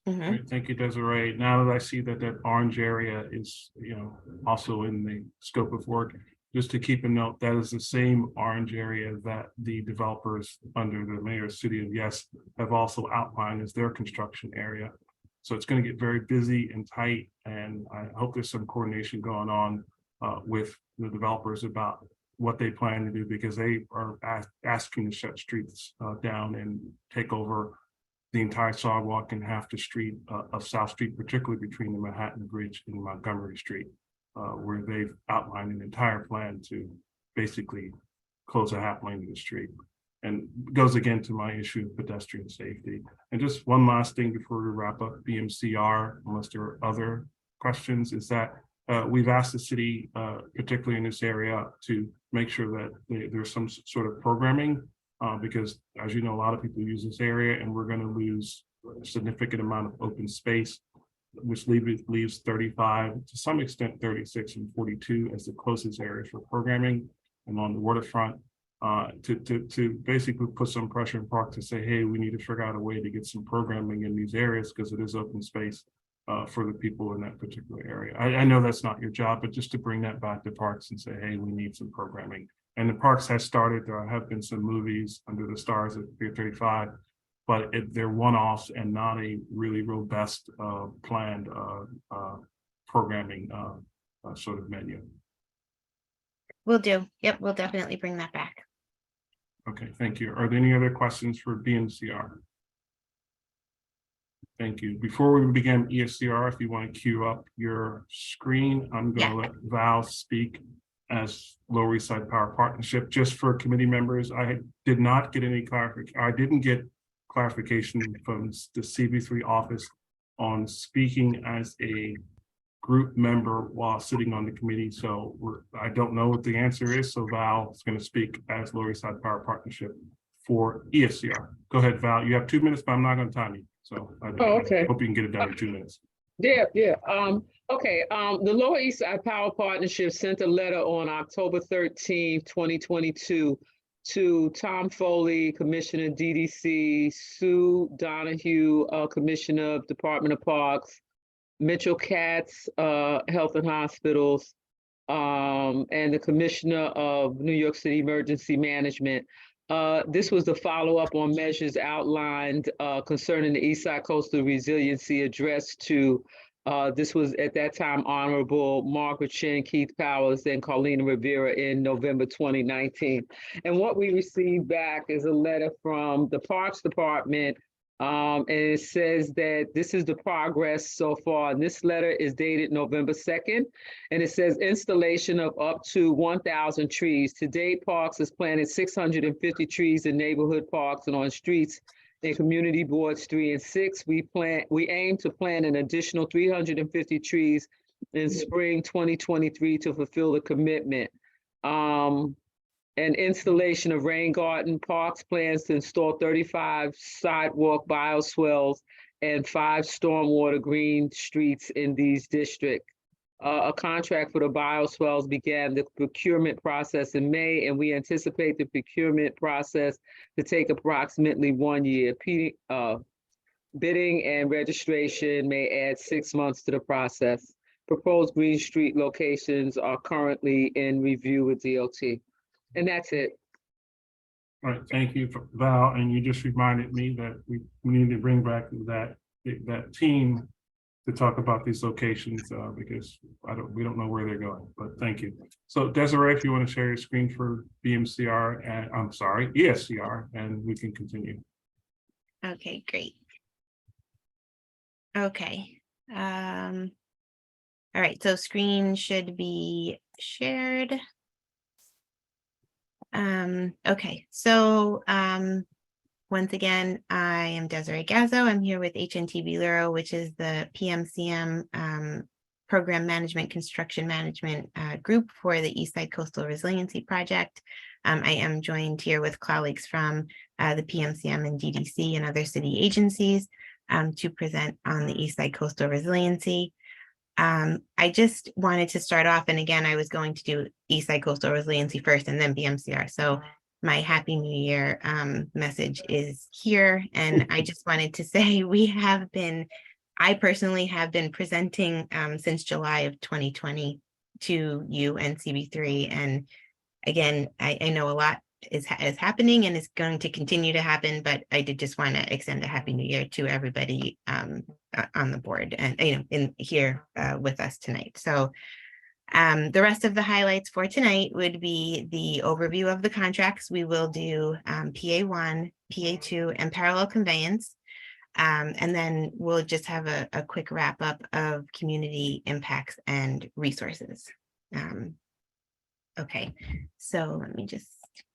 Speaker 2: Great, thank you, Desiree. Now that I see that that orange area is, also in the scope of work, just to keep a note, that is the same orange area that the developers under the mayor's city of Yes have also outlined as their construction area. So it's going to get very busy and tight, and I hope there's some coordination going on with the developers about what they plan to do, because they are asking to shut streets down and take over the entire sidewalk and half the street of South Street, particularly between the Manhattan Bridge and Montgomery Street, where they've outlined an entire plan to basically close a half lane of the street. And goes again to my issue of pedestrian safety. And just one last thing before we wrap up BMCR, unless there are other questions, is that we've asked the city, particularly in this area, to make sure that there's some sort of programming, because as you know, a lot of people use this area, and we're going to lose a significant amount of open space, which leaves 35, to some extent 36 and 42 as the closest areas for programming along the waterfront, to basically put some pressure in Park to say, hey, we need to figure out a way to get some programming in these areas, because it is open space for the people in that particular area. I know that's not your job, but just to bring that back to Parks and say, hey, we need some programming. And the Parks has started. There have been some movies under the stars at Pier 35, but they're one-offs and not a really robust planned programming sort of menu.
Speaker 21: Will do. Yep, we'll definitely bring that back.
Speaker 2: Okay, thank you. Are there any other questions for BMCR? Thank you. Before we begin ESCR, if you want to queue up your screen, I'm going to let Val speak as Lower East Side Power Partnership. Just for committee members, I did not get any clarification. I didn't get clarification from the CB3 office on speaking as a group member while sitting on the committee. So I don't know what the answer is. So Val is going to speak as Lower East Side Power Partnership for ESCR. Go ahead, Val. You have 2 minutes, but I'm not going to time you. So I
Speaker 20: okay.
Speaker 2: hope you can get it done in 2 minutes.
Speaker 20: Yeah. Okay. The Lower East Side Power Partnership sent a letter on October 13th, 2022 to Tom Foley, Commissioner DDC, Sue Donahue, Commissioner of Department of Parks, Mitchell Katz, Health and Hospitals, and the Commissioner of New York City Emergency Management. This was the follow-up on measures outlined concerning the East Side Coastal Resiliency addressed to, this was at that time Honorable Margaret Chin, Keith Powers, and Carlina Rivera in November 2019. And what we received back is a letter from the Parks Department, and it says that this is the progress so far. And this letter is dated November 2nd, and it says installation of up to 1,000 trees. To date, Parks has planted 650 trees in neighborhood parks and on streets in community boards 3 and 6. We aim to plant an additional 350 trees in spring 2023 to fulfill the commitment. And installation of rain garden. Parks plans to install 35 sidewalk bioswales and 5 stormwater green streets in these districts. A contract for the bioswales began the procurement process in May, and we anticipate the procurement process to take approximately 1 year. Bidding and registration may add 6 months to the process. Proposed green street locations are currently in review with DOT. And that's it.
Speaker 2: All right, thank you, Val. And you just reminded me that we need to bring back that team to talk about these locations because we don't know where they're going. But thank you. So Desiree, if you want to share your screen for BMCR and I'm sorry, ESCR, and we can continue.
Speaker 21: Okay, great. Okay. All right, so screen should be shared. Okay, so once again, I am Desiree Gazzo. I'm here with HNTB Luro, which is the PMCM Program Management Construction Management Group for the East Side Coastal Resiliency Project. I am joined here with colleagues from the PMCM and DDC and other city agencies to present on the East Side Coastal Resiliency. I just wanted to start off, and again, I was going to do East Side Coastal Resiliency first and then BMCR. So my Happy New Year message is here. And I just wanted to say I personally have been presenting since July of 2020 to you and CB3. And again, I know a lot is happening and is going to continue to happen, but I did just want to extend a Happy New Year to everybody on the board and in here with us tonight. So the rest of the highlights for tonight would be the overview of the contracts. We will do PA1, PA2, and parallel conveyance. And then we'll just have a quick wrap up of community impacts and resources. Okay, so let me just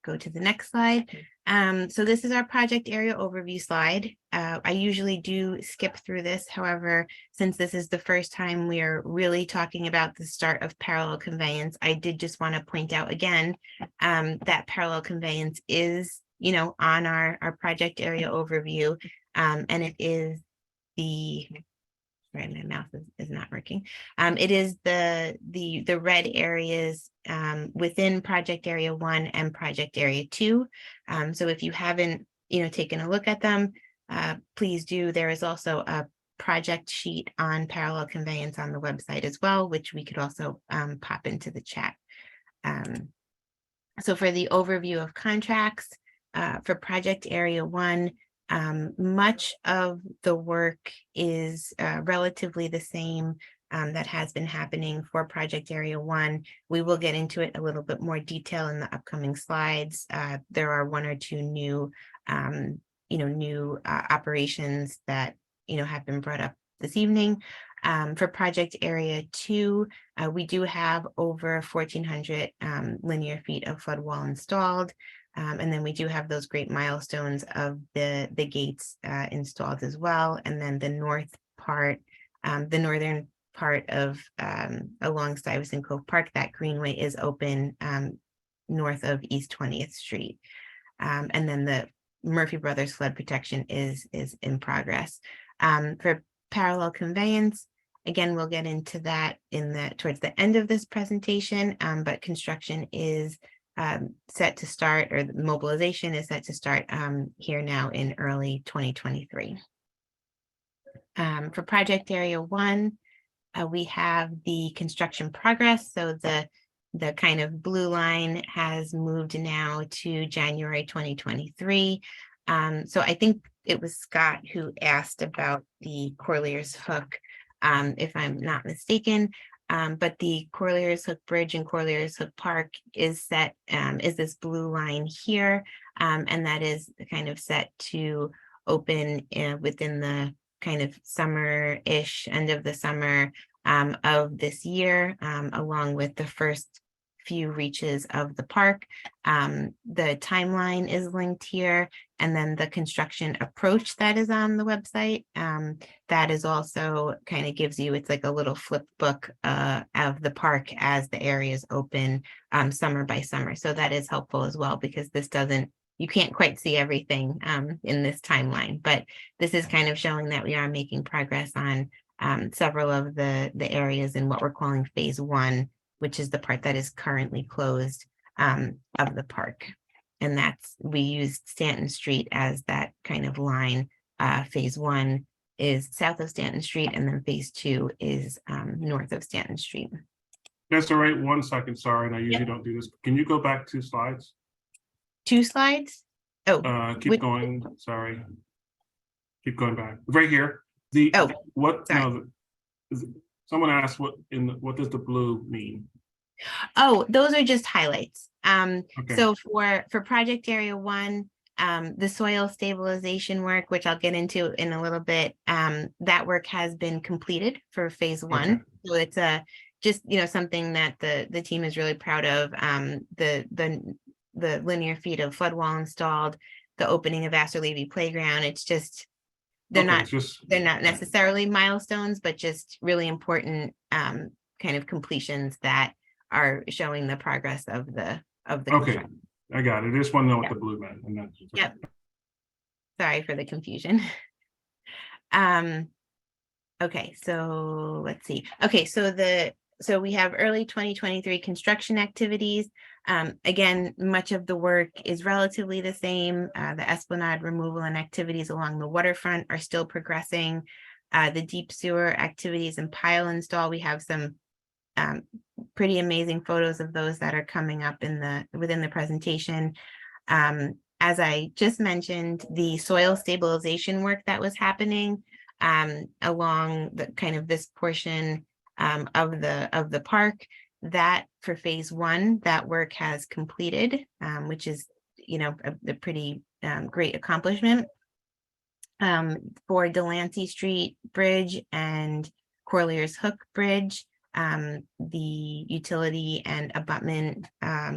Speaker 21: go to the next slide. So this is our project area overview slide. I usually do skip through this. However, since this is the first time we're really talking about the start of parallel conveyance, I did just want to point out again that parallel conveyance is, on our project area overview, and it is right, my mouse is not working. It is the red areas within project area 1 and project area 2. So if you haven't taken a look at them, please do. There is also a project sheet on parallel conveyance on the website as well, which we could also pop into the chat. So for the overview of contracts for project area 1, much of the work is relatively the same that has been happening for project area 1. We will get into it a little bit more detail in the upcoming slides. There are 1 or 2 new, new operations that have been brought up this evening. For project area 2, we do have over 1,400 linear feet of flood wall installed. And then we do have those great milestones of the gates installed as well. And then the northern part of along Stuyvesant Cove Park, that greenway is open north of East 20th Street. And then the Murphy Brothers flood protection is in progress. For parallel conveyance, again, we'll get into that towards the end of this presentation, but construction is set to start, or the mobilization is set to start here now in early 2023. For project area 1, we have the construction progress. So the kind of blue line has moved now to January 2023. So I think it was Scott who asked about the Corlears Hook, if I'm not mistaken. But the Corlears Hook Bridge and Corlears Hook Park is this blue line here. And that is kind of set to open within the kind of summer-ish, end of the summer of this year, along with the first few reaches of the park. The timeline is linked here, and then the construction approach that is on the website, that is also kind of gives you, it's like a little flip book of the park as the areas open summer by summer. So that is helpful as well, because you can't quite see everything in this timeline, but this is kind of showing that we are making progress on several of the areas in what we're calling phase 1, which is the part that is currently closed of the park. And we used Stanton Street as that kind of line. Phase 1 is south of Stanton Street, and then phase 2 is north of Stanton Street.
Speaker 2: That's all right. 1 second. Sorry, and I usually don't do this. Can you go back 2 slides?
Speaker 21: 2 slides? Oh,
Speaker 2: keep going. Sorry. Keep going back. Right here. Someone asked what does the blue mean?
Speaker 21: Oh, those are just highlights.
Speaker 2: Okay.
Speaker 21: So for project area 1, the soil stabilization work, which I'll get into in a little bit, that work has been completed for phase 1. Okay. So it's just something that the team is really proud of. The linear feet of flood wall installed, the opening of Vassar Levy Playground. It's just
Speaker 2: Okay, just,
Speaker 21: they're not necessarily milestones, but just really important kind of completions that are showing the progress of the
Speaker 2: okay,
Speaker 21: construction.
Speaker 2: I got it. I just want to know what
Speaker 21: Yeah.
Speaker 2: the blue meant. And that's.
Speaker 21: Yep. Sorry for the confusion. Um, okay, so let's see. Okay, so we have early 2023 construction activities. Again, much of the work is relatively the same. The esplanade removal and activities along the waterfront are still progressing. The deep sewer activities and pile install, we have some pretty amazing photos of those that are coming up within the presentation. As I just mentioned, the soil stabilization work that was happening along the kind of this portion of the park, that for phase 1, that work has completed, which is, you know, a pretty great accomplishment. For Delancey Street Bridge and Corlier's Hook Bridge, the utility and abutment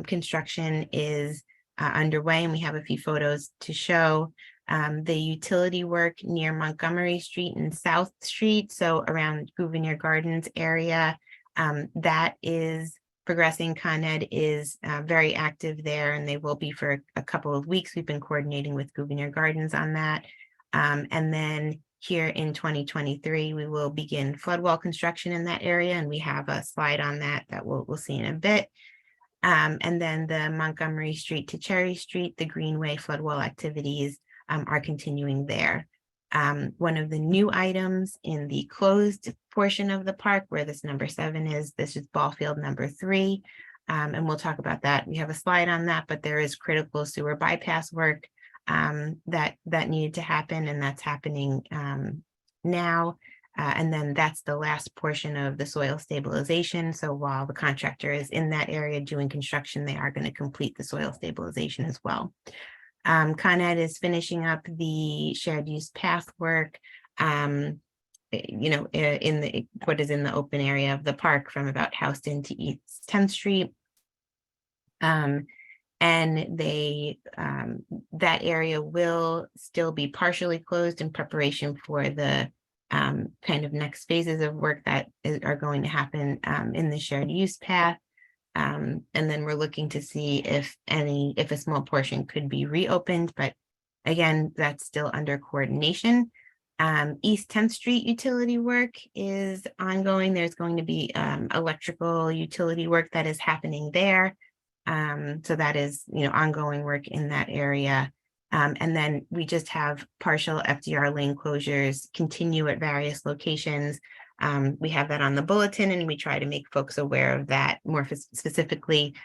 Speaker 21: construction is underway, and we have a few photos to show. The utility work near Montgomery Street and South Street, so around Gouverneur Gardens area, that is progressing. Con Ed is very active there, and they will be for a couple of weeks. We've been coordinating with Gouverneur Gardens on that. And then here in 2023, we will begin flood wall construction in that area, and we have a slide on that we'll see in a bit. And then the Montgomery Street to Cherry Street, the Greenway flood wall activities are continuing there. One of the new items in the closed portion of the park, where this number 7 is, this is ball field number 3. And we'll talk about that. We have a slide on that, but there is critical sewer bypass work that needed to happen, and that's happening now. And then that's the last portion of the soil stabilization. So while the contractor is in that area doing construction, they are going to complete the soil stabilization as well. Con Ed is finishing up the shared use path work, you know, in what is in the open area of the park from about Houston to East 10th Street. And they that area will still be partially closed in preparation for the kind of next phases of work that are going to happen in the shared use path. And then we're looking to see if a small portion could be reopened, but again, that's still under coordination. East 10th Street utility work is ongoing. There's going to be electrical utility work that is happening there. So that is, you know, ongoing work in that area. And then we just have partial FDR lane closures continue at various locations. We have that on the bulletin, and we try to make folks aware of that more specifically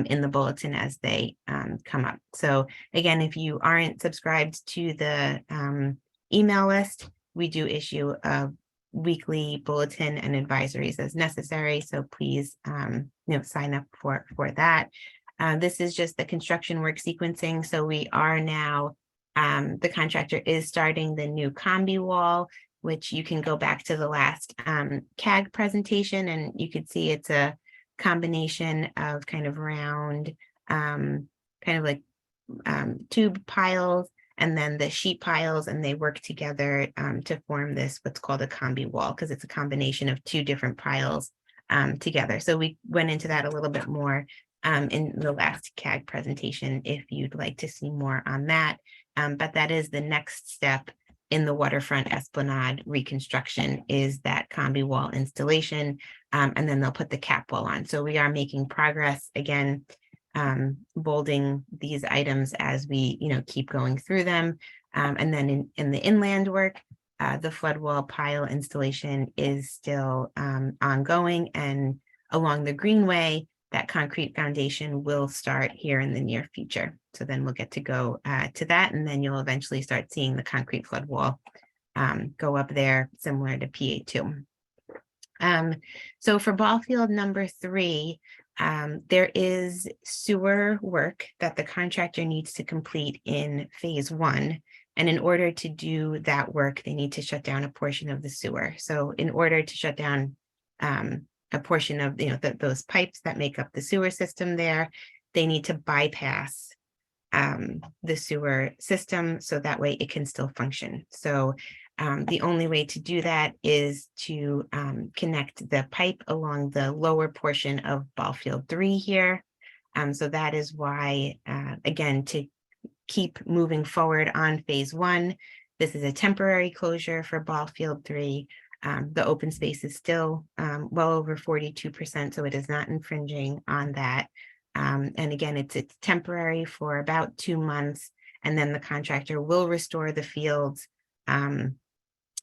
Speaker 21: in the bulletin as they come up. So again, if you aren't subscribed to the email list, we do issue a weekly bulletin and advisories as necessary. So please, you know, sign up for that. This is just the construction work sequencing. So we are now, the contractor is starting the new combi wall, which you can go back to the last CAG presentation, and you could see it's a combination of kind of round, kind of like tube piles, and then the sheet piles, and they work together to form this, what's called a combi wall, because it's a combination of 2 different piles together. So we went into that a little bit more in the last CAG presentation, if you'd like to see more on that. But that is the next step in the waterfront esplanade reconstruction, is that combi wall installation, and then they'll put the cap wall on. So we are making progress, again, bolding these items as we, you know, keep going through them. And then in the inland work, the flood wall pile installation is still ongoing, and along the Greenway, that concrete foundation will start here in the near future. So then we'll get to go to that, and then you'll eventually start seeing the concrete flood wall go up there, similar to PA2. So for ball field number 3, there is sewer work that the contractor needs to complete in phase 1. And in order to do that work, they need to shut down a portion of the sewer. So in order to shut down a portion of, you know, those pipes that make up the sewer system there, they need to bypass the sewer system, so that way it can still function. So The only way to do that is to connect the pipe along the lower portion of ball field 3 here. So that is why, again, to keep moving forward on phase 1, this is a temporary closure for ball field 3. The open space is still well over 42%, so it is not infringing on that. And again, it's temporary for about 2 months, and then the contractor will restore the fields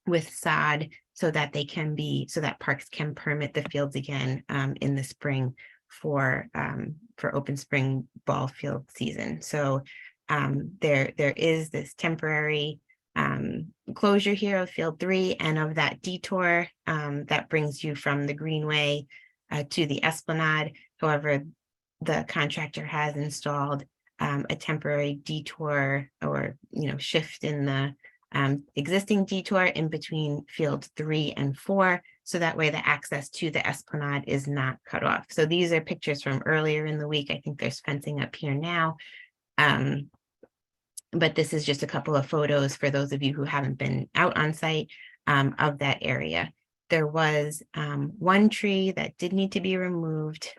Speaker 21: with sod so that they can be, so that parks can permit the fields again in the spring for open spring ball field season. So there is this temporary closure here of field 3 and of that detour that brings you from the greenway to the esplanade. However, the contractor has installed a temporary detour or shift in the existing detour in between field 3 and 4, so that way the access to the esplanade is not cut off. So these are pictures from earlier in the week. I think there's fencing up here now. But this is just a couple of photos for those of you who haven't been out on site of that area. There was one tree that did need to be removed,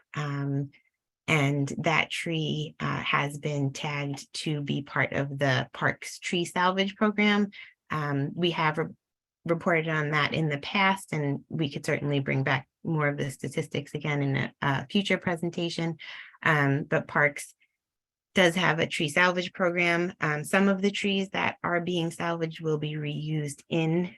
Speaker 21: and that tree has been tagged to be part of the park's tree salvage program. We have reported on that in the past, and we could certainly bring back more of the statistics again in a future presentation. But Parks does have a tree salvage program. Some of the trees that are being salvaged will be reused in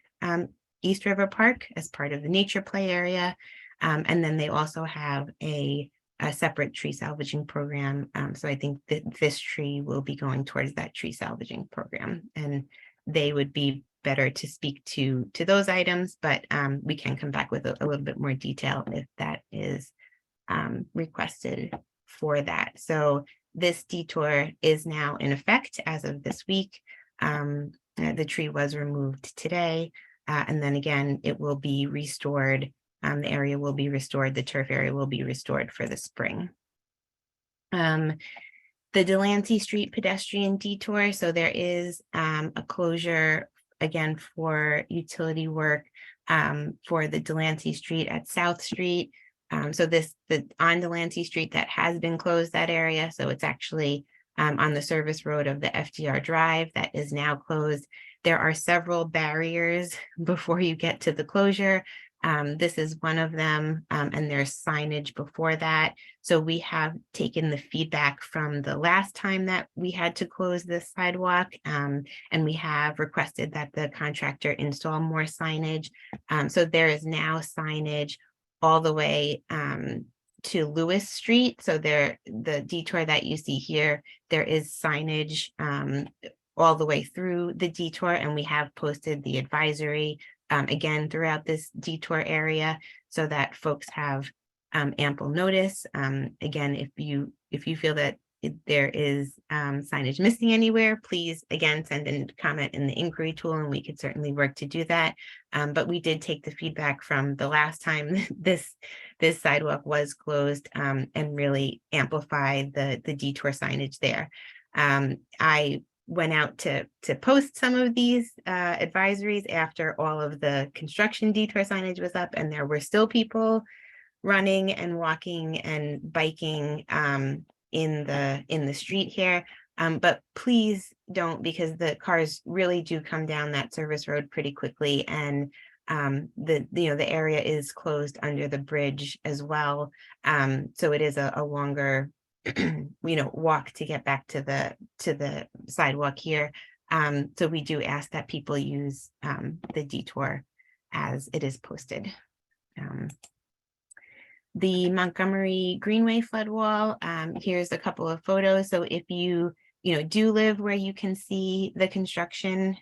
Speaker 21: East River Park as part of the nature play area. And then they also have a separate tree salvaging program. So I think that this tree will be going towards that tree salvaging program, and they would be better to speak to those items, but we can come back with a little bit more detail if that is requested for that. So this detour is now in effect as of this week. The tree was removed today, and then again, it will be restored. The area will be restored. The turf area will be restored for the spring. The Delancey Street pedestrian detour. So there is a closure again for utility work for the Delancey Street at South Street. So on Delancey Street that has been closed, that area. So it's actually on the service road of the FDR Drive that is now closed. There are several barriers before you get to the closure. This is one of them, and there's signage before that. So we have taken the feedback from the last time that we had to close this sidewalk, and we have requested that the contractor install more signage. So there is now signage all the way to Lewis Street. So the detour that you see here, there is signage all the way through the detour, and we have posted the advisory again throughout this detour area so that folks have ample notice. Again, if you feel that there is signage missing anywhere, please again send a comment in the inquiry tool and we could certainly work to do that. But we did take the feedback from the last time this sidewalk was closed and really amplify the detour signage there. I went out to post some of these advisories after all of the construction detour signage was up, and there were still people running and walking and biking in the street here. But please don't, because the cars really do come down that service road pretty quickly, and the area is closed under the bridge as well. So it is a longer walk to get back to the sidewalk here. So we do ask that people use the detour as it is posted. The Montgomery Greenway flood wall, here's a couple of photos. So if you do live where you can see the construction,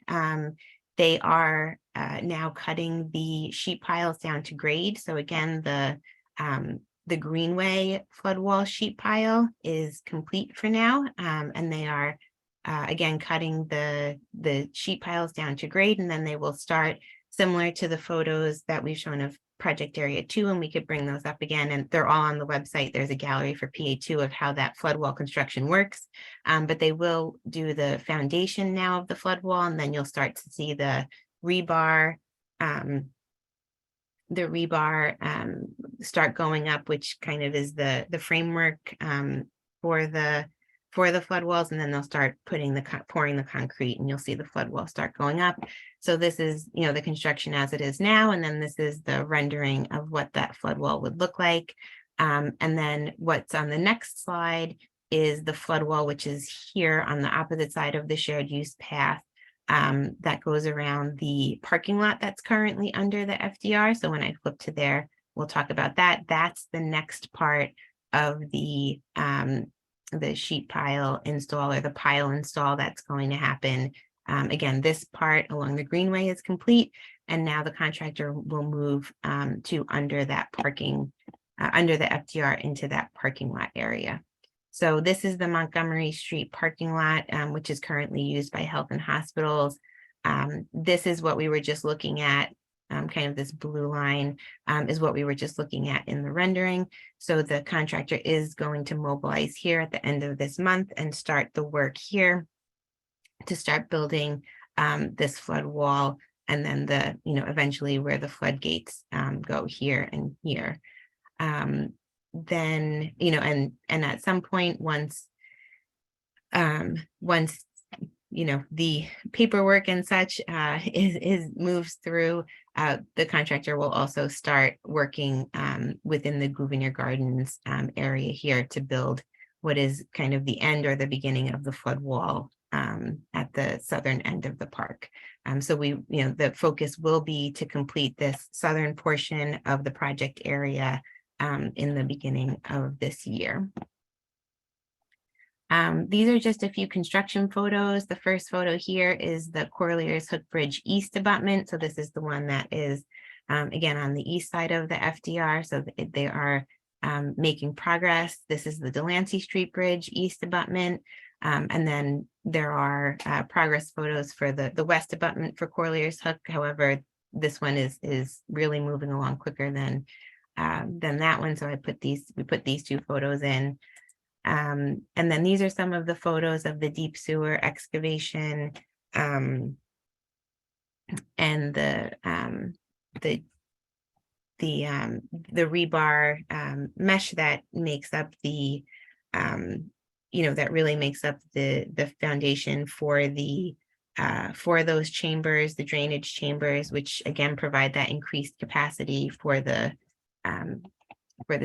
Speaker 21: they are now cutting the sheet piles down to grade. So again, the Greenway flood wall sheet pile is complete for now, and they are again cutting the sheet piles down to grade, and then they will start similar to the photos that we've shown of project area 2, and we could bring those up again, and they're all on the website. There's a gallery for PA2 of how that flood wall construction works, but they will do the foundation now of the flood wall, and then you'll start to see the rebar, start going up, which kind of is the framework for the flood walls, and then they'll start pouring the concrete, and you'll see the flood wall start going up. So this is, you know, the construction as it is now, and then this is the rendering of what that flood wall would look like. And then what's on the next slide is the flood wall, which is here on the opposite side of the shared use path. That goes around the parking lot that's currently under the FDR. So when I flip to there, we'll talk about that. That's the next part of the sheet pile install, or the pile install, that's going to happen. Again, this part along the greenway is complete, and now the contractor will move to under that parking, under the FDR into that parking lot area. So this is the Montgomery Street parking lot, which is currently used by health and hospitals. This is what we were just looking at, kind of this blue line is what we were just looking at in the rendering. So the contractor is going to mobilize here at the end of this month and start the work here to start building this flood wall, and then the, you know, eventually where the floodgates go here and here. Then, you know, and at some point, once you know, the paperwork and such is moves through, the contractor will also start working within the Gouverneur Gardens area here to build what is kind of the end or the beginning of the flood wall at the southern end of the park. So we, you know, the focus will be to complete this southern portion of the project area in the beginning of this year. These are just a few construction photos. The first photo here is the Corlears Hook Bridge East abutment. So this is the one that is, again, on the east side of the FDR. So they are making progress. This is the Delancey Street Bridge East abutment. And then there are progress photos for the west abutment for Corlears Hook. However, this one is really moving along quicker than that one. So we put these two photos in. And then these are some of the photos of the deep sewer excavation and the rebar mesh that makes up the you know, that really makes up the foundation for the for those chambers, the drainage chambers, which again provide that increased capacity for the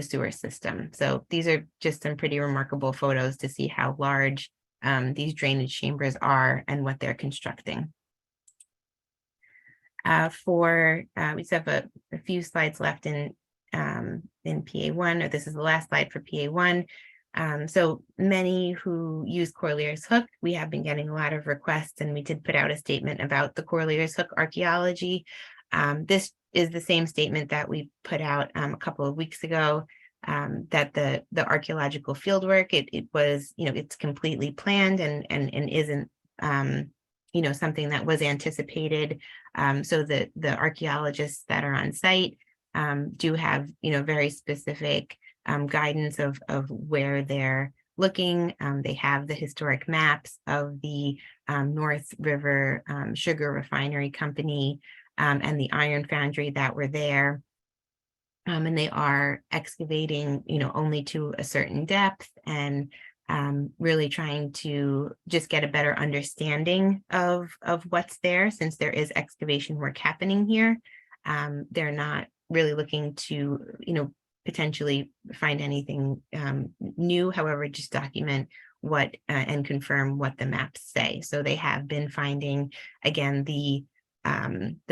Speaker 21: sewer system. So these are just some pretty remarkable photos to see how large these drainage chambers are and what they're constructing. We just have a few slides left in PA1, or this is the last slide for PA1. So many who use Corlears Hook, we have been getting a lot of requests, and we did put out a statement about the Corlears Hook archaeology. This is the same statement that we put out a couple of weeks ago, that the archaeological fieldwork, it was, you know, it's completely planned and isn't, you know, something that was anticipated. So the archaeologists that are on site do have, you know, very specific guidance of where they're looking. They have the historic maps of the North River Sugar Refinery Company and the iron foundry that were there. And they are excavating, you know, only to a certain depth, and really trying to just get a better understanding of what's there, since there is excavation work happening here. They're not really looking to, you know, potentially find anything new, however, just document what and confirm what the maps say. So they have been finding, again, the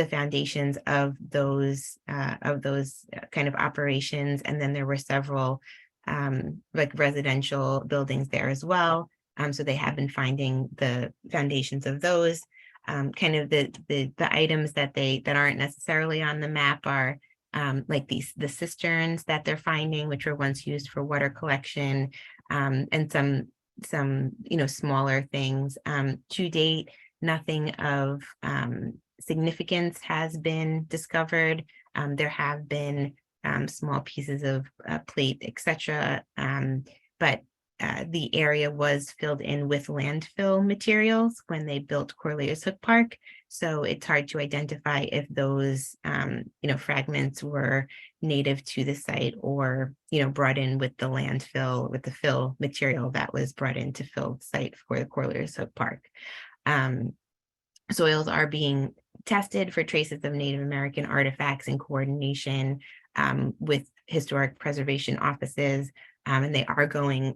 Speaker 21: foundations of those kind of operations, and then there were several like residential buildings there as well. So they have been finding the foundations of those. Kind of the items that aren't necessarily on the map are like the cisterns that they're finding, which were once used for water collection, and some you know, smaller things. To date, nothing of significance has been discovered. There have been small pieces of plate, etc. But the area was filled in with landfill materials when they built Corlears Hook Park. So it's hard to identify if those, fragments were native to the site or, brought in with the landfill, with the fill material that was brought in to fill the site for the Corlears Hook Park. Soils are being tested for traces of Native American artifacts in coordination with historic preservation offices. And they are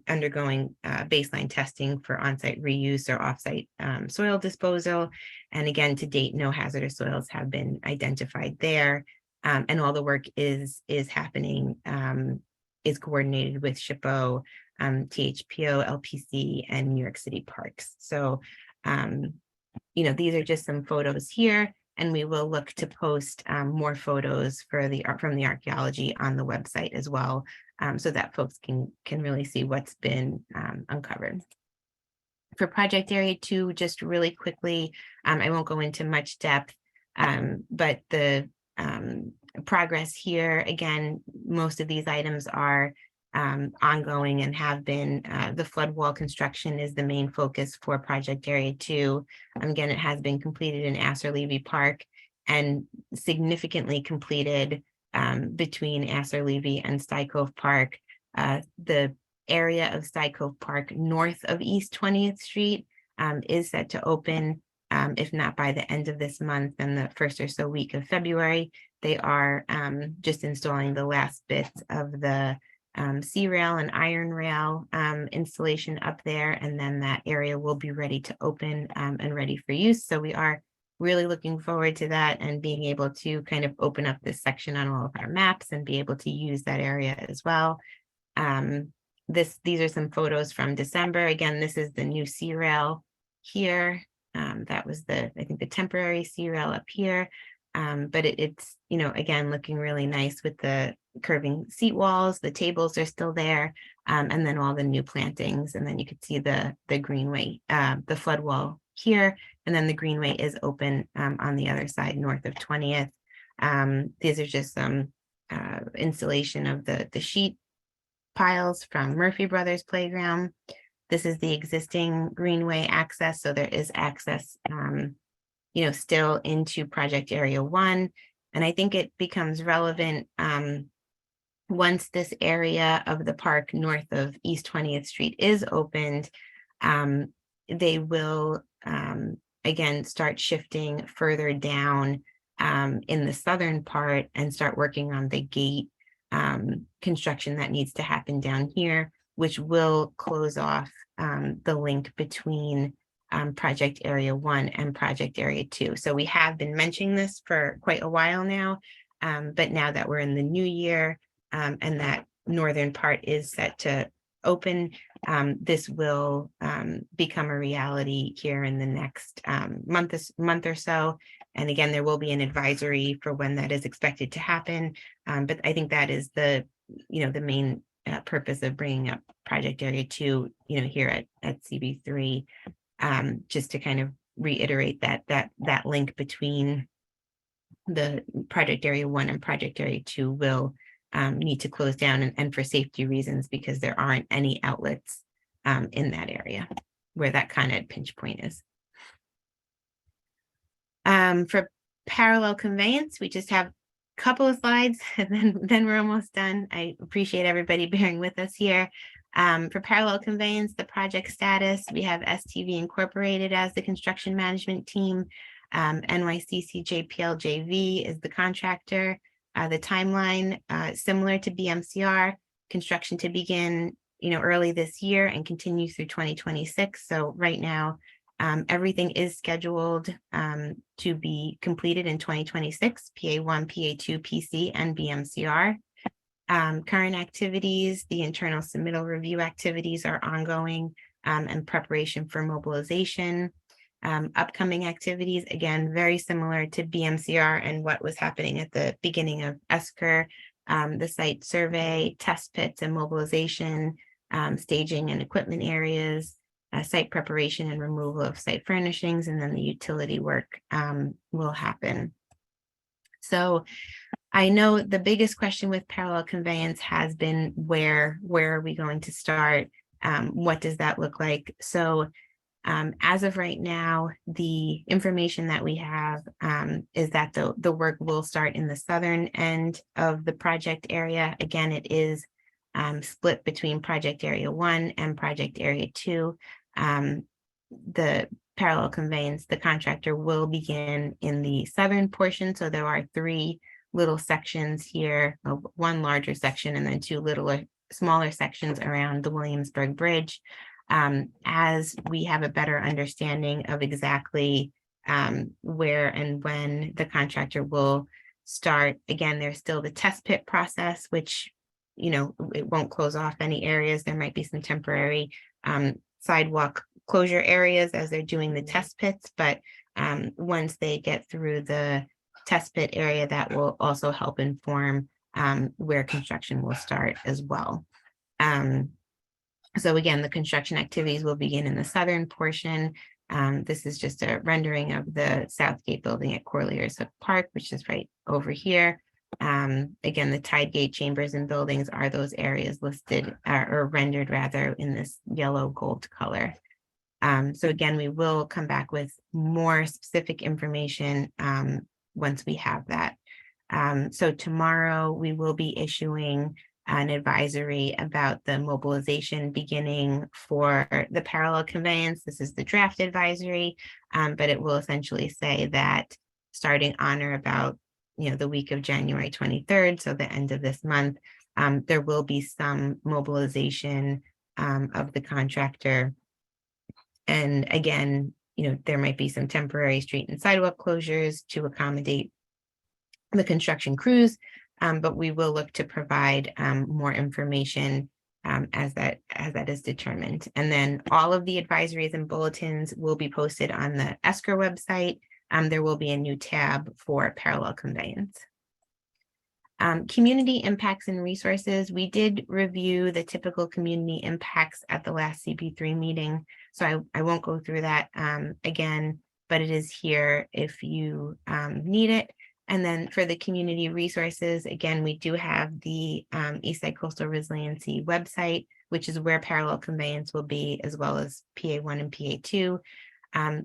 Speaker 21: undergoing baseline testing for on-site reuse or off-site soil disposal. And again, to date, no hazardous soils have been identified there. And all the work is happening, is coordinated with SHPO, THPO, LPC, and New York City Parks. So, these are just some photos here, and we will look to post more photos from the archaeology on the website as well, so that folks can really see what's been uncovered. For Project Area 2, just really quickly, I won't go into much depth, but the progress here, again, most of these items are ongoing and have been. The flood wall construction is the main focus for Project Area 2. Again, it has been completed in Asser-Levy Park and significantly completed between Asser-Levy and Sty Cove Park. The area of Sty Cove Park north of East 20th Street is set to open, if not by the end of this month, then the first or so week of February. They are just installing the last bits of the C-rail and iron rail installation up there, and then that area will be ready to open and ready for use. So we are really looking forward to that and being able to kind of open up this section on all of our maps and be able to use that area as well. These are some photos from December. Again, this is the new C-rail here. That was I think the temporary C-rail up here. But it's, again, looking really nice with the curving seat walls. The tables are still there, and then all the new plantings. And then you could see the greenway, the flood wall here, and then the greenway is open on the other side, north of 20th. These are just some installation of the sheet piles from Murphy Brothers Playground. This is the existing greenway access, so there is access still into Project Area 1. And I think it becomes relevant once this area of the park north of East 20th Street is opened. They will again start shifting further down in the southern part and start working on the gate construction that needs to happen down here, which will close off the link between Project Area 1 and Project Area 2. So we have been mentioning this for quite a while now, but now that we're in the new year and that northern part is set to open, this will become a reality here in the next month or so. And again, there will be an advisory for when that is expected to happen. But I think that is the main purpose of bringing up Project Area 2, here at CB3. Just to kind of reiterate that link between the Project Area 1 and Project Area 2 will need to close down, and for safety reasons, because there aren't any outlets in that area where that kind of pinch point is. For parallel conveyance, we just have a couple of slides and then we're almost done. I appreciate everybody bearing with us here. For parallel conveyance, the project status, we have STV Incorporated as the construction management team. NYCC JPL JV is the contractor. The timeline, similar to BMCR, construction to begin, early this year and continue through 2026. So right now, everything is scheduled to be completed in 2026, PA1, PA2, PC, and BMCR. Current activities, the internal submittal review activities are ongoing and preparation for mobilization. Upcoming activities, again, very similar to BMCR and what was happening at the beginning of ESCR, the site survey, test pits and mobilization, staging and equipment areas, site preparation and removal of site furnishings, and then the utility work will happen. So I know the biggest question with parallel conveyance has been where are we going to start? What does that look like? So as of right now, the information that we have is that the work will start in the southern end of the project area. Again, it is split between project area 1 and project area 2. The parallel conveyance, the contractor will begin in the southern portion. So there are 3 little sections here, 1 larger section and then 2 littler, smaller sections around the Williamsburg Bridge. As we have a better understanding of exactly where and when the contractor will start. Again, there's still the test pit process, which, you know, it won't close off any areas. There might be some temporary sidewalk closure areas as they're doing the test pits, but once they get through the test pit area, that will also help inform where construction will start as well. So again, the construction activities will begin in the southern portion. This is just a rendering of the Southgate building at Corlears Park, which is right over here. Again, the tide gate chambers and buildings are those areas listed or rendered rather in this yellow gold color. So again, we will come back with more specific information once we have that. So tomorrow we will be issuing an advisory about the mobilization beginning for the parallel conveyance. This is the draft advisory, but it will essentially say that starting on or about, you know, the week of January 23rd, so the end of this month, there will be some mobilization of the contractor. And again, you know, there might be some temporary street and sidewalk closures to accommodate the construction crews, but we will look to provide more information as that is determined. And then all of the advisories and bulletins will be posted on the ESCR website. There will be a new tab for parallel conveyance. Community impacts and resources. We did review the typical community impacts at the last CB3 meeting, so I won't go through that again, but it is here if you need it. And then for the community resources, again, we do have the Eastside Coastal Resiliency website, which is where parallel conveyance will be, as well as PA1 and PA2.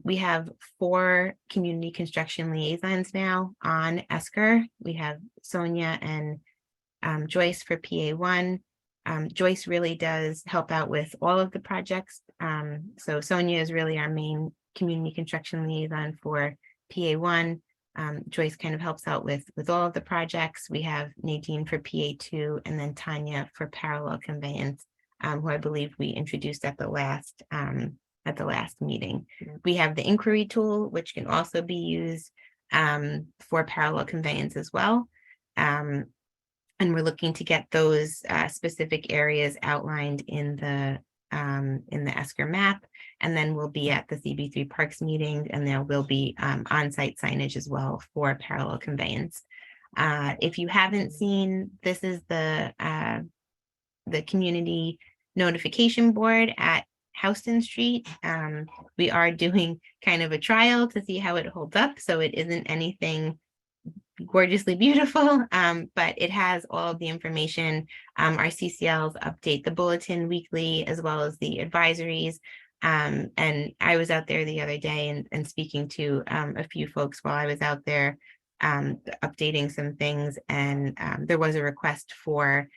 Speaker 21: We have 4 community construction liaisons now on ESCR. We have Sonia and Joyce for PA1. Joyce really does help out with all of the projects. So Sonia is really our main community construction liaison for PA1. Joyce kind of helps out with all of the projects. We have Nadine for PA2 and then Tanya for parallel conveyance, who I believe we introduced at the last meeting. We have the inquiry tool, which can also be used for parallel conveyance as well. And we're looking to get those specific areas outlined in the ESCR map. And then we'll be at the CB3 Parks meeting, and there will be on-site signage as well for parallel conveyance. If you haven't seen, this is the community notification board at Houston Street. We are doing kind of a trial to see how it holds up. So it isn't anything gorgeously beautiful, but it has all of the information. Our CCLs update the bulletin weekly as well as the advisories. And I was out there the other day and speaking to a few folks while I was out there updating some things. And there was a request for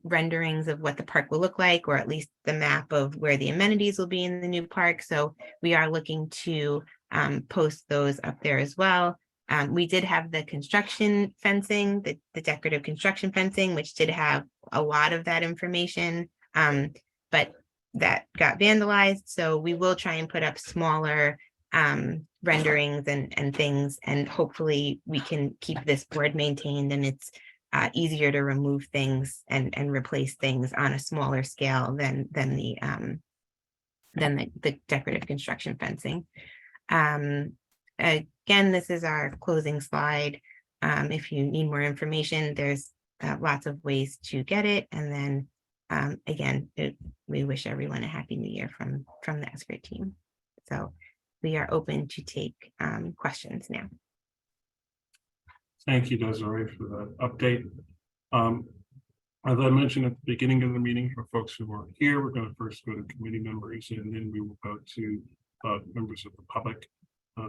Speaker 21: renderings of what the park will look like, or at least the map of where the amenities will be in the new park. So we are looking to post those up there as well. We did have the construction fencing, the decorative construction fencing, which did have a lot of that information, but that got vandalized. So we will try and put up smaller renderings and things, and hopefully we can keep this board maintained, and it's easier to remove things and replace things on a smaller scale than the decorative construction fencing. Again, this is our closing slide. If you need more information, there's lots of ways to get it. And then again, we wish everyone a happy new year from the ESCR team. So we are open to take questions now.
Speaker 2: Thank you, Desiree, for the update. As I mentioned at the beginning of the meeting, for folks who aren't here, we're going to first go to committee members and then we will go to members of the public.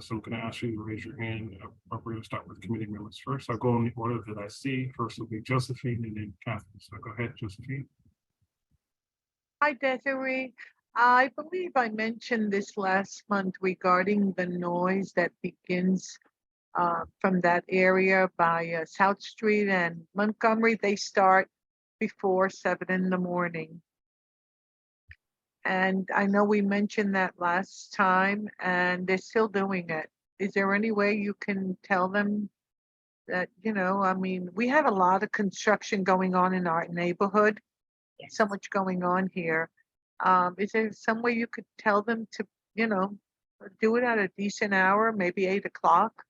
Speaker 2: So I'm going to ask you to raise your hand. We're going to start with committee members first. I'll go in the order that I see. First will be Josephine and then Catherine. So go ahead, Josephine.
Speaker 13: Hi, Desiree. I believe I mentioned this last month regarding the noise that begins from that area by South Street and Montgomery. They start before 7 in the morning. And I know we mentioned that last time and they're still doing it. Is there any way you can tell them that, you know, I mean, we have a lot of construction going on in our neighborhood. So much going on here. Is there some way you could tell them to, you know, do it at a decent hour, maybe 8 o'clock?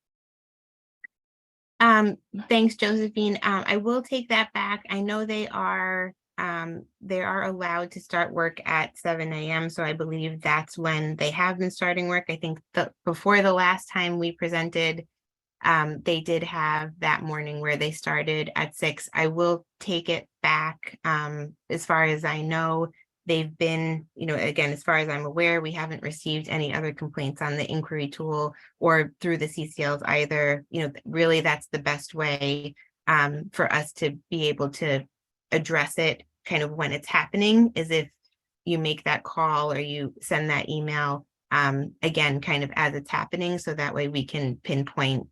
Speaker 21: Thanks, Josephine. I will take that back. I know they are allowed to start work at 7 a.m. So I believe that's when they have been starting work. I think before the last time we presented, they did have that morning where they started at 6. I will take it back. As far as I know, they've been, you know, again, as far as I'm aware, we haven't received any other complaints on the inquiry tool or through the CCLs either. You know, really that's the best way for us to be able to address it kind of when it's happening, is if you make that call or you send that email, again, kind of as it's happening. So that way we can pinpoint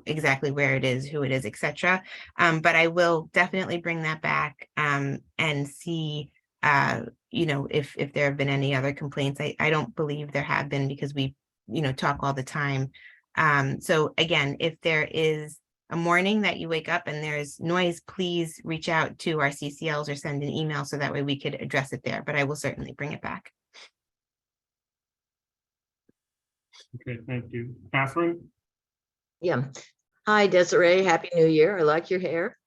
Speaker 21: exactly where it is, who it is, etc. But I will definitely bring that back and see you know, if there have been any other complaints. I don't believe there have been because we, you know, talk all the time. So again, if there is a morning that you wake up and there's noise, please reach out to our CCLs or send an email so that way we could address it there, but I will certainly bring it back.
Speaker 2: Okay, thank you. Catherine?
Speaker 4: Yeah. Hi, Desiree. Happy New Year. I like your hair.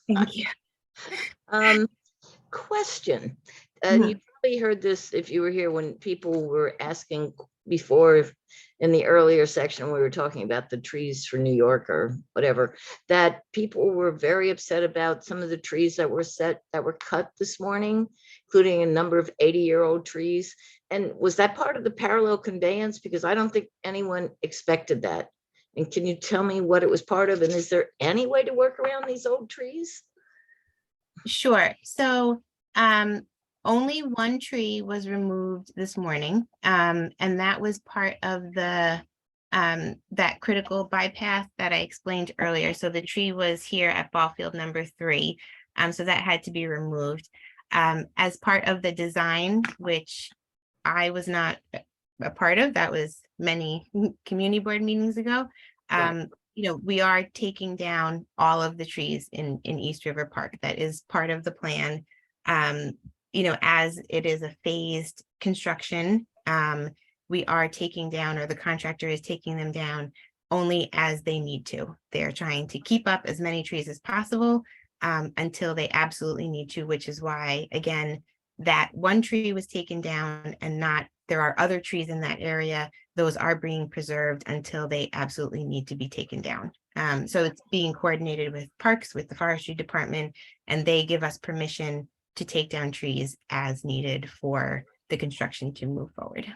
Speaker 21: Thank you.
Speaker 4: Question. And you probably heard this if you were here when people were asking before in the earlier section, we were talking about the trees for New York or whatever, that people were very upset about some of the trees that were cut this morning, including a number of 80-year-old trees. And was that part of the parallel conveyance? Because I don't think anyone expected that. And can you tell me what it was part of? And is there any way to work around these old trees?
Speaker 21: Sure. So only one tree was removed this morning, and that was part of the that critical bypass that I explained earlier. So the tree was here at ball field number 3, so that had to be removed. As part of the design, which I was not a part of, that was many community board meetings ago. You know, we are taking down all of the trees in East River Park. That is part of the plan. You know, as it is a phased construction, we are taking down, or the contractor is taking them down only as they need to. They're trying to keep up as many trees as possible until they absolutely need to, which is why, again, that one tree was taken down and not, there are other trees in that area. Those are being preserved until they absolutely need to be taken down. So it's being coordinated with parks, with the forestry department, and they give us permission to take down trees as needed for the construction to move forward.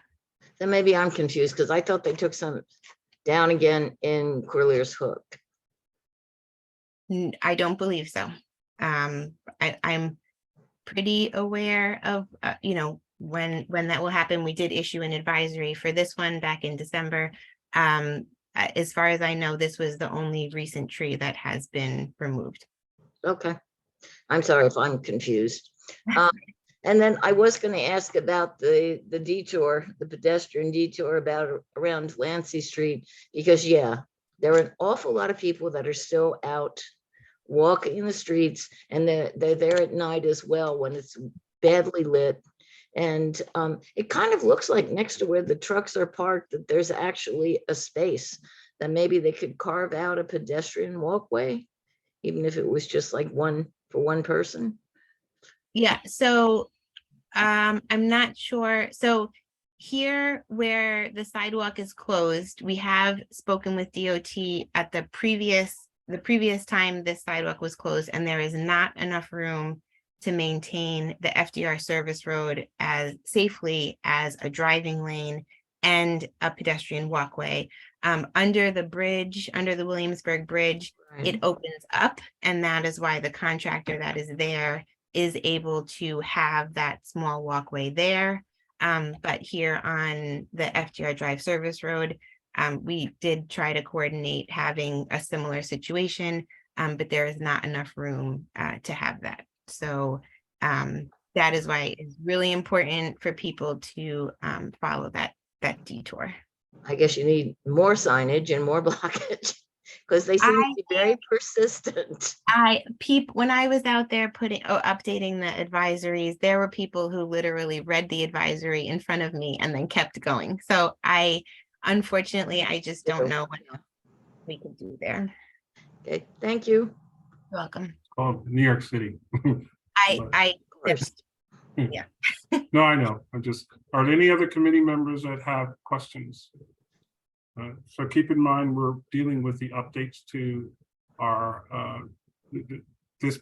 Speaker 4: Then maybe I'm confused because I thought they took some down again in Corlear's Hook.
Speaker 21: I don't believe so. I'm pretty aware of, you know, when that will happen. We did issue an advisory for this one back in December. As far as I know, this was the only recent tree that has been removed.
Speaker 4: Okay. I'm sorry if I'm confused. And then I was going to ask about the detour, the pedestrian detour around Lancy Street, because yeah, there are an awful lot of people that are still out walking in the streets, and they're there at night as well when it's badly lit. And it kind of looks like next to where the trucks are parked that there's actually a space that maybe they could carve out a pedestrian walkway, even if it was just like one for one person.
Speaker 21: Yeah, so I'm not sure. So here where the sidewalk is closed, we have spoken with DOT at the previous time this sidewalk was closed, and there is not enough room to maintain the FDR service road as safely as a driving lane and a pedestrian walkway. Under the bridge, under the Williamsburg Bridge, it opens up, and that is why the contractor that is there is able to have that small walkway there. But here on the FDR Drive Service Road, we did try to coordinate having a similar situation, but there is not enough room to have that. So that is why it's really important for people to follow that detour.
Speaker 4: I guess you need more signage and more blockage because they seem to be very persistent.
Speaker 21: When I was out there updating the advisories, there were people who literally read the advisory in front of me and then kept going. So unfortunately, I just don't know what we can do there.
Speaker 4: Okay, thank you.
Speaker 21: You're welcome.
Speaker 2: Oh, New York City.
Speaker 21: Yeah.
Speaker 2: No, I know. Are there any other committee members that have questions? So keep in mind, we're dealing with the updates to our, as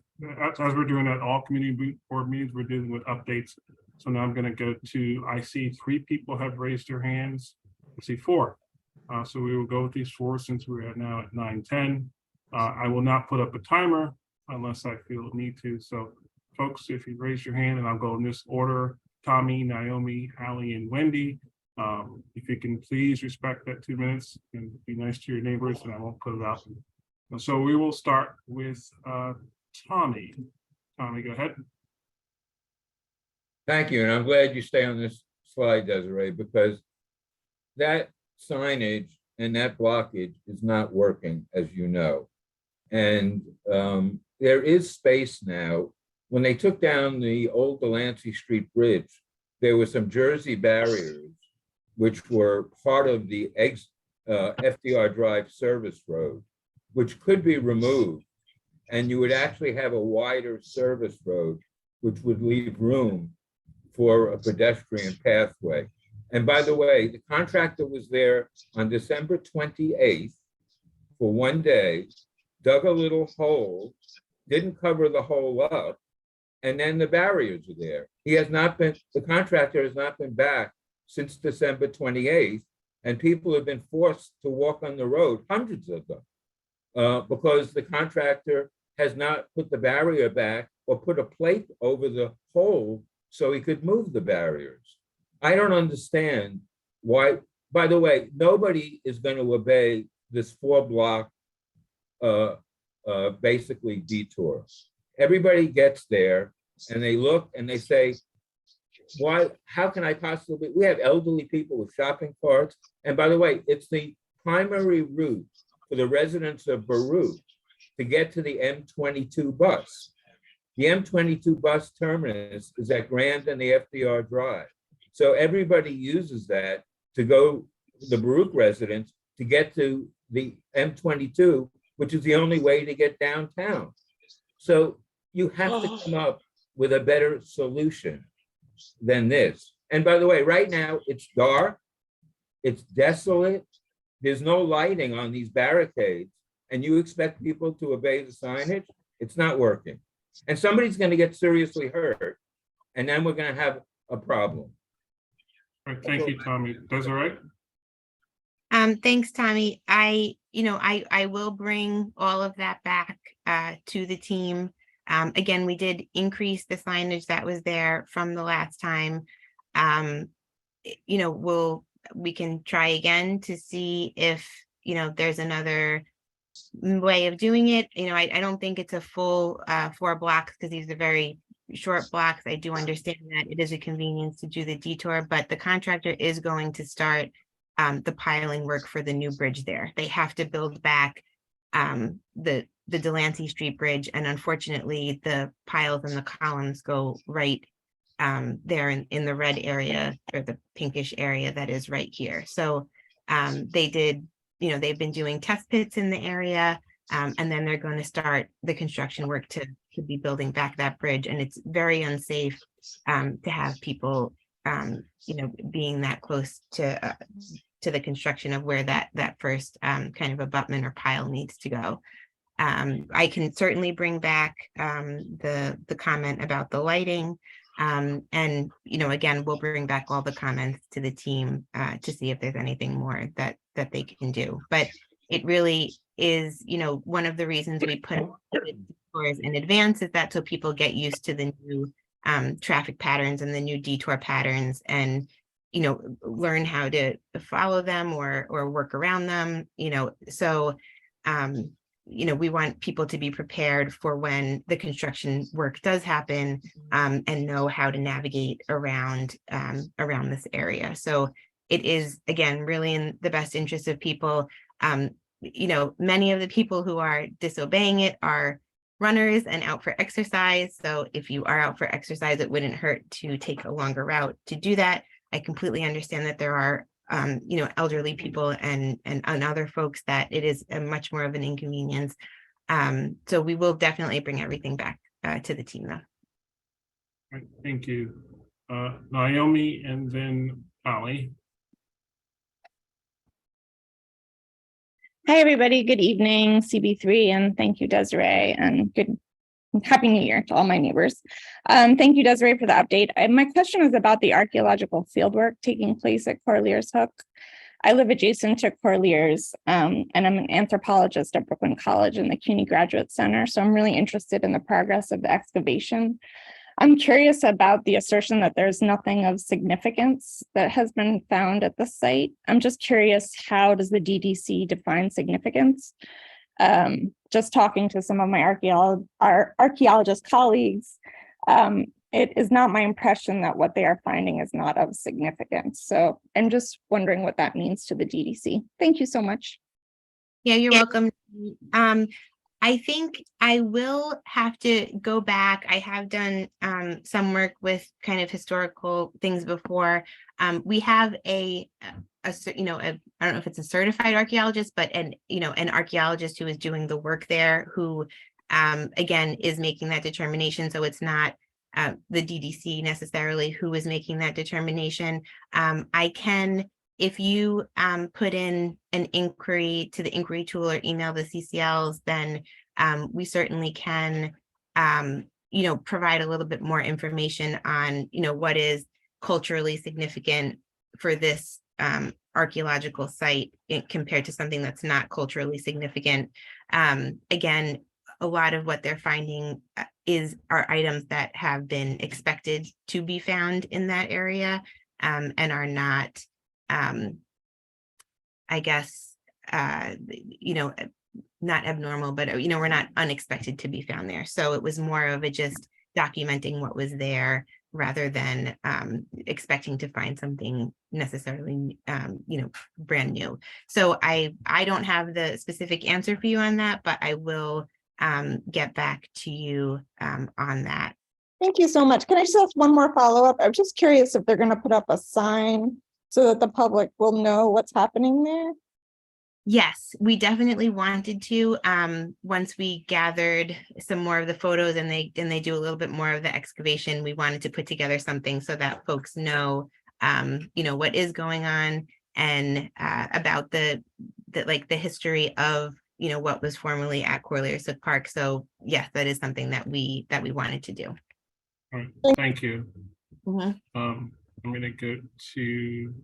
Speaker 2: we're doing at all community board meetings, we're dealing with updates. So now I'm going to go to, I see 3 people have raised their hands. I see 4. So we will go with these 4 since we're now at 9:10. I will not put up a timer unless I feel a need to. So folks, if you raise your hand, and I'll go in this order: Tommy, Naomi, Hallie, and Wendy. If you can please respect that 2 minutes and be nice to your neighbors, and I won't put it out. And so we will start with Tommy. Tommy, go ahead.
Speaker 11: Thank you, and I'm glad you stay on this slide, Desiree, because that signage and that blockage is not working, as you know. And there is space now. When they took down the old Delancey Street Bridge, there were some Jersey barriers, which were part of the FDR Drive service road, which could be removed. And you would actually have a wider service road, which would leave room for a pedestrian pathway. And by the way, the contractor was there on December 28th for 1 day, dug a little hole, didn't cover the hole up, and then the barriers are there. The contractor has not been back since December 28th, and people have been forced to walk on the road, hundreds of them, because the contractor has not put the barrier back or put a plate over the hole so he could move the barriers. I don't understand why. By the way, nobody is going to obey this 4-block basically detour. Everybody gets there and they look and they say, why, how can I possibly, we have elderly people with shopping carts. And by the way, it's the primary route for the residents of Baruch to get to the M22 bus. The M22 bus terminus is at Grand and the FDR Drive. So everybody uses that to go, the Baruch residents, to get to the M22, which is the only way to get downtown. So you have to come up with a better solution than this. And by the way, right now it's dark, it's desolate, there's no lighting on these barricades, and you expect people to obey the signage? It's not working. And somebody's going to get seriously hurt, and then we're going to have a problem.
Speaker 2: All right, thank you, Tommy. Desiree?
Speaker 21: Thanks, Tommy. I will bring all of that back to the team. Again, we did increase the signage that was there from the last time. We can try again to see if, there's another way of doing it. I don't think it's a full 4 blocks because these are very short blocks. I do understand that it is a convenience to do the detour, but the contractor is going to start the piling work for the new bridge there. They have to build back the Delancey Street Bridge, and unfortunately the piles and the columns go right there in the red area, or the pinkish area that is right here. So they did, they've been doing test pits in the area, and then they're going to start the construction work to be building back that bridge. And it's very unsafe to have people being that close to the construction of where that first kind of abutment or pile needs to go. I can certainly bring back the comment about the lighting. And, you know, again, we'll bring back all the comments to the team to see if there's anything more that they can do. But it really is, you know, one of the reasons we put detours in advance is that so people get used to the new traffic patterns and the new detour patterns, and, you know, learn how to follow them or work around them, you know. So you know, we want people to be prepared for when the construction work does happen, and know how to navigate around this area. So it is, again, really in the best interest of people. You know, many of the people who are disobeying it are runners and out for exercise. So if you are out for exercise, it wouldn't hurt to take a longer route to do that. I completely understand that there are you know, elderly people and other folks that it is a much more of an inconvenience. So we will definitely bring everything back to the team though.
Speaker 2: Right, thank you. Naomi and then Ali.
Speaker 1: Hi, everybody. Good evening, CB3, and thank you, Desiree, and good Happy New Year to all my neighbors. Thank you, Desiree, for the update. My question is about the archaeological fieldwork taking place at Corlears Hook. I live adjacent to Corlears, and I'm an anthropologist at Brooklyn College in the CUNY Graduate Center, so I'm really interested in the progress of the excavation. I'm curious about the assertion that there's nothing of significance that has been found at the site. I'm just curious, how does the DDC define significance? Just talking to some of my archaeologist colleagues, it is not my impression that what they are finding is not of significance. So I'm just wondering what that means to the DDC. Thank you so much.
Speaker 21: Yeah, you're welcome. I think I will have to go back. I have done some work with kind of historical things before. We have I don't know if it's a certified archaeologist, but an archaeologist who is doing the work there, who again is making that determination. So it's not the DDC necessarily who is making that determination. I can, if you put in an inquiry to the inquiry tool or email the CCLs, then we certainly can provide a little bit more information on what is culturally significant for this archaeological site compared to something that's not culturally significant. Again, a lot of what they're finding are items that have been expected to be found in that area, and are not, I guess, not abnormal, but we're not unexpected to be found there. So it was more of a just documenting what was there rather than expecting to find something necessarily brand new. So I don't have the specific answer for you on that, but I will get back to you on that.
Speaker 1: Thank you so much. Can I just ask one more follow-up? I'm just curious if they're going to put up a sign so that the public will know what's happening there.
Speaker 21: Yes, we definitely wanted to. Once we gathered some more of the photos and they do a little bit more of the excavation, we wanted to put together something so that folks know, what is going on and about the history of what was formerly at Corlears Hook Park. So yes, that is something that we wanted to do.
Speaker 2: All right, thank you. I'm going to go to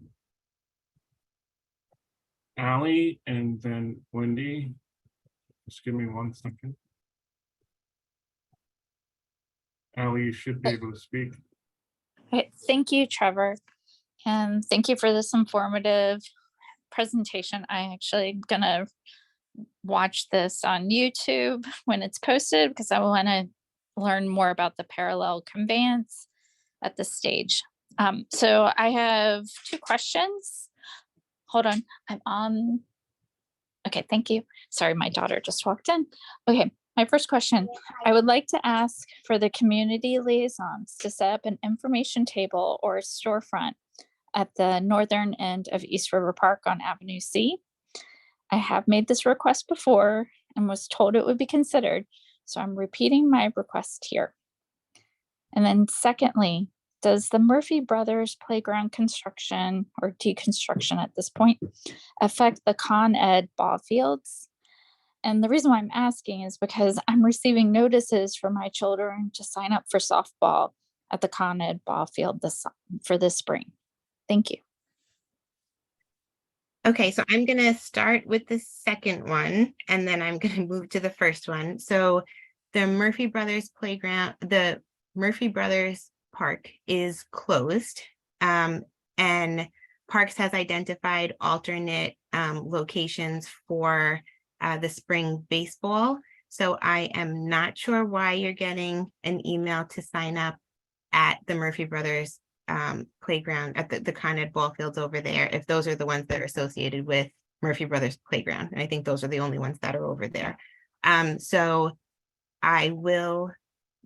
Speaker 2: Ali and then Wendy. Just give me 1 second. Ali, you should be able to speak.
Speaker 10: Okay, thank you, Trevor. And thank you for this informative presentation. I actually gonna watch this on YouTube when it's posted because I want to learn more about the parallel conveyance at this stage. So I have 2 questions. Hold on, I'm on. Okay, thank you. Sorry, my daughter just walked in. Okay, my first question. I would like to ask for the community liaisons to set up an information table or a storefront at the northern end of East River Park on Avenue C. I have made this request before and was told it would be considered, so I'm repeating my request here. And then secondly, does the Murphy Brothers playground construction or deconstruction at this point affect the Con Ed ball fields? And the reason why I'm asking is because I'm receiving notices for my children to sign up for softball at the Con Ed ball field for this spring. Thank you.
Speaker 21: Okay, so I'm gonna start with the second one, and then I'm gonna move to the first one. So the Murphy Brothers Playground, the Murphy Brothers Park is closed. And Parks has identified alternate locations for the spring baseball. So I am not sure why you're getting an email to sign up at the Murphy Brothers playground at the Con Ed ball fields over there, if those are the ones that are associated with Murphy Brothers Playground. And I think those are the only ones that are over there. So I will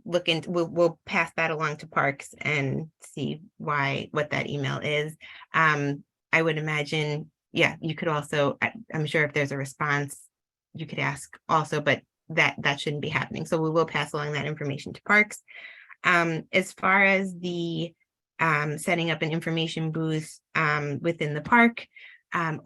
Speaker 21: look into, we'll pass that along to Parks and see what that email is. I would imagine, yeah, you could also, I'm sure if there's a response, you could ask also, but that shouldn't be happening. So we will pass along that information to Parks. As far as the setting up an information booth within the park,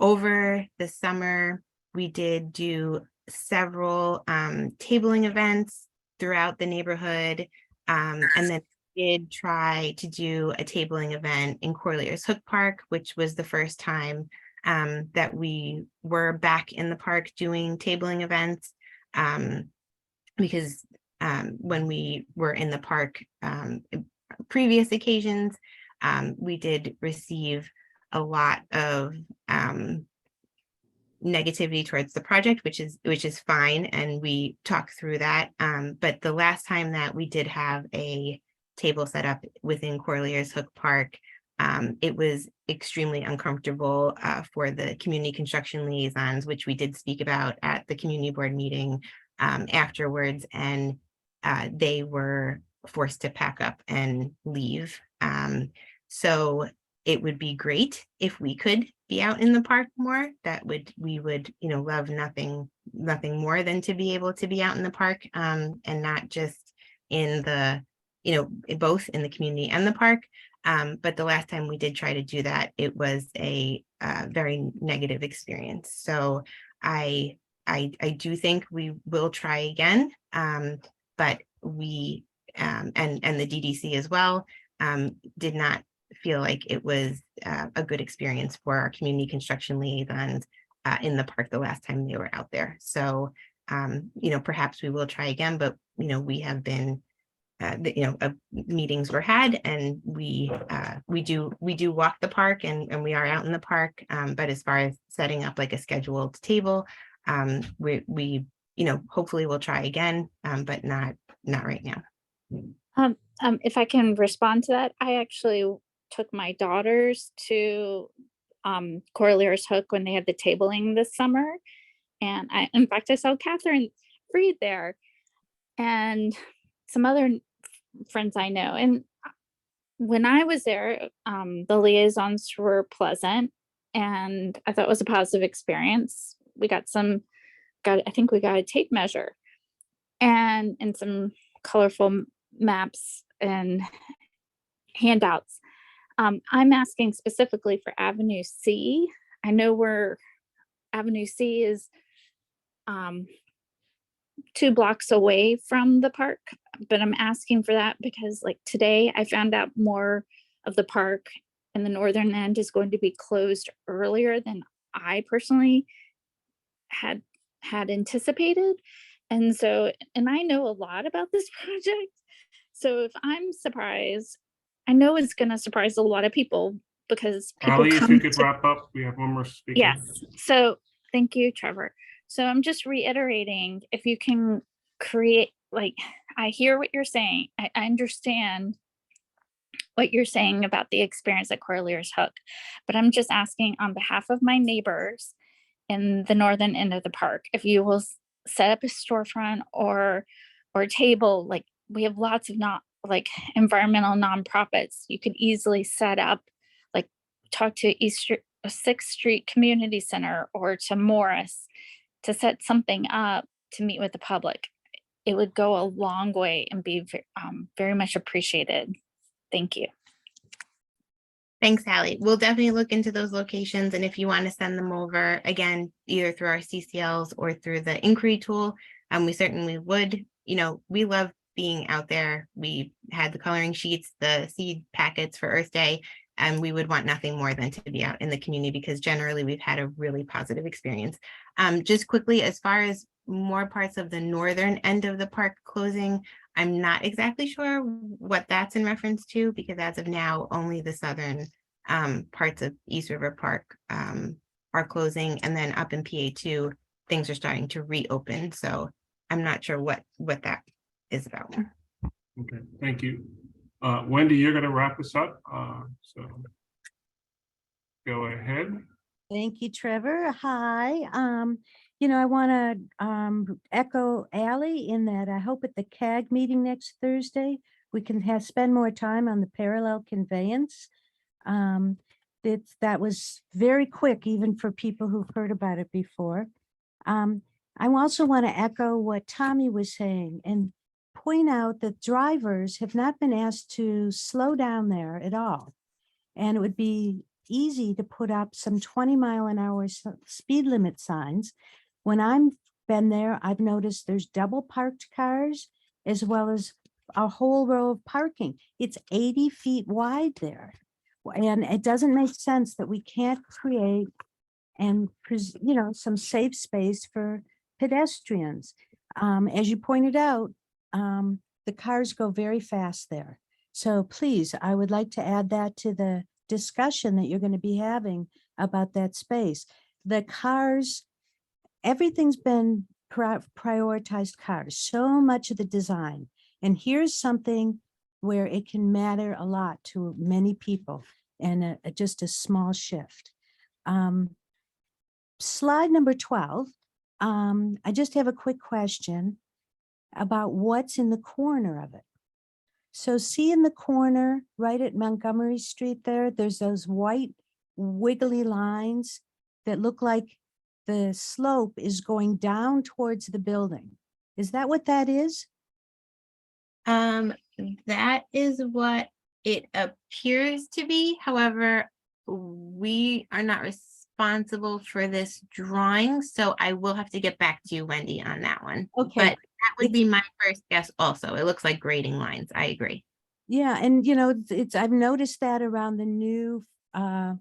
Speaker 21: over the summer, we did do several tabling events throughout the neighborhood. And then did try to do a tabling event in Corlears Hook Park, which was the first time that we were back in the park doing tabling events. Because when we were in the park previous occasions, we did receive a lot of negativity towards the project, which is fine, and we talked through that. But the last time that we did have a table set up within Corlears Hook Park, it was extremely uncomfortable for the community construction liaisons, which we did speak about at the community board meeting afterwards, and they were forced to pack up and leave. So it would be great if we could be out in the park more. We would, love nothing more than to be able to be out in the park, and not just in the, both in the community and the park. But the last time we did try to do that, it was a very negative experience. So I do think we will try again, but we and the DDC as well did not feel like it was a good experience for our community construction liaisons in the park the last time they were out there. So perhaps we will try again, but we have been meetings were had, and we do walk the park, and we are out in the park, but as far as setting up like a scheduled table, we hopefully we'll try again, but not right now.
Speaker 10: If I can respond to that, I actually took my daughters to Corlears Hook when they had the tabling this summer, and in fact I saw Catherine Freed there and some other friends I know. And when I was there, the liaisons were pleasant, and I thought it was a positive experience. I think we got a tape measure and some colorful maps and handouts. I'm asking specifically for Avenue C. I know where Avenue C is 2 blocks away from the park, but I'm asking for that because like today I found out more of the park in the northern end is going to be closed earlier than I personally had anticipated. And I know a lot about this project. So if I'm surprised, I know it's going to surprise a lot of people because people
Speaker 2: Ali, if
Speaker 10: come
Speaker 2: you could
Speaker 10: to-
Speaker 2: wrap up, we have one more speaker.
Speaker 10: Yes. So thank you, Trevor. So I'm just reiterating, if you can create, I hear what you're saying. I understand what you're saying about the experience at Corlears Hook, but I'm just asking on behalf of my neighbors in the northern end of the park, if you will set up a storefront or table, like we have lots of environmental nonprofits. You could easily set up, talk to 6th Street Community Center or to Morris to set something up to meet with the public. It would go a long way and be very much appreciated. Thank you.
Speaker 21: Thanks, Sally. We'll definitely look into those locations. And if you want to send them over, again, either through our CCLs or through the inquiry tool, we certainly would. You know, we love being out there. We had the coloring sheets, the seed packets for Earth Day, and we would want nothing more than to be out in the community because generally we've had a really positive experience. Just quickly, as far as more parts of the northern end of the park closing, I'm not exactly sure what that's in reference to because as of now, only the southern parts of East River Park are closing, and then up in PA2, things are starting to reopen. So I'm not sure what that is about.
Speaker 2: Okay, thank you. Wendy, you're going to wrap us up. So go ahead.
Speaker 16: Thank you, Trevor. Hi. I want to echo Ally in that I hope at the CAG meeting next Thursday, we can spend more time on the parallel conveyance. That was very quick, even for people who've heard about it before. I also want to echo what Tommy was saying and point out that drivers have not been asked to slow down there at all. And it would be easy to put up some 20-mile-an-hour speed limit signs. When I've been there, I've noticed there's double parked cars as well as a whole row of parking. It's 80 feet wide there. And it doesn't make sense that we can't create and, some safe space for pedestrians. As you pointed out, the cars go very fast there. So please, I would like to add that to the discussion that you're going to be having about that space. The cars, everything's been prioritized cars, so much of the design. And here's something where it can matter a lot to many people and just a small shift. Slide number 12. I just have a quick question about what's in the corner of it. So see in the corner, right at Montgomery Street there's those white wiggly lines that look like the slope is going down towards the building. Is that what that is?
Speaker 21: That is what it appears to be. However, we are not responsible for this drawing, so I will have to get back to you, Wendy, on that one.
Speaker 16: Okay.
Speaker 21: But that would be my first guess also. It looks like grading lines. I agree.
Speaker 16: Yeah, and I've noticed that around the new, I'm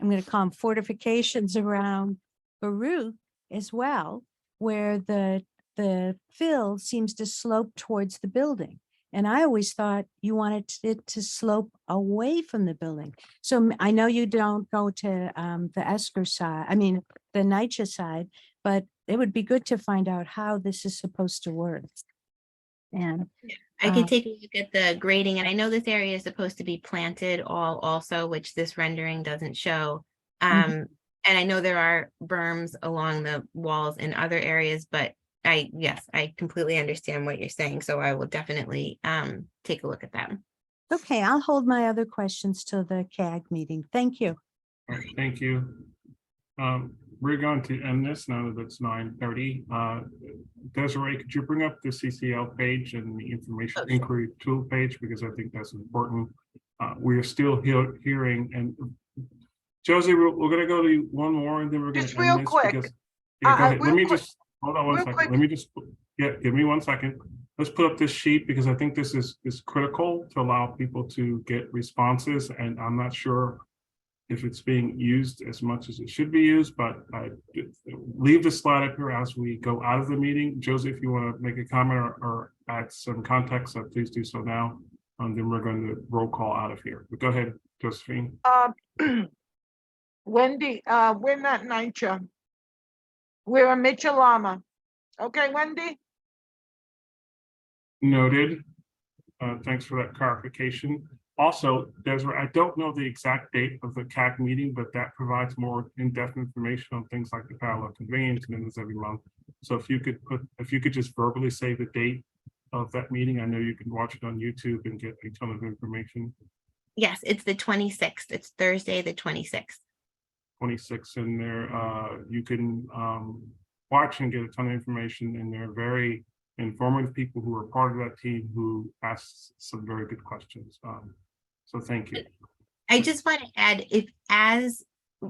Speaker 16: going to call them fortifications around Baruch as well, where the fill seems to slope towards the building. And I always thought you wanted it to slope away from the building. So I know you don't go to the Esker side, the NYCHA side, but it would be good to find out how this is supposed to work. And
Speaker 21: I can take a look at the grading, and I know this area is supposed to be planted also, which this rendering doesn't show. And I know there are berms along the walls in other areas, but yes, I completely understand what you're saying. So I will definitely take a look at that.
Speaker 16: Okay, I'll hold my other questions till the CAG meeting. Thank you.
Speaker 2: All right, thank you. We're going to end this now that it's 9:30. Desiree, could you bring up the CCL page and the information inquiry tool page, because I think that's important. We are still hearing, and Josie, we're going to go to one more, and then we're going to
Speaker 13: Just real quick.
Speaker 2: Because, yeah, go ahead. Let me
Speaker 13: quick.
Speaker 2: just hold on one
Speaker 13: Real
Speaker 2: second.
Speaker 13: quick.
Speaker 2: Let me just give me 1 second. Let's put up this sheet because I think this is critical to allow people to get responses, and I'm not sure if it's being used as much as it should be used, but leave the slide up here as we go out of the meeting. Josie, if you want to make a comment or add some context, please do so now. Then we're going to roll call out of here. But go ahead, Josephine.
Speaker 13: Wendy, we're not NYCHA. We're a Mitchell-Lama. Okay, Wendy?
Speaker 2: Noted. Thanks for that clarification. Also, Desiree, I don't know the exact date of the CAC meeting, but that provides more in-depth information on things like the parallel conveyance minutes every month. So if you could just verbally say the date of that meeting, I know you can watch it on YouTube and get a ton of information.
Speaker 21: Yes, it's the 26th. It's Thursday, the 26th.
Speaker 2: 26 in there. You can watch and get a ton of information, and they're very informative people who are part of that team who ask some very good questions. So thank you.
Speaker 21: I just want to add,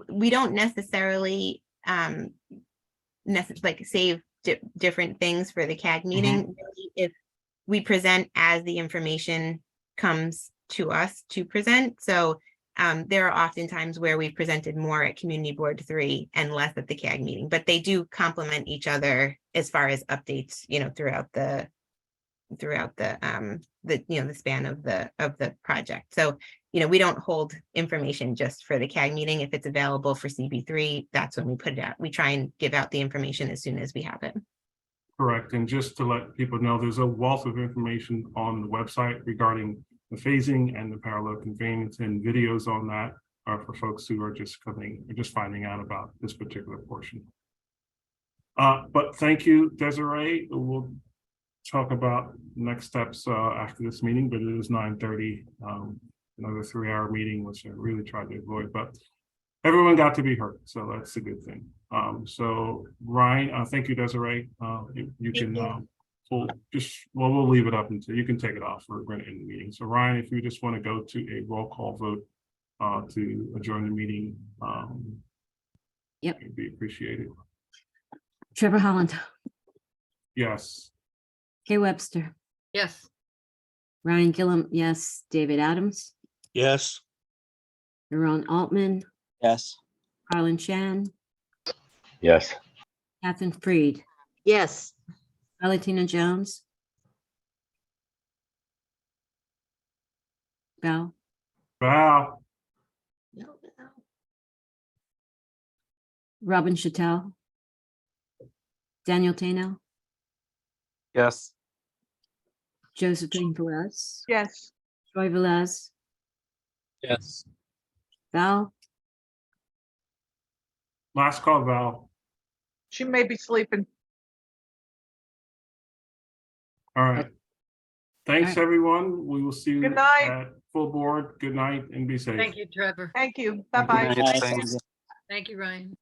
Speaker 21: we don't necessarily save different things for the CAG meeting. Really, if we present as the information comes to us to present. So there are often times where we've presented more at Community Board 3 and less at the CAG meeting, but they do complement each other as far as updates, throughout the span of the project. So, we don't hold information just for the CAG meeting. If it's available for CB3, that's when we put it out. We try and give out the information as soon as we have it.
Speaker 2: Correct. And just to let people know, there's a wealth of information on the website regarding the phasing and the parallel conveyance, and videos on that are for folks who are just finding out about this particular portion. But thank you, Desiree. We'll talk about next steps after this meeting, but it is 9:30, another 3-hour meeting, which I really tried to avoid, but everyone got to be heard, so that's a good thing. So Ryan, thank you, Desiree. You can we'll leave it up until you can take it off. We're going to end the meeting. So Ryan, if you just want to go to a roll call vote to adjourn the meeting,
Speaker 3: Yep.
Speaker 2: it'd be appreciated.
Speaker 3: Trevor Holland,
Speaker 2: Yes.
Speaker 3: Kay Webster,
Speaker 17: Yes.
Speaker 3: Ryan Gillum, yes. David Adams,
Speaker 5: Yes.
Speaker 3: Aaron Altman,
Speaker 6: Yes.
Speaker 3: Carlin Chan,
Speaker 6: Yes.
Speaker 3: Catherine Freed,
Speaker 4: Yes.
Speaker 3: Valentina Jones, Val,
Speaker 2: Val.
Speaker 3: Robin Chattel, Daniel Tano,
Speaker 6: Yes.
Speaker 3: Josephine Perez,
Speaker 13: Yes.
Speaker 3: Troy Velez,
Speaker 6: Yes.
Speaker 3: Val,
Speaker 2: Last call, Val.
Speaker 13: She may be sleeping.
Speaker 2: All right. Thanks,
Speaker 3: All right.
Speaker 2: everyone. We will see you
Speaker 13: Good night.
Speaker 2: at full board. Good night and be safe.
Speaker 17: Thank you, Trevor.
Speaker 13: Thank you.
Speaker 2: Thank
Speaker 13: Bye-bye.
Speaker 2: you.
Speaker 6: Thanks.
Speaker 17: Thank you, Ryan.